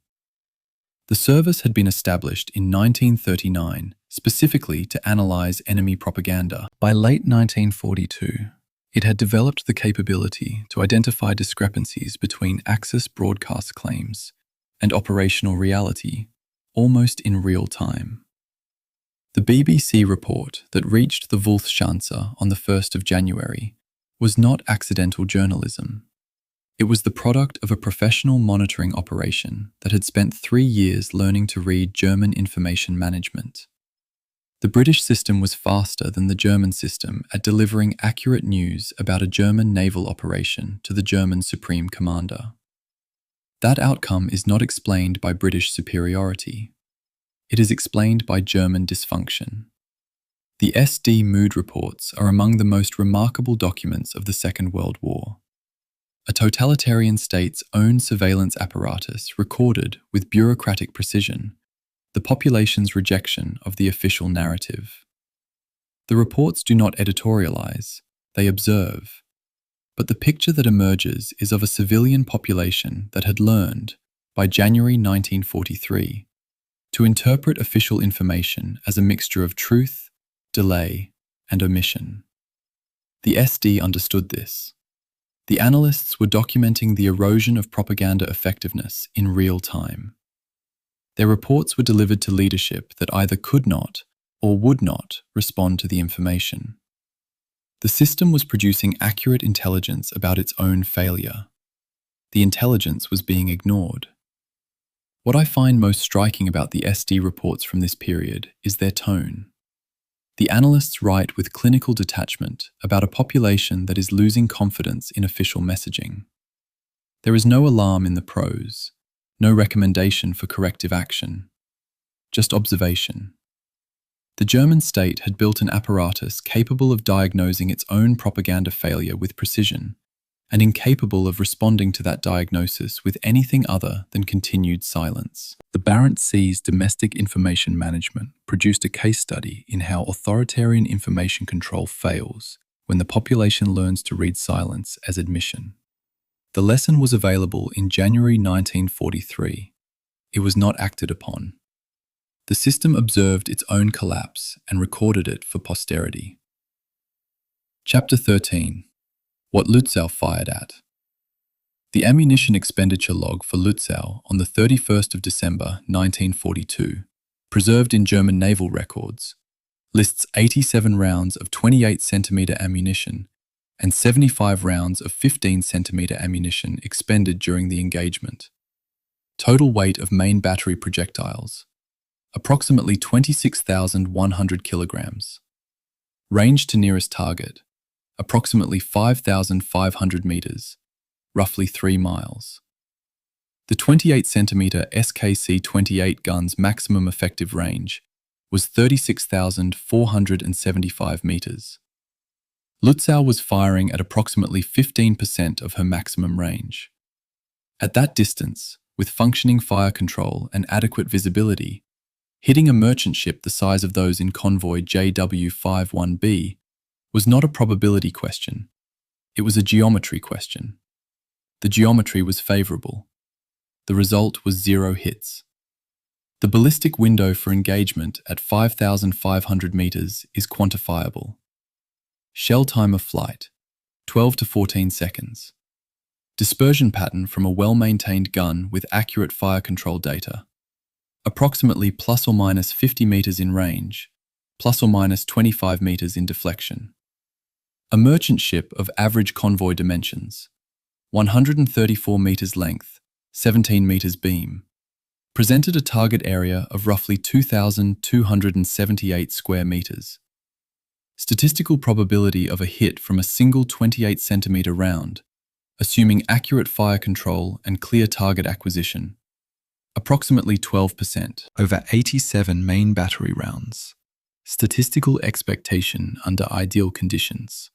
The service had been established in 1939 specifically to analyze enemy propaganda. By late 1942, it had developed the capability to identify discrepancies between Axis broadcast claims and operational reality almost in real time. The BBC report that reached the Wolfsschanze on the 1st of January was not accidental journalism. It was the product of a professional monitoring operation that had spent 3 years learning to read German information management. The British system was faster than the German system at delivering accurate news about a German naval operation to the German Supreme Commander. That outcome is not explained by British superiority. It is explained by German dysfunction. The SD mood reports are among the most remarkable documents of the Second World War. A totalitarian state's own surveillance apparatus recorded with bureaucratic precision the population's rejection of the official narrative. The reports do not editorialize, they observe. But the picture that emerges is of a civilian population that had learned, by January 1943, to interpret official information as a mixture of truth, delay, and omission. The SD understood this. The analysts were documenting the erosion of propaganda effectiveness in real time. Their reports were delivered to leadership that either could not or would not respond to the information. The system was producing accurate intelligence about its own failure. The intelligence was being ignored. What I find most striking about the SD reports from this period is their tone. The analysts write with clinical detachment about a population that is losing confidence in official messaging. There is no alarm in the prose, no recommendation for corrective action, just observation. The German state had built an apparatus capable of diagnosing its own propaganda failure with precision and incapable of responding to that diagnosis with anything other than continued silence. The Barents Sea's domestic information management produced a case study in how authoritarian information control fails when the population learns to read silence as admission. The lesson was available in January 1943. It was not acted upon. The system observed its own collapse and recorded it for posterity. Chapter 13. What Lützow fired at. The ammunition expenditure log for Lützow on the 31st of December 1942, preserved in German naval records, lists 87 rounds of 28-centimeter ammunition and 75 rounds of 15-centimeter ammunition expended during the engagement. Total weight of main battery projectiles, approximately 26,100 kilograms. Range to nearest target, approximately 5,500 meters, roughly 3 miles. The 28-centimeter SKC-28 gun's maximum effective range was 36,475 meters. Lutzow was firing at approximately 15% of her maximum range. At that distance, with functioning fire control and adequate visibility, hitting a merchant ship the size of those in Convoy JW-51B was not a probability question. It was a geometry question. The geometry was favorable. The result was 0 hits. The ballistic window for engagement at 5,500 meters is quantifiable. Shell time of flight, 12 to 14 seconds. Dispersion pattern from a well-maintained gun with accurate fire control data. Approximately plus or minus 50 meters in range, plus or minus 25 meters in deflection. A merchant ship of average convoy dimensions, 134 meters length, 17 meters beam, presented a target area of roughly 2,278 square meters. Statistical probability of a hit from a single 28-centimeter round, assuming accurate fire control and clear target acquisition, approximately 12%. Over 87 main battery rounds. Statistical expectation under ideal conditions,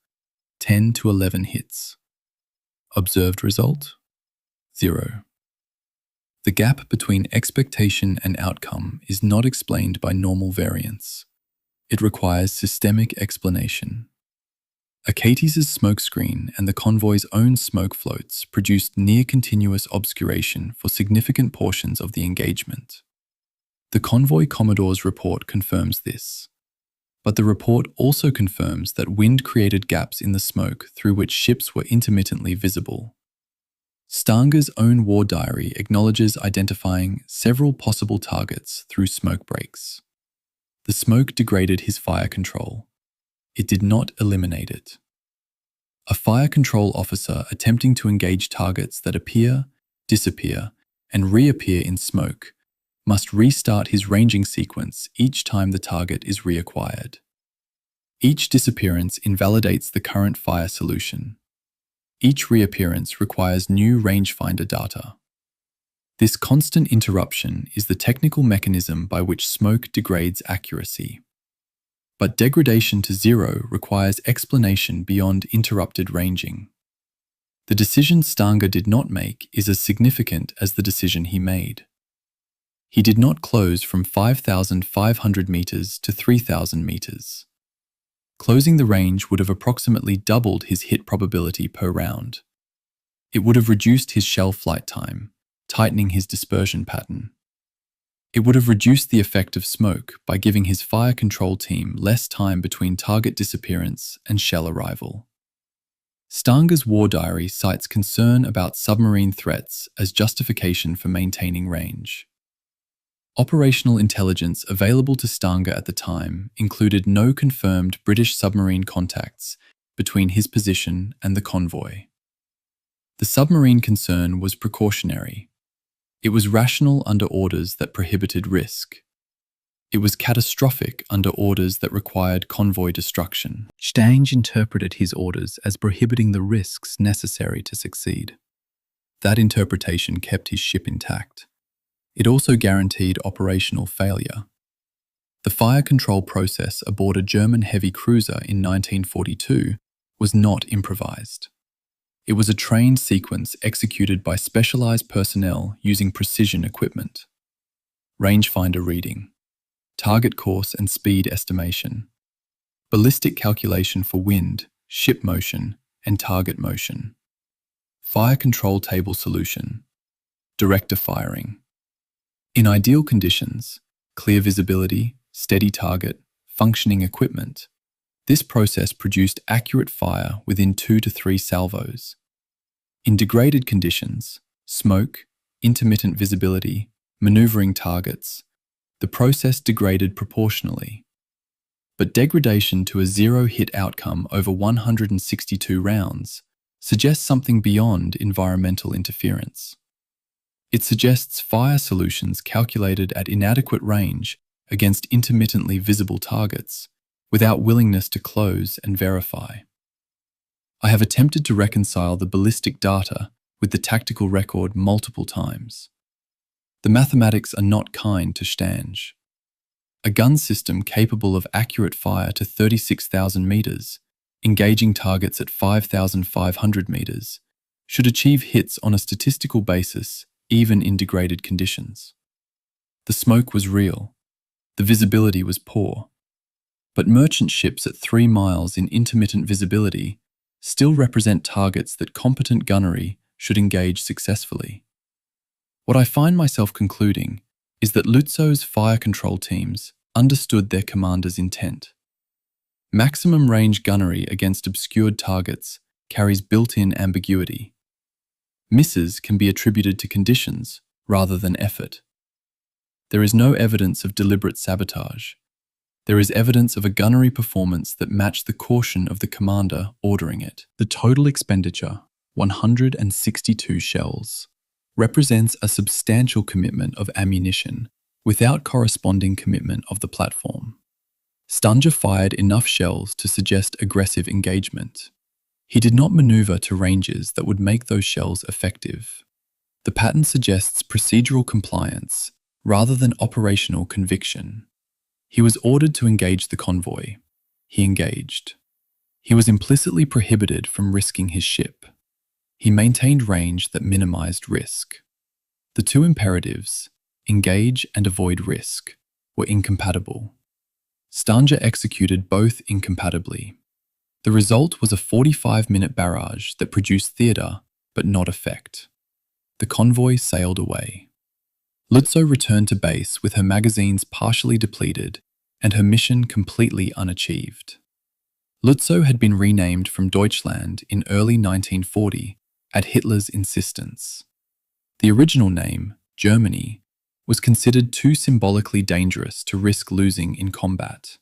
10 to 11 hits. Observed result, 0. The gap between expectation and outcome is not explained by normal variance. It requires systemic explanation. Achates' smokescreen and the convoy's own smoke floats produced near-continuous obscuration for significant portions of the engagement. The convoy commodore's report confirms this, but the report also confirms that wind created gaps in the smoke through which ships were intermittently visible. Stanger's own war diary acknowledges identifying several possible targets through smoke breaks. The smoke degraded his fire control. It did not eliminate it. A fire control officer attempting to engage targets that appear, disappear, and reappear in smoke must restart his ranging sequence each time the target is reacquired. Each disappearance invalidates the current fire solution. Each reappearance requires new rangefinder data. This constant interruption is the technical mechanism by which smoke degrades accuracy. But degradation to 0 requires explanation beyond interrupted ranging. The decision Stanger did not make is as significant as the decision he made. He did not close from 5,500 meters to 3,000 meters. Closing the range would have approximately doubled his hit probability per round. It would have reduced his shell flight time, tightening his dispersion pattern. It would have reduced the effect of smoke by giving his fire control team less time between target disappearance and shell arrival. Stanger's war diary cites concern about submarine threats as justification for maintaining range. Operational intelligence available to Stanger at the time included no confirmed British submarine contacts between his position and the convoy. The submarine concern was precautionary. It was rational under orders that prohibited risk. It was catastrophic under orders that required convoy destruction. Stanger interpreted his orders as prohibiting the risks necessary to succeed. That interpretation kept his ship intact. It also guaranteed operational failure. The fire control process aboard a German heavy cruiser in 1942 was not improvised. It was a trained sequence executed by specialized personnel using precision equipment. Rangefinder reading, target course and speed estimation, ballistic calculation for wind, ship motion, and target motion, fire control table solution, director firing. In ideal conditions, clear visibility, steady target, functioning equipment, this process produced accurate fire within 2 to 3 salvos. In degraded conditions, smoke, intermittent visibility, maneuvering targets, the process degraded proportionally. But degradation to a 0-hit outcome over 162 rounds suggests something beyond environmental interference. It suggests fire solutions calculated at inadequate range against intermittently visible targets, without willingness to close and verify. I have attempted to reconcile the ballistic data with the tactical record multiple times. The mathematics are not kind to Stange. A gun system capable of accurate fire to 36,000 meters, engaging targets at 5,500 meters, should achieve hits on a statistical basis, even in degraded conditions. The smoke was real. The visibility was poor. But merchant ships at 3 miles in intermittent visibility still represent targets that competent gunnery should engage successfully. What I find myself concluding is that Lutzow's fire control teams understood their commander's intent. Maximum range gunnery against obscured targets carries built-in ambiguity. Misses can be attributed to conditions rather than effort. There is no evidence of deliberate sabotage. There is evidence of a gunnery performance that matched the caution of the commander ordering it. The total expenditure, 162 shells, represents a substantial commitment of ammunition without corresponding commitment of the platform. Stange fired enough shells to suggest aggressive engagement. He did not maneuver to ranges that would make those shells effective. The pattern suggests procedural compliance rather than operational conviction. He was ordered to engage the convoy. He engaged. He was implicitly prohibited from risking his ship. He maintained range that minimized risk. The two imperatives, engage and avoid risk, were incompatible. Stange executed both incompatibly. The result was a 45-minute barrage that produced theatre but not effect. The convoy sailed away. Lutzow returned to base with her magazines partially depleted and her mission completely unachieved. Lutzow had been renamed from Deutschland in early 1940 at Hitler's insistence. The original name, Germany, was considered too symbolically dangerous to risk losing in combat.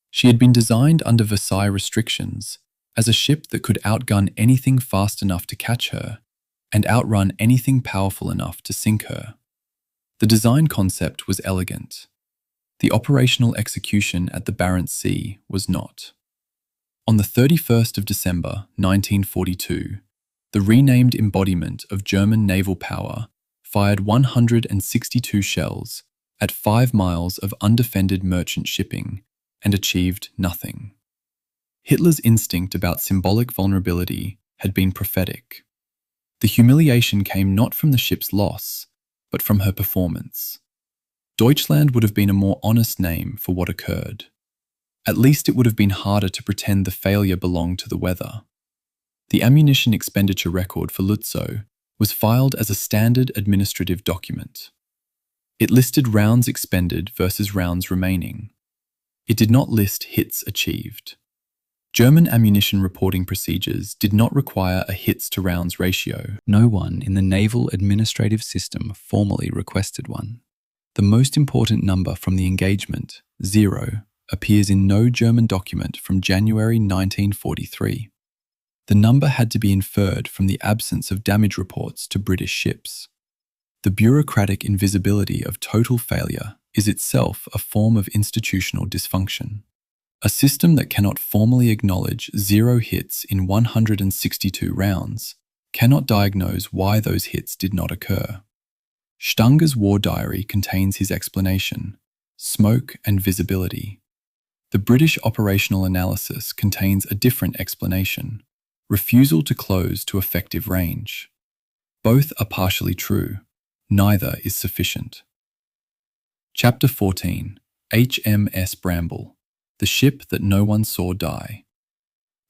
She had been designed under Versailles restrictions as a ship that could outgun anything fast enough to catch her and outrun anything powerful enough to sink her. The design concept was elegant. The operational execution at the Barents Sea was not. On the 31st of December 1942, the renamed embodiment of German naval power fired 162 shells at 5 miles of undefended merchant shipping and achieved nothing. Hitler's instinct about symbolic vulnerability had been prophetic. The humiliation came not from the ship's loss, but from her performance. Deutschland would have been a more honest name for what occurred. At least it would have been harder to pretend the failure belonged to the weather. The ammunition expenditure record for Lutzow was filed as a standard administrative document. It listed rounds expended versus rounds remaining. It did not list hits achieved. German ammunition reporting procedures did not require a hits-to-rounds ratio. No one in the naval administrative system formally requested one. The most important number from the engagement, 0, appears in no German document from January 1943. The number had to be inferred from the absence of damage reports to British ships. The bureaucratic invisibility of total failure is itself a form of institutional dysfunction. A system that cannot formally acknowledge 0 hits in 162 rounds cannot diagnose why those hits did not occur. Stange's war diary contains his explanation: smoke and visibility. The British operational analysis contains a different explanation: refusal to close to effective range. Both are partially true. Neither is sufficient. Chapter 14. HMS Bramble, the ship that no one saw die.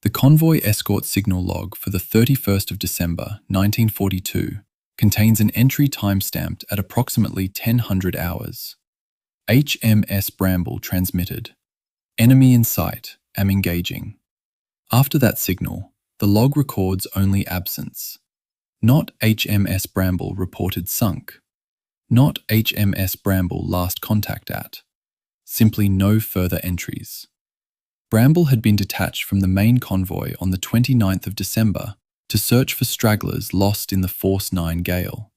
The convoy escort signal log for the 31st of December 1942 contains an entry timestamped at approximately 1000 hours. HMS Bramble transmitted: enemy in sight, am engaging. After that signal, the log records only absence. Not HMS Bramble reported sunk. Not HMS Bramble last contact at. Simply no further entries. Bramble had been detached from the main convoy on the 29th of December to search for stragglers lost in the Force 9 Gale.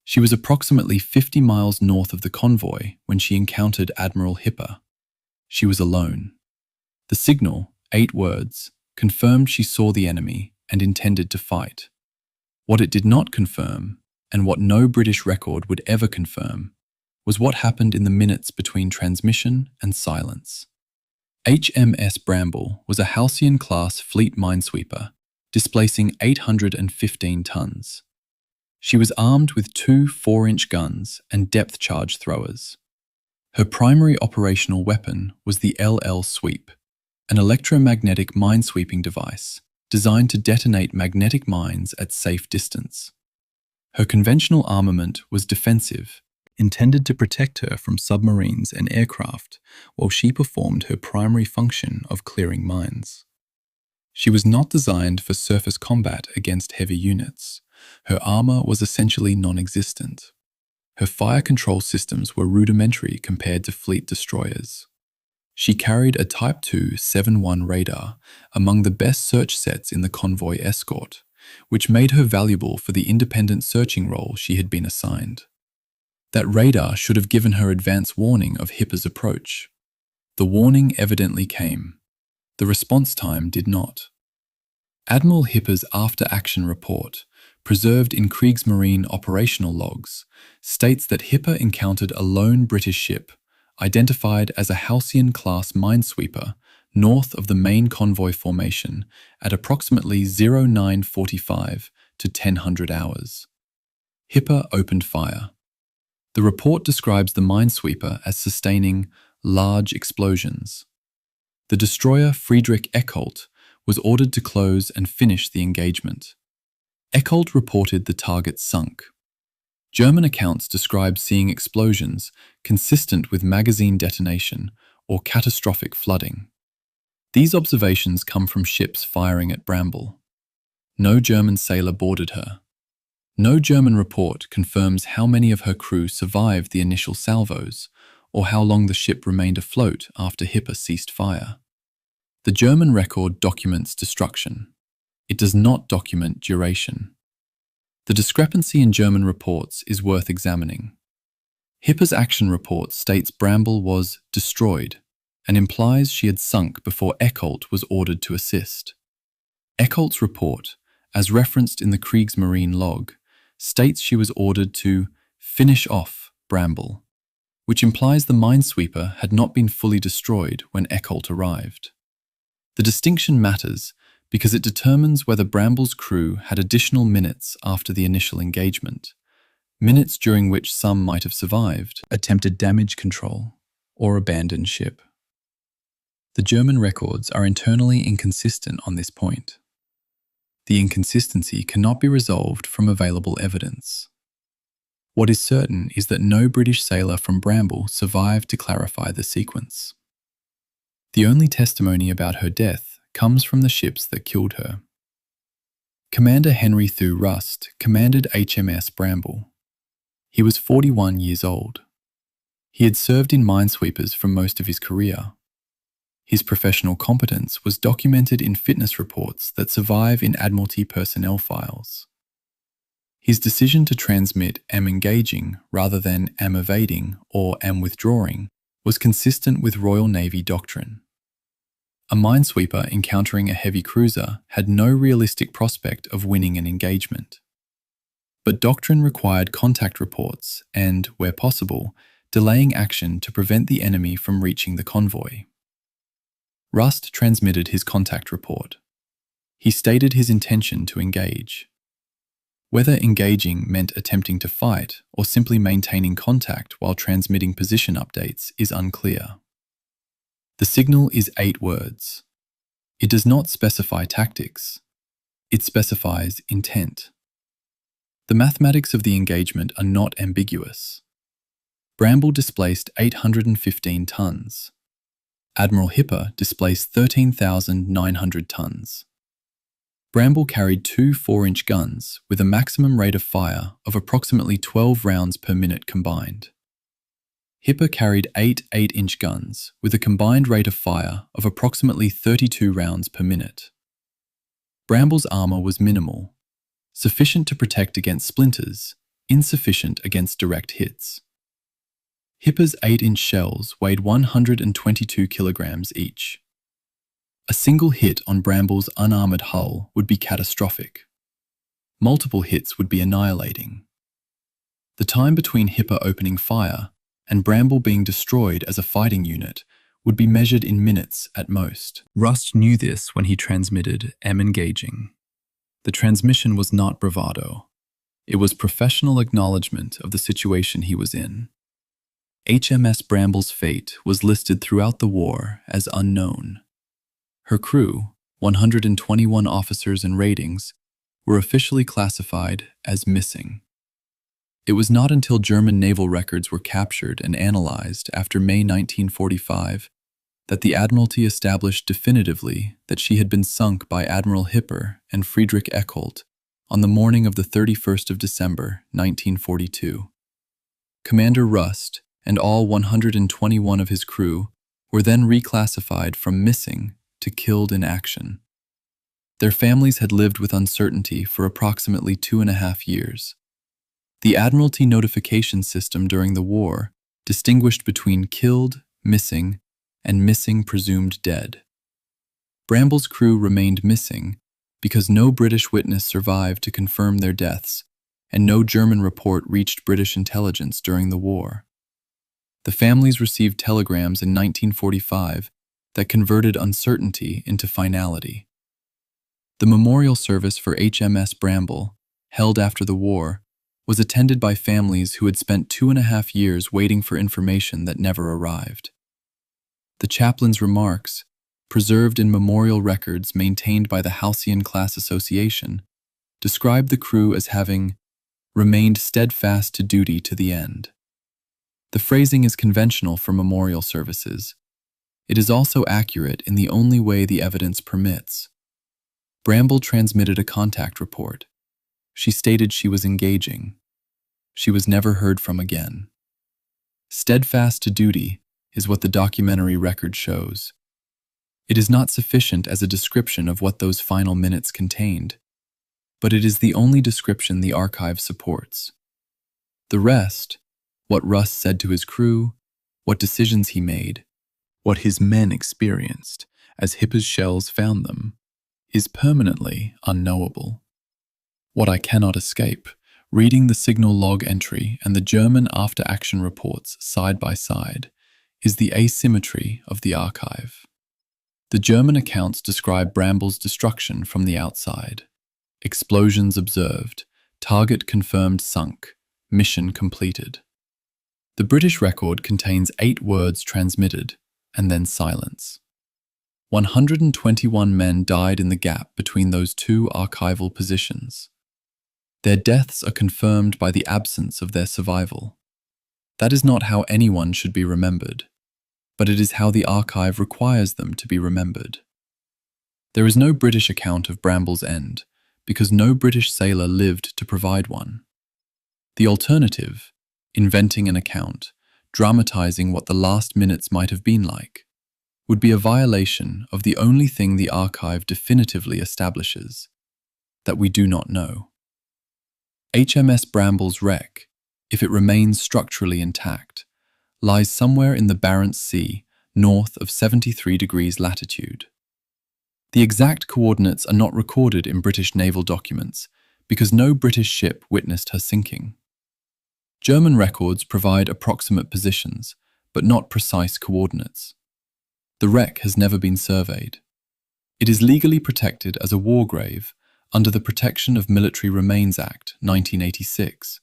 She was approximately 50 miles north of the convoy when she encountered Admiral Hipper. She was alone. The signal, 8 words, confirmed she saw the enemy and intended to fight. What it did not confirm, and what no British record would ever confirm, was what happened in the minutes between transmission and silence. HMS Bramble was a Halcyon-class fleet minesweeper, displacing 815 tons. She was armed with 2 4-inch guns and depth charge throwers. Her primary operational weapon was the LL Sweep, an electromagnetic minesweeping device designed to detonate magnetic mines at safe distance. Her conventional armament was defensive, intended to protect her from submarines and aircraft, while she performed her primary function of clearing mines. She was not designed for surface combat against heavy units. Her armor was essentially non-existent. Her fire control systems were rudimentary compared to fleet destroyers. She carried a Type II 7-1 radar, among the best search sets in the Convoy escort, which made her valuable for the independent searching role she had been assigned. That radar should have given her advance warning of Hipper's approach. The warning evidently came. The response time did not. Admiral Hipper's after-action report, preserved in Kriegsmarine operational logs, states that Hipper encountered a lone British ship, identified as a Halcyon-class minesweeper, north of the main convoy formation at approximately 0945 to 1000 hours. Hipper opened fire. The report describes the minesweeper as sustaining large explosions. The destroyer Friedrich Eckholt was ordered to close and finish the engagement. Eckholt reported the target sunk. German accounts describe seeing explosions consistent with magazine detonation or catastrophic flooding. These observations come from ships firing at Bramble. No German sailor boarded her. No German report confirms how many of her crew survived the initial salvos, or how long the ship remained afloat after Hipper ceased fire. The German record documents destruction. It does not document duration. The discrepancy in German reports is worth examining. Hipper's action report states Bramble was destroyed and implies she had sunk before Eckholt was ordered to assist. Eckholt's report, as referenced in the Kriegsmarine log, states she was ordered to finish off Bramble, which implies the minesweeper had not been fully destroyed when Eckholt arrived. The distinction matters because it determines whether Bramble's crew had additional minutes after the initial engagement, minutes during which some might have survived, attempted damage control, or abandoned ship. The German records are internally inconsistent on this point. The inconsistency cannot be resolved from available evidence. What is certain is that no British sailor from Bramble survived to clarify the sequence. The only testimony about her death comes from the ships that killed her. Commander Henry Thew Rust commanded HMS Bramble. He was 41 years old. He had served in minesweepers for most of his career. His professional competence was documented in fitness reports that survive in Admiralty personnel files. His decision to transmit "am engaging" rather than "am evading" or "am withdrawing" was consistent with Royal Navy doctrine. A minesweeper encountering a heavy cruiser had no realistic prospect of winning an engagement. But doctrine required contact reports and, where possible, delaying action to prevent the enemy from reaching the convoy. Rust transmitted his contact report. He stated his intention to engage. Whether engaging meant attempting to fight or simply maintaining contact while transmitting position updates is unclear. The signal is 8 words. It does not specify tactics. It specifies intent. The mathematics of the engagement are not ambiguous. Bramble displaced 815 tons. Admiral Hipper displaced 13,900 tons. Bramble carried 2 4-inch guns with a maximum rate of fire of approximately 12 rounds per minute combined. Hipper carried 8 8-inch guns with a combined rate of fire of approximately 32 rounds per minute. Bramble's armor was minimal, sufficient to protect against splinters, insufficient against direct hits. Hipper's 8-inch shells weighed 122 kilograms each. A single hit on Bramble's unarmored hull would be catastrophic. Multiple hits would be annihilating. The time between Hipper opening fire and Bramble being destroyed as a fighting unit would be measured in minutes at most. Rust knew this when he transmitted "M engaging." The transmission was not bravado. It was professional acknowledgement of the situation he was in. HMS Bramble's fate was listed throughout the war as unknown. Her crew, 121 officers and ratings, were officially classified as missing. It was not until German naval records were captured and analyzed after May 1945 that the Admiralty established definitively that she had been sunk by Admiral Hipper and Friedrich Eckholt on the morning of the 31st of December, 1942. Commander Rust and all 121 of his crew were then reclassified from missing to killed in action. Their families had lived with uncertainty for approximately 2.5 years. The Admiralty notification system during the war distinguished between killed, missing, and missing presumed dead. Bramble's crew remained missing because no British witness survived to confirm their deaths, and no German report reached British intelligence during the war. The families received telegrams in 1945 that converted uncertainty into finality. The memorial service for HMS Bramble, held after the war, was attended by families who had spent 2.5 years waiting for information that never arrived. The chaplain's remarks, preserved in memorial records maintained by the Halcyon Class Association, described the crew as having remained steadfast to duty to the end. The phrasing is conventional for memorial services. It is also accurate in the only way the evidence permits. Bramble transmitted a contact report. She stated she was engaging. She was never heard from again. Steadfast to duty is what the documentary record shows. It is not sufficient as a description of what those final minutes contained, but it is the only description the archive supports. The rest, what Russ said to his crew, what decisions he made, what his men experienced as Hipper's shells found them, is permanently unknowable. What I cannot escape, reading the signal log entry and the German after-action reports side by side, is the asymmetry of the archive. The German accounts describe Bramble's destruction from the outside. Explosions observed, target confirmed sunk, mission completed. The British record contains 8 words transmitted, and then silence. 121 men died in the gap between those two archival positions. Their deaths are confirmed by the absence of their survival. That is not how anyone should be remembered, but it is how the archive requires them to be remembered. There is no British account of Bramble's end, because no British sailor lived to provide one. The alternative, inventing an account, dramatizing what the last minutes might have been like, would be a violation of the only thing the archive definitively establishes, that we do not know. HMS Bramble's wreck, if it remains structurally intact, lies somewhere in the Barents Sea, north of 73 degrees latitude. The exact coordinates are not recorded in British naval documents because no British ship witnessed her sinking. German records provide approximate positions, but not precise coordinates. The wreck has never been surveyed. It is legally protected as a war grave under the Protection of Military Remains Act 1986,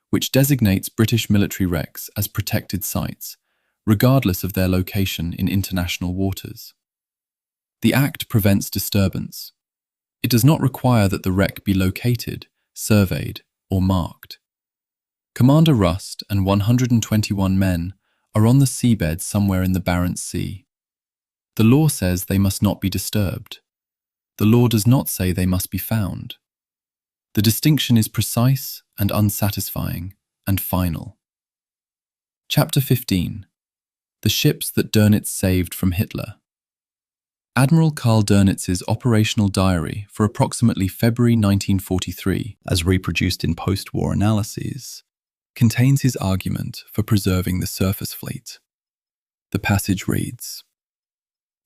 which designates British military wrecks as protected sites, regardless of their location in international waters. The Act prevents disturbance. It does not require that the wreck be located, surveyed, or marked. Commander Rust and 121 men are on the seabed somewhere in the Barents Sea. The law says they must not be disturbed. The law does not say they must be found. The distinction is precise and unsatisfying and final. Chapter 15. The ships that Dönitz saved from Hitler. Admiral Karl Dönitz's operational diary for approximately February 1943, as reproduced in post-war analyses, contains his argument for preserving the surface fleet. The passage reads,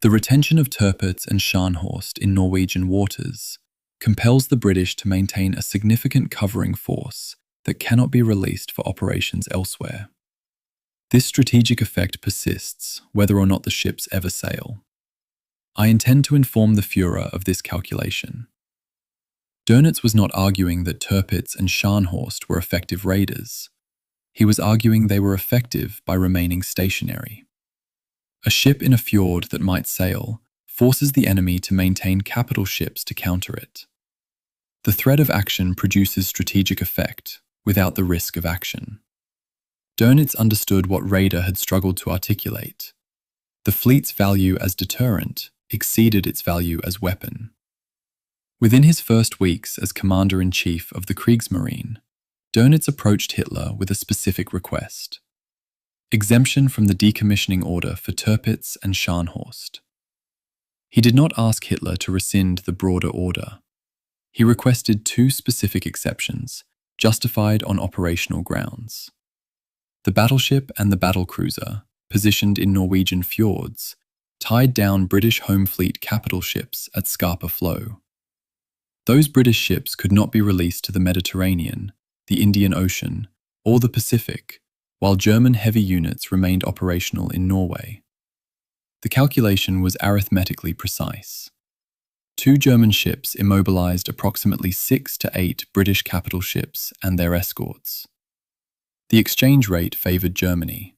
The retention of Tirpitz and Scharnhorst in Norwegian waters compels the British to maintain a significant covering force that cannot be released for operations elsewhere. This strategic effect persists whether or not the ships ever sail. I intend to inform the Führer of this calculation. Dönitz was not arguing that Tirpitz and Scharnhorst were effective raiders. He was arguing they were effective by remaining stationary. A ship in a fjord that might sail forces the enemy to maintain capital ships to counter it. The threat of action produces strategic effect without the risk of action. Dönitz understood what Raeder had struggled to articulate. The fleet's value as deterrent exceeded its value as weapon. Within his first weeks as Commander-in-Chief of the Kriegsmarine, Dönitz approached Hitler with a specific request: exemption from the decommissioning order for Tirpitz and Scharnhorst. He did not ask Hitler to rescind the broader order. He requested two specific exceptions, justified on operational grounds. The battleship and the battlecruiser, positioned in Norwegian fjords, tied down British home fleet capital ships at Scapa Flow. Those British ships could not be released to the Mediterranean, the Indian Ocean, or the Pacific, while German heavy units remained operational in Norway. The calculation was arithmetically precise. Two German ships immobilized approximately 6 to 8 British capital ships and their escorts. The exchange rate favored Germany.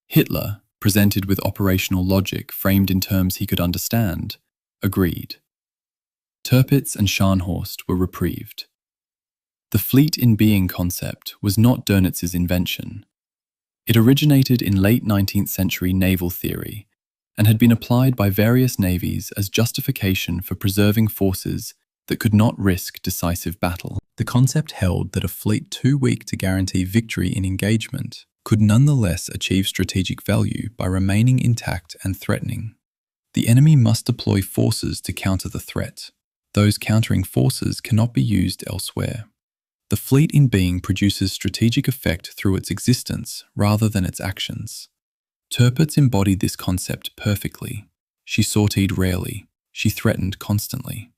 Hitler, presented with operational logic framed in terms he could understand, agreed. Tirpitz and Scharnhorst were reprieved. The fleet in being concept was not Dönitz's invention. It originated in late 19th century naval theory and had been applied by various navies as justification for preserving forces that could not risk decisive battle. The concept held that a fleet too weak to guarantee victory in engagement could nonetheless achieve strategic value by remaining intact and threatening. The enemy must deploy forces to counter the threat. Those countering forces cannot be used elsewhere. The fleet in being produces strategic effect through its existence rather than its actions. Tirpitz embodied this concept perfectly. She sortied rarely. She threatened constantly.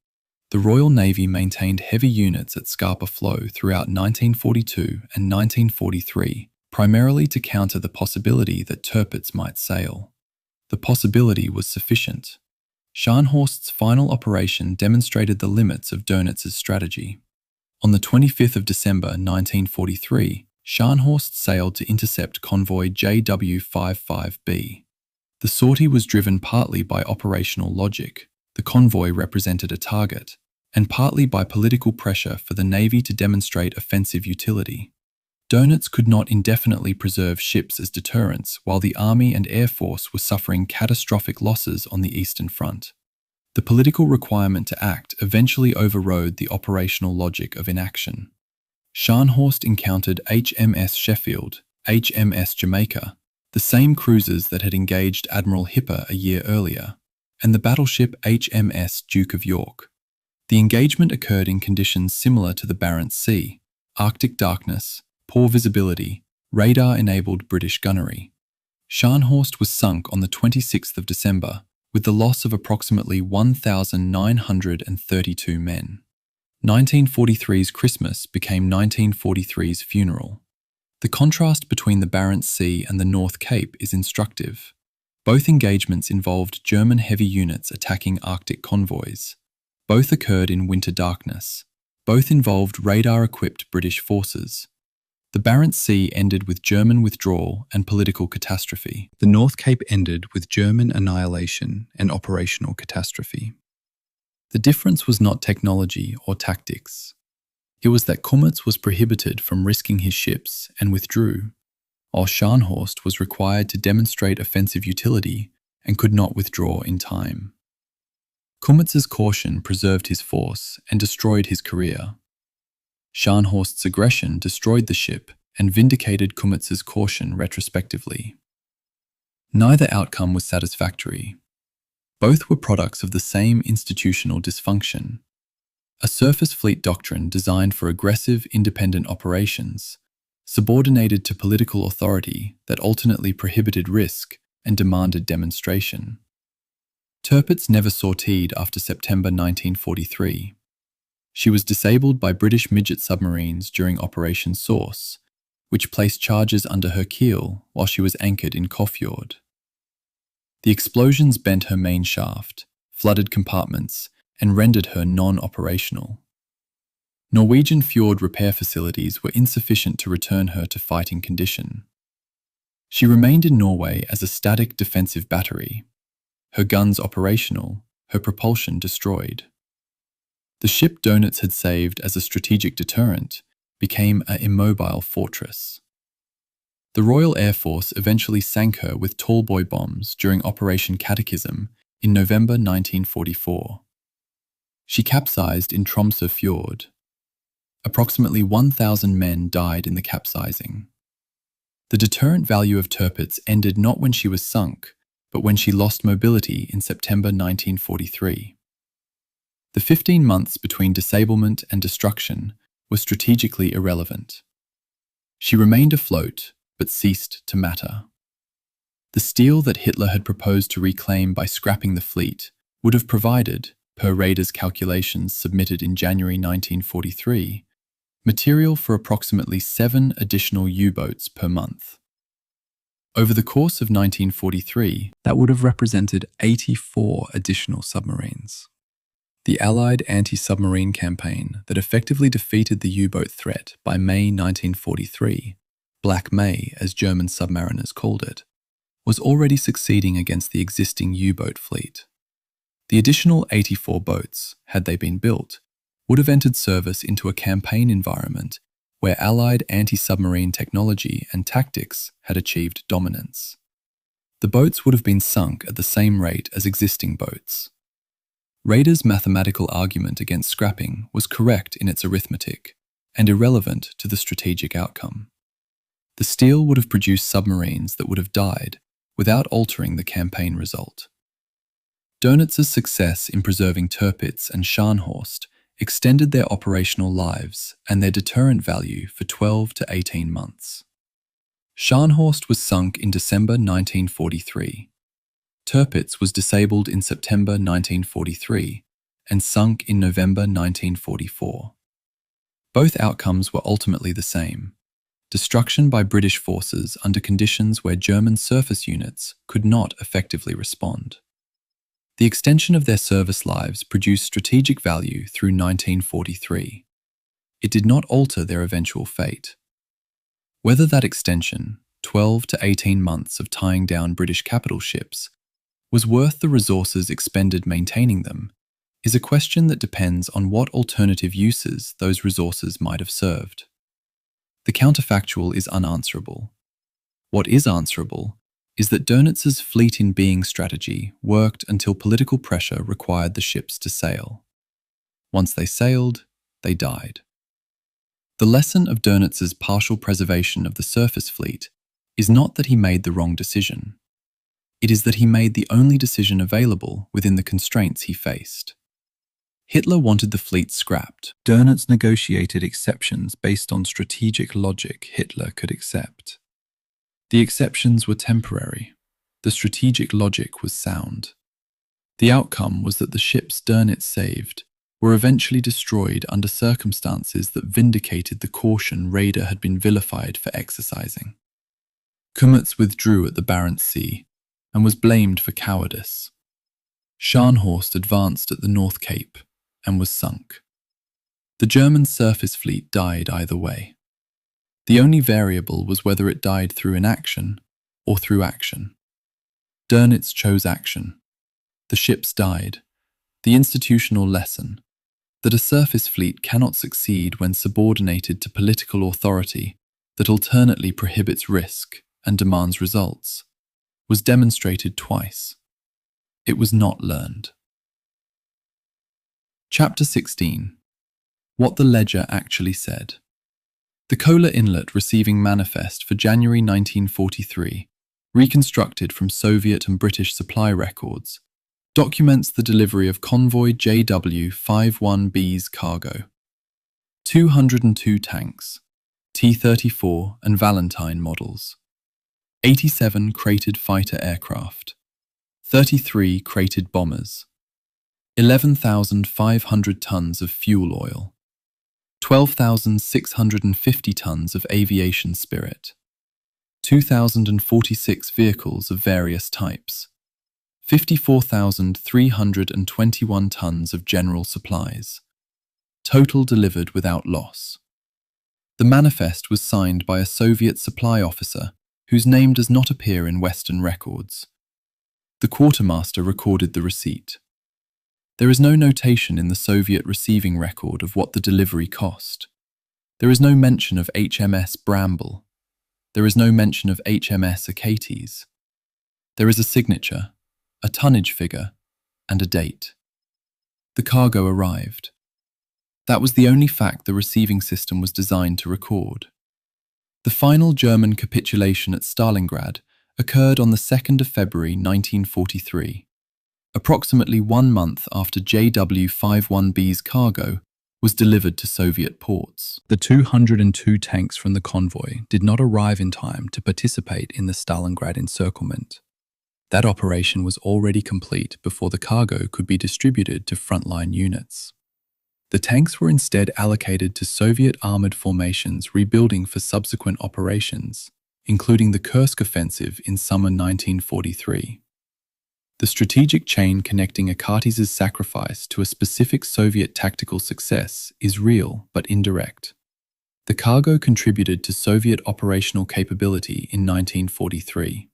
The Royal Navy maintained heavy units at Scapa Flow throughout 1942 and 1943, primarily to counter the possibility that Tirpitz might sail. The possibility was sufficient. Scharnhorst's final operation demonstrated the limits of Dönitz's strategy. On the 25th of December 1943, Scharnhorst sailed to intercept convoy JW55B. The sortie was driven partly by operational logic. The convoy represented a target, and partly by political pressure for the Navy to demonstrate offensive utility. Dönitz could not indefinitely preserve ships as deterrents while the Army and Air Force were suffering catastrophic losses on the Eastern Front. The political requirement to act eventually overrode the operational logic of inaction. Scharnhorst encountered HMS Sheffield, HMS Jamaica, the same cruisers that had engaged Admiral Hipper a year earlier, and the battleship HMS Duke of York. The engagement occurred in conditions similar to the Barents Sea: Arctic darkness, poor visibility, radar-enabled British gunnery. Scharnhorst was sunk on the 26th of December, with the loss of approximately 1,932 men. 1943's Christmas became 1943's funeral. The contrast between the Barents Sea and the North Cape is instructive. Both engagements involved German heavy units attacking Arctic convoys. Both occurred in winter darkness. Both involved radar-equipped British forces. The Barents Sea ended with German withdrawal and political catastrophe. The North Cape ended with German annihilation and operational catastrophe. The difference was not technology or tactics. It was that Comets was prohibited from risking his ships and withdrew, while Scharnhorst was required to demonstrate offensive utility and could not withdraw in time. Comets's caution preserved his force and destroyed his career. Scharnhorst's aggression destroyed the ship and vindicated Comets's caution retrospectively. Neither outcome was satisfactory. Both were products of the same institutional dysfunction. A surface fleet doctrine designed for aggressive, independent operations, subordinated to political authority that alternately prohibited risk and demanded demonstration. Tirpitz never sortied after September 1943. She was disabled by British midget submarines during Operation Source, which placed charges under her keel while she was anchored in Kofjord. The explosions bent her main shaft, flooded compartments, and rendered her non-operational. Norwegian fjord repair facilities were insufficient to return her to fighting condition. She remained in Norway as a static defensive battery, her guns operational, her propulsion destroyed. The ship Donitz had saved as a strategic deterrent became an immobile fortress. The Royal Air Force eventually sank her with tallboy bombs during Operation Catechism in November 1944. She capsized in Tromsø Fjord. Approximately 1,000 men died in the capsizing. The deterrent value of Tirpitz ended not when she was sunk, but when she lost mobility in September 1943. The 15 months between disablement and destruction were strategically irrelevant. She remained afloat, but ceased to matter. The steel that Hitler had proposed to reclaim by scrapping the fleet would have provided, per Raeder's calculations submitted in January 1943, material for approximately 7 additional U-boats per month. Over the course of 1943, that would have represented 84 additional submarines. The Allied anti-submarine campaign that effectively defeated the U-boat threat by May 1943, Black May as German submariners called it, was already succeeding against the existing U-boat fleet. The additional 84 boats, had they been built, would have entered service into a campaign environment where Allied anti-submarine technology and tactics had achieved dominance. The boats would have been sunk at the same rate as existing boats. Raeder's mathematical argument against scrapping was correct in its arithmetic and irrelevant to the strategic outcome. The steel would have produced submarines that would have died without altering the campaign result. Donitz's success in preserving Tirpitz and Scharnhorst extended their operational lives and their deterrent value for 12 to 18 months. Scharnhorst was sunk in December 1943. Tirpitz was disabled in September 1943 and sunk in November 1944. Both outcomes were ultimately the same: destruction by British forces under conditions where German surface units could not effectively respond. The extension of their service lives produced strategic value through 1943. It did not alter their eventual fate. Whether that extension, 12 to 18 months of tying down British capital ships, was worth the resources expended maintaining them, is a question that depends on what alternative uses those resources might have served. The counterfactual is unanswerable. What is answerable is that Donitz's fleet-in-being strategy worked until political pressure required the ships to sail. Once they sailed, they died. The lesson of Donitz's partial preservation of the surface fleet is not that he made the wrong decision. It is that he made the only decision available within the constraints he faced. Hitler wanted the fleet scrapped. Dönitz negotiated exceptions based on strategic logic Hitler could accept. The exceptions were temporary. The strategic logic was sound. The outcome was that the ships Dönitz saved were eventually destroyed under circumstances that vindicated the caution Raeder had been vilified for exercising. Kummetz withdrew at the Barents Sea and was blamed for cowardice. Scharnhorst advanced at the North Cape and was sunk. The German surface fleet died either way. The only variable was whether it died through inaction or through action. Dönitz chose action. The ships died. The institutional lesson, that a surface fleet cannot succeed when subordinated to political authority that alternately prohibits risk and demands results, was demonstrated twice. It was not learned. Chapter 16. What the ledger actually said. The Kola Inlet Receiving Manifest for January 1943, reconstructed from Soviet and British supply records, documents the delivery of Convoy JW-51B's cargo. 202 tanks, T-34 and Valentine models. 87 crated fighter aircraft. 33 crated bombers, 11,500 tons of fuel oil, 12,650 tons of aviation spirit, 2,046 vehicles of various types, 54,321 tons of general supplies, total delivered without loss. The manifest was signed by a Soviet supply officer whose name does not appear in Western records. The quartermaster recorded the receipt. There is no notation in the Soviet receiving record of what the delivery cost. There is no mention of HMS Bramble. There is no mention of HMS Achates. There is a signature, a tonnage figure, and a date. The cargo arrived. That was the only fact the receiving system was designed to record. The final German capitulation at Stalingrad occurred on the 2nd of February 1943, approximately 1 month after JW-51B's cargo was delivered to Soviet ports. The 202 tanks from the convoy did not arrive in time to participate in the Stalingrad encirclement. That operation was already complete before the cargo could be distributed to frontline units. The tanks were instead allocated to Soviet armored formations rebuilding for subsequent operations, including the Kursk offensive in summer 1943. The strategic chain connecting Achates' sacrifice to a specific Soviet tactical success is real but indirect. The cargo contributed to Soviet operational capability in 1943.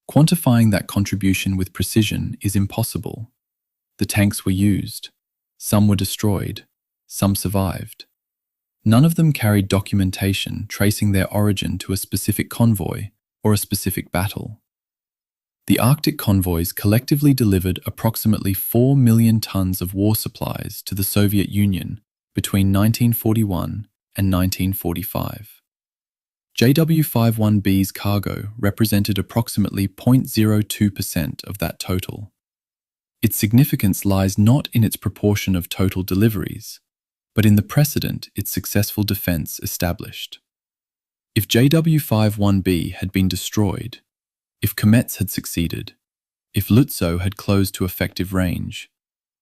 Quantifying that contribution with precision is impossible. The tanks were used. Some were destroyed. Some survived. None of them carried documentation tracing their origin to a specific convoy or a specific battle. The Arctic convoys collectively delivered approximately 4 million tons of war supplies to the Soviet Union between 1941 and 1945. JW-51B's cargo represented approximately 0.02% of that total. Its significance lies not in its proportion of total deliveries, but in the precedent its successful defense established. If JW-51B had been destroyed, if Comets had succeeded, if Lutzow had closed to effective range,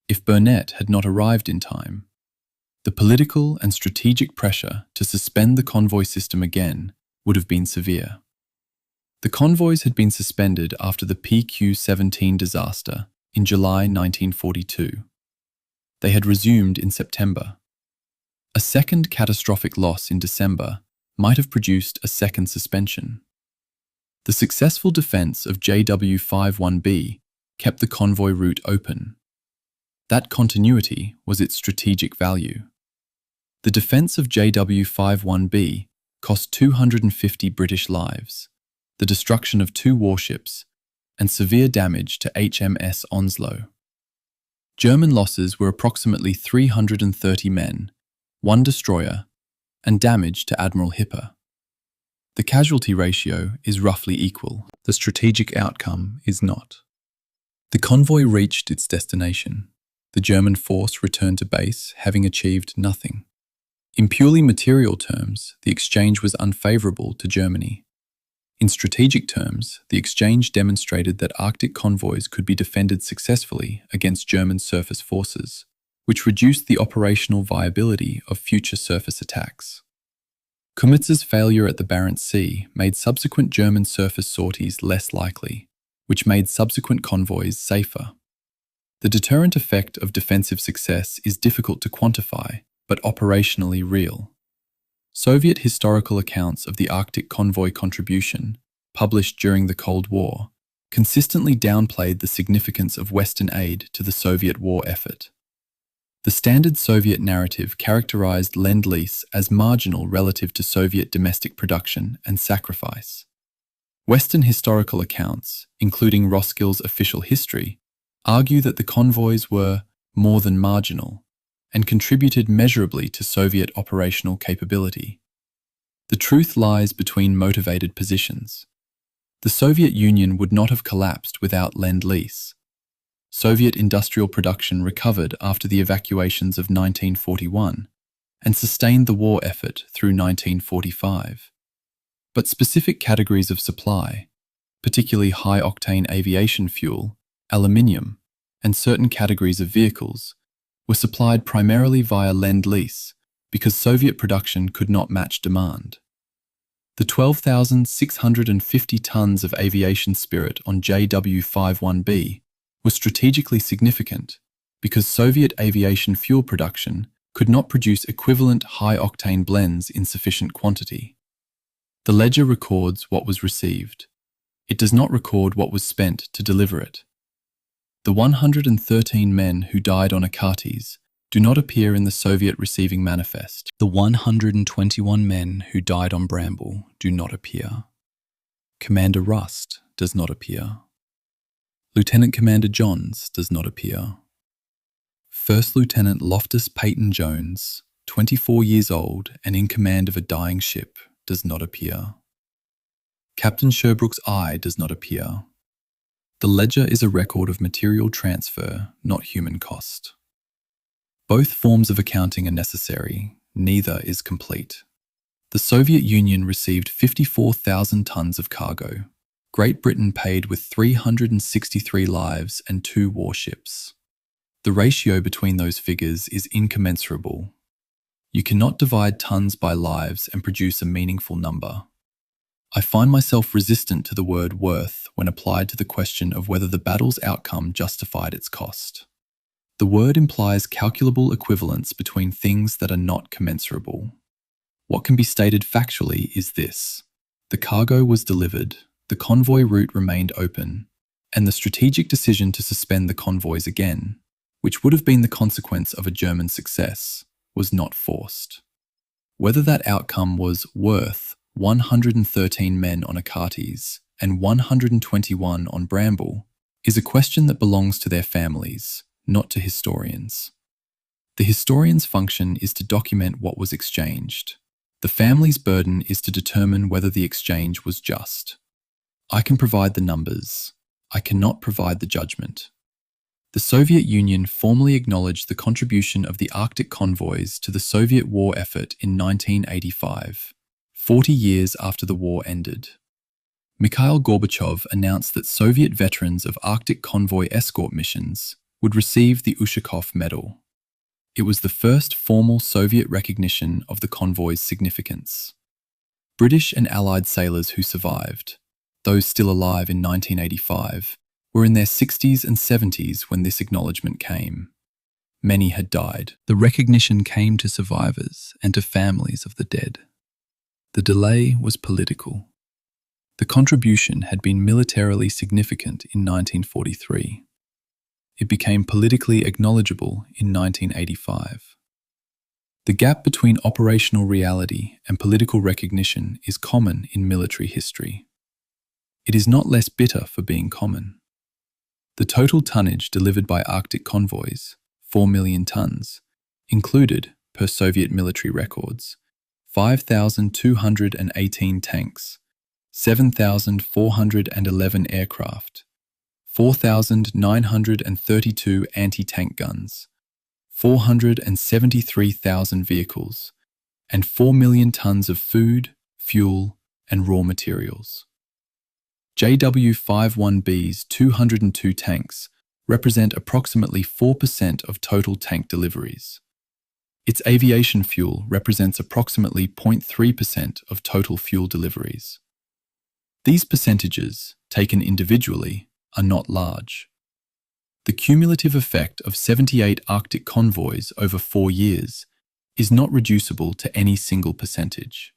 if Burnett had not arrived in time, the political and strategic pressure to suspend the convoy system again would have been severe. The convoys had been suspended after the PQ-17 disaster in July 1942. They had resumed in September. A second catastrophic loss in December might have produced a second suspension. The successful defense of JW-51B kept the convoy route open. That continuity was its strategic value. The defense of JW-51B cost 250 British lives, the destruction of 2 warships, and severe damage to HMS Onslow. German losses were approximately 330 men, 1 destroyer, and damage to Admiral Hipper. The casualty ratio is roughly equal. The strategic outcome is not. The convoy reached its destination. The German force returned to base, having achieved nothing. In purely material terms, the exchange was unfavorable to Germany. In strategic terms, the exchange demonstrated that Arctic convoys could be defended successfully against German surface forces, which reduced the operational viability of future surface attacks. Kummetz's failure at the Barents Sea made subsequent German surface sorties less likely, which made subsequent convoys safer. The deterrent effect of defensive success is difficult to quantify, but operationally real. Soviet historical accounts of the Arctic convoy contribution, published during the Cold War, consistently downplayed the significance of Western aid to the Soviet war effort. The standard Soviet narrative characterized Lend-Lease as marginal relative to Soviet domestic production and sacrifice. Western historical accounts, including Roskill's Official History, argue that the convoys were more than marginal and contributed measurably to Soviet operational capability. The truth lies between motivated positions. The Soviet Union would not have collapsed without Lend-Lease. Soviet industrial production recovered after the evacuations of 1941 and sustained the war effort through 1945. But specific categories of supply, particularly high-octane aviation fuel, aluminium, and certain categories of vehicles were supplied primarily via Lend-Lease because Soviet production could not match demand. The 12,650 tons of aviation spirit on JW-51B was strategically significant because Soviet aviation fuel production could not produce equivalent high-octane blends in sufficient quantity. The ledger records what was received. It does not record what was spent to deliver it. The 113 men who died on Achates do not appear in the Soviet receiving manifest. The 121 men who died on Bramble do not appear. Commander Rust does not appear. Lieutenant Commander Johns does not appear. First Lieutenant Loftus Peyton Jones, 24 years old and in command of a dying ship, does not appear. Captain Sherbrooke's eye does not appear. The ledger is a record of material transfer, not human cost. Both forms of accounting are necessary, neither is complete. The Soviet Union received 54,000 tons of cargo. Great Britain paid with 363 lives and 2 warships. The ratio between those figures is incommensurable. You cannot divide tons by lives and produce a meaningful number. I find myself resistant to the word worth when applied to the question of whether the battle's outcome justified its cost. The word implies calculable equivalence between things that are not commensurable. What can be stated factually is this: the cargo was delivered, the convoy route remained open, and the strategic decision to suspend the convoys again, which would have been the consequence of a German success, was not forced. Whether that outcome was worth 113 men on Achates and 121 on Bramble is a question that belongs to their families, not to historians. The historian's function is to document what was exchanged. The family's burden is to determine whether the exchange was just. I can provide the numbers. I cannot provide the judgment. The Soviet Union formally acknowledged the contribution of the Arctic convoys to the Soviet war effort in 1985, 40 years after the war ended. Mikhail Gorbachev announced that Soviet veterans of Arctic convoy escort missions would receive the Ushakov Medal. It was the first formal Soviet recognition of the convoy's significance. British and Allied sailors who survived, those still alive in 1985, were in their 60s and 70s when this acknowledgement came. Many had died. The recognition came to survivors and to families of the dead. The delay was political. The contribution had been militarily significant in 1943. It became politically acknowledgeable in 1985. The gap between operational reality and political recognition is common in military history. It is not less bitter for being common. The total tonnage delivered by Arctic convoys, 4 million tons, included, per Soviet military records, 5,218 tanks, 7,411 aircraft, 4,932 anti-tank guns, 473,000 vehicles, and 4 million tons of food, fuel, and raw materials. JW-51B's 202 tanks represent approximately 4% of total tank deliveries. Its aviation fuel represents approximately 0.3% of total fuel deliveries. These percentages, taken individually, are not large. The cumulative effect of 78 Arctic convoys over 4 years is not reducible to any single percentage.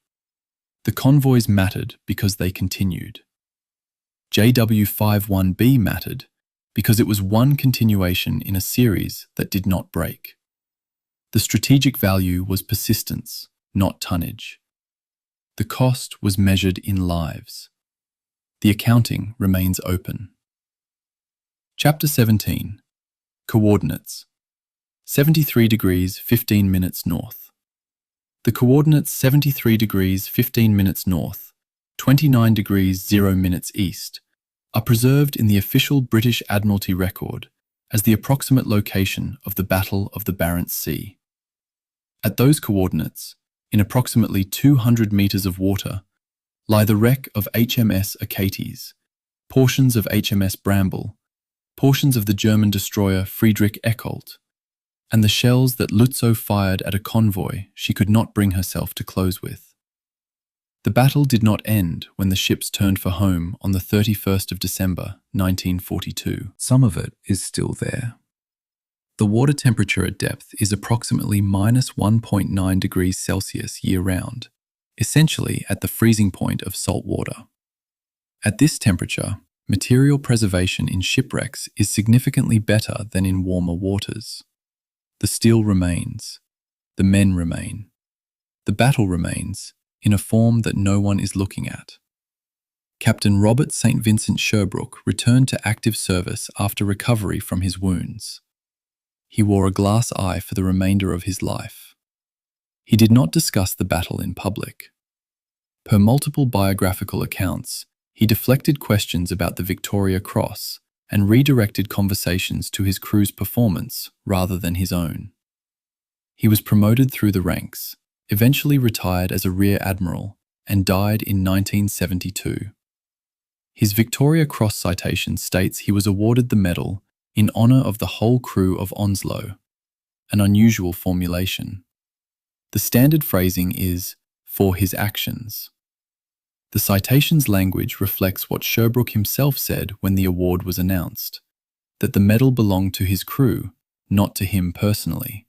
The convoys mattered because they continued. JW-51B mattered because it was one continuation in a series that did not break. The strategic value was persistence, not tonnage. The cost was measured in lives. The accounting remains open. Chapter 17. Coordinates. 73 degrees 15 minutes north. The coordinates 73 degrees 15 minutes north, 29 degrees 0 minutes east, are preserved in the official British Admiralty record as the approximate location of the Battle of the Barents Sea. At those coordinates, in approximately 200 metres of water, lie the wreck of HMS Achates, portions of HMS Bramble, portions of the German destroyer Friedrich Eckholt, and the shells that Lutzow fired at a convoy she could not bring herself to close with. The battle did not end when the ships turned for home on the 31st of December, 1942. Some of it is still there. The water temperature at depth is approximately minus 1.9 degrees Celsius year-round, essentially at the freezing point of salt water. At this temperature, material preservation in shipwrecks is significantly better than in warmer waters. The steel remains. The men remain. The battle remains, in a form that no one is looking at. Captain Robert St. Vincent Sherbrooke returned to active service after recovery from his wounds. He wore a glass eye for the remainder of his life. He did not discuss the battle in public. Per multiple biographical accounts, he deflected questions about the Victoria Cross and redirected conversations to his crew's performance rather than his own. He was promoted through the ranks, eventually retired as a Rear Admiral, and died in 1972. His Victoria Cross citation states he was awarded the medal in honour of the whole crew of Onslow, an unusual formulation. The standard phrasing is, "for his actions." The citation's language reflects what Sherbrooke himself said when the award was announced, that the medal belonged to his crew, not to him personally.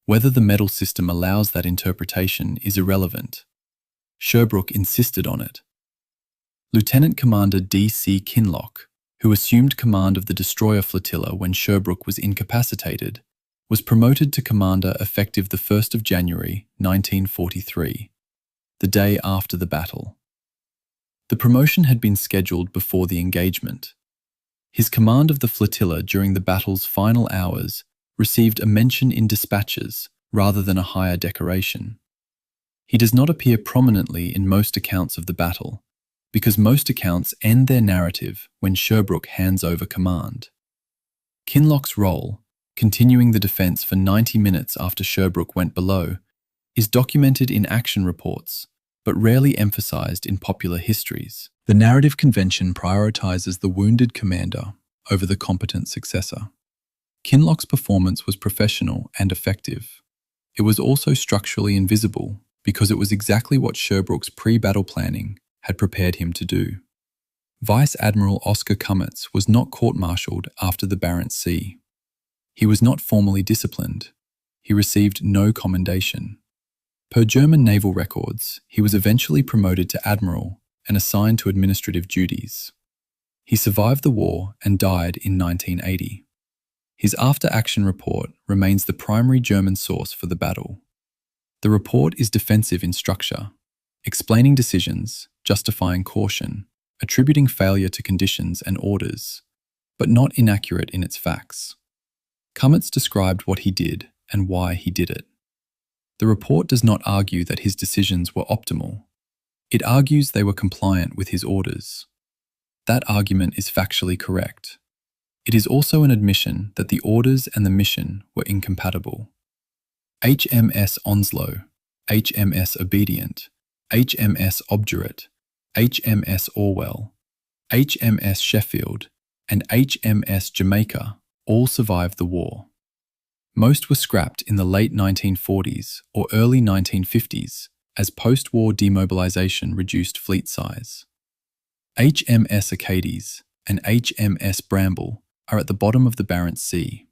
Whether the medal system allows that interpretation is irrelevant. Sherbrooke insisted on it. Lieutenant Commander D.C. Kinloch, who assumed command of the destroyer flotilla when Sherbrooke was incapacitated, was promoted to commander effective the 1st of January, 1943, the day after the battle. The promotion had been scheduled before the engagement. His command of the flotilla during the battle's final hours received a mention in dispatches rather than a higher decoration. He does not appear prominently in most accounts of the battle, because most accounts end their narrative when Sherbrooke hands over command. Kinloch's role, continuing the defence for 90 minutes after Sherbrooke went below, is documented in action reports, but rarely emphasised in popular histories. The narrative convention prioritises the wounded commander over the competent successor. Kinloch's performance was professional and effective. It was also structurally invisible because it was exactly what Sherbrooke's pre-battle planning had prepared him to do. Vice Admiral Oscar Cummins was not court-martialed after the Barents Sea. He was not formally disciplined. He received no commendation. Per German naval records, he was eventually promoted to admiral and assigned to administrative duties. He survived the war and died in 1980. His after-action report remains the primary German source for the battle. The report is defensive in structure, explaining decisions, justifying caution, attributing failure to conditions and orders, but not inaccurate in its facts. Cummins described what he did and why he did it. The report does not argue that his decisions were optimal. It argues they were compliant with his orders. That argument is factually correct. It is also an admission that the orders and the mission were incompatible. HMS Onslow, HMS Obedient, HMS Obdurate, HMS Orwell, HMS Sheffield, and HMS Jamaica all survived the war. Most were scrapped in the late 1940s or early 1950s as post-war demobilization reduced fleet size. HMS Achates and HMS Bramble are at the bottom of the Barents Sea.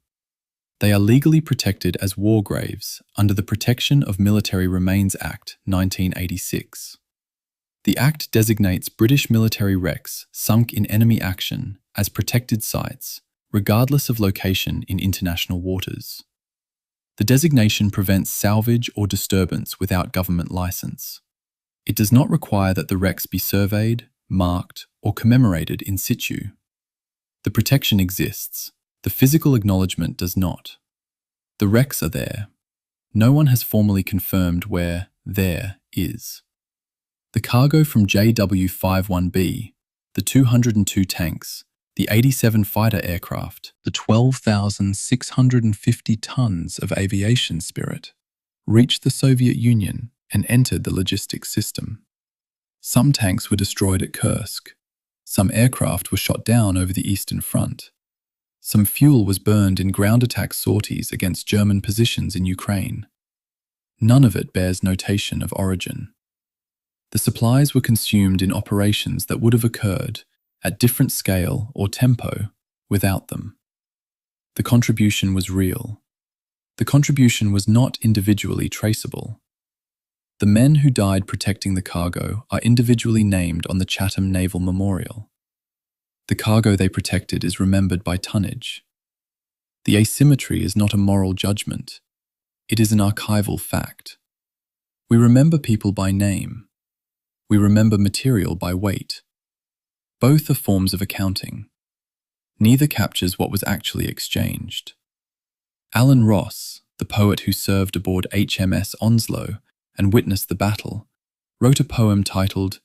They are legally protected as war graves under the Protection of Military Remains Act 1986. The Act designates British military wrecks sunk in enemy action as protected sites, regardless of location in international waters. The designation prevents salvage or disturbance without government license. It does not require that the wrecks be surveyed, marked, or commemorated in situ. The protection exists. The physical acknowledgement does not. The wrecks are there. No one has formally confirmed where there is. The cargo from JW-51B, the 202 tanks, the 87 fighter aircraft, the 12,650 tons of aviation spirit, reached the Soviet Union and entered the logistics system. Some tanks were destroyed at Kursk. Some aircraft were shot down over the Eastern Front, Some fuel was burned in ground attack sorties against German positions in Ukraine. None of it bears notation of origin. The supplies were consumed in operations that would have occurred at different scale or tempo without them. The contribution was real. The contribution was not individually traceable. The men who died protecting the cargo are individually named on the Chatham Naval Memorial. The cargo they protected is remembered by tonnage. The asymmetry is not a moral judgment. It is an archival fact. We remember people by name. We remember material by weight. Both are forms of accounting. Neither captures what was actually exchanged. Alan Ross, the poet who served aboard HMS Onslow and witnessed the battle, wrote a poem titled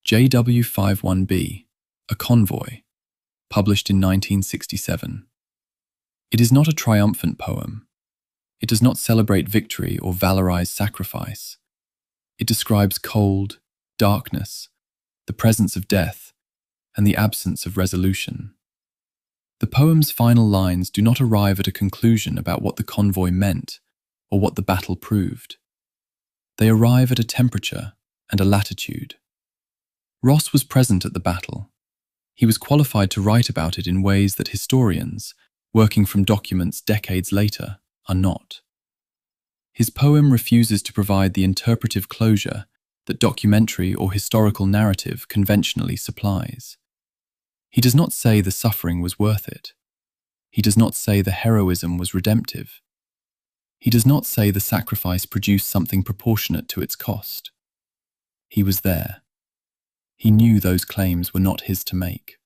JW51B, A Convoy, published in 1967. It is not a triumphant poem. It does not celebrate victory or valorize sacrifice. It describes cold, darkness, the presence of death, and the absence of resolution. The poem's final lines do not arrive at a conclusion about what the convoy meant or what the battle proved. They arrive at a temperature and a latitude. Ross was present at the battle. He was qualified to write about it in ways that historians, working from documents decades later, are not. His poem refuses to provide the interpretive closure that documentary or historical narrative conventionally supplies. He does not say the suffering was worth it. He does not say the heroism was redemptive. He does not say the sacrifice produced something proportionate to its cost. He was there. He knew those claims were not his to make.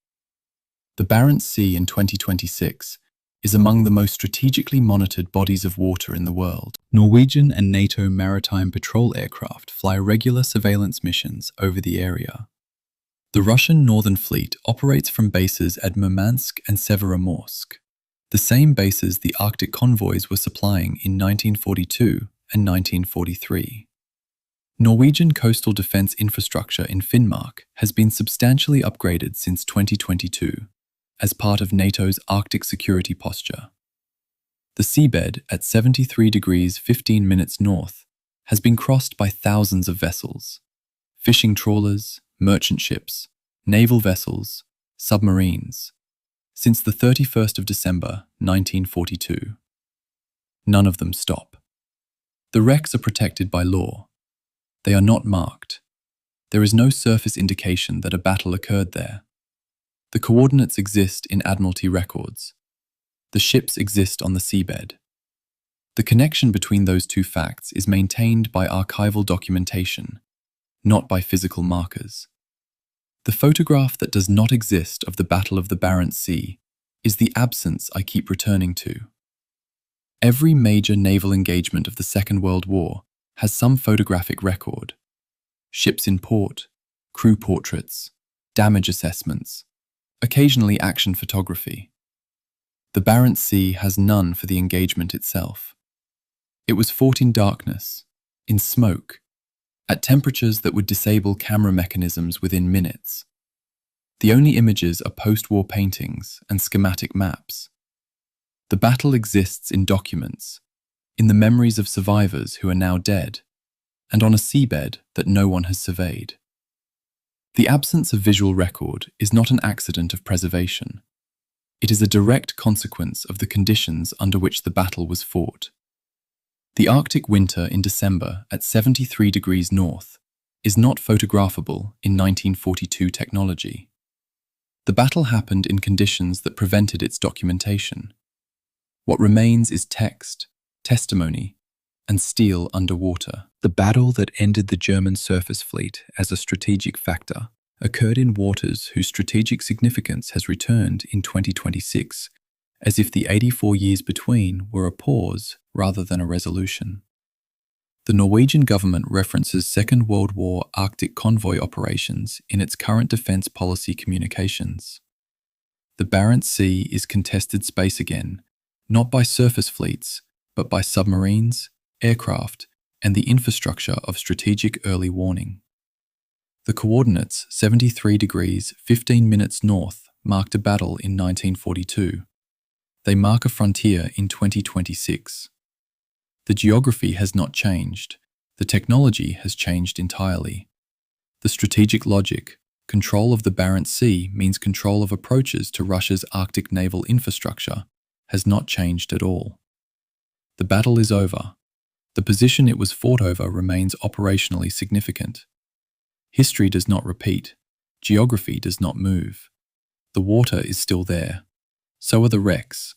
The Barents Sea in 2026 is among the most strategically monitored bodies of water in the world. Norwegian and NATO maritime patrol aircraft fly regular surveillance missions over the area. The Russian Northern Fleet operates from bases at Murmansk and Severomorsk, the same bases the Arctic convoys were supplying in 1942 and 1943. Norwegian coastal defence infrastructure in Finnmark has been substantially upgraded since 2022 as part of NATO's Arctic security posture. The seabed at 73 degrees 15 minutes north has been crossed by thousands of vessels, fishing trawlers, merchant ships, naval vessels, submarines, since the 31st of December 1942. None of them stop. The wrecks are protected by law. They are not marked. There is no surface indication that a battle occurred there. The coordinates exist in Admiralty records. The ships exist on the seabed. The connection between those two facts is maintained by archival documentation, not by physical markers. The photograph that does not exist of the Battle of the Barents Sea is the absence I keep returning to. Every major naval engagement of the Second World War has some photographic record. Ships in port, crew portraits, damage assessments, occasionally action photography. The Barents Sea has none for the engagement itself. It was fought in darkness, in smoke, at temperatures that would disable camera mechanisms within minutes. The only images are post-war paintings and schematic maps. The battle exists in documents, in the memories of survivors who are now dead, and on a seabed that no one has surveyed. The absence of visual record is not an accident of preservation. It is a direct consequence of the conditions under which the battle was fought. The Arctic winter in December at 73 degrees north is not photographable in 1942 technology. The battle happened in conditions that prevented its documentation. What remains is text, testimony, and steel underwater. The battle that ended the German surface fleet as a strategic factor occurred in waters whose strategic significance has returned in 2026, as if the 84 years between were a pause rather than a resolution. The Norwegian government references Second World War Arctic convoy operations in its current defence policy communications. The Barents Sea is contested space again, not by surface fleets, but by submarines, aircraft, and the infrastructure of strategic early warning. The coordinates 73 degrees 15 minutes north marked a battle in 1942, They mark a frontier in 2026. The geography has not changed. The technology has changed entirely. The strategic logic, control of the Barents Sea means control of approaches to Russia's Arctic naval infrastructure, has not changed at all. The battle is over. The position it was fought over remains operationally significant. History does not repeat. Geography does not move. The water is still there. So are the wrecks.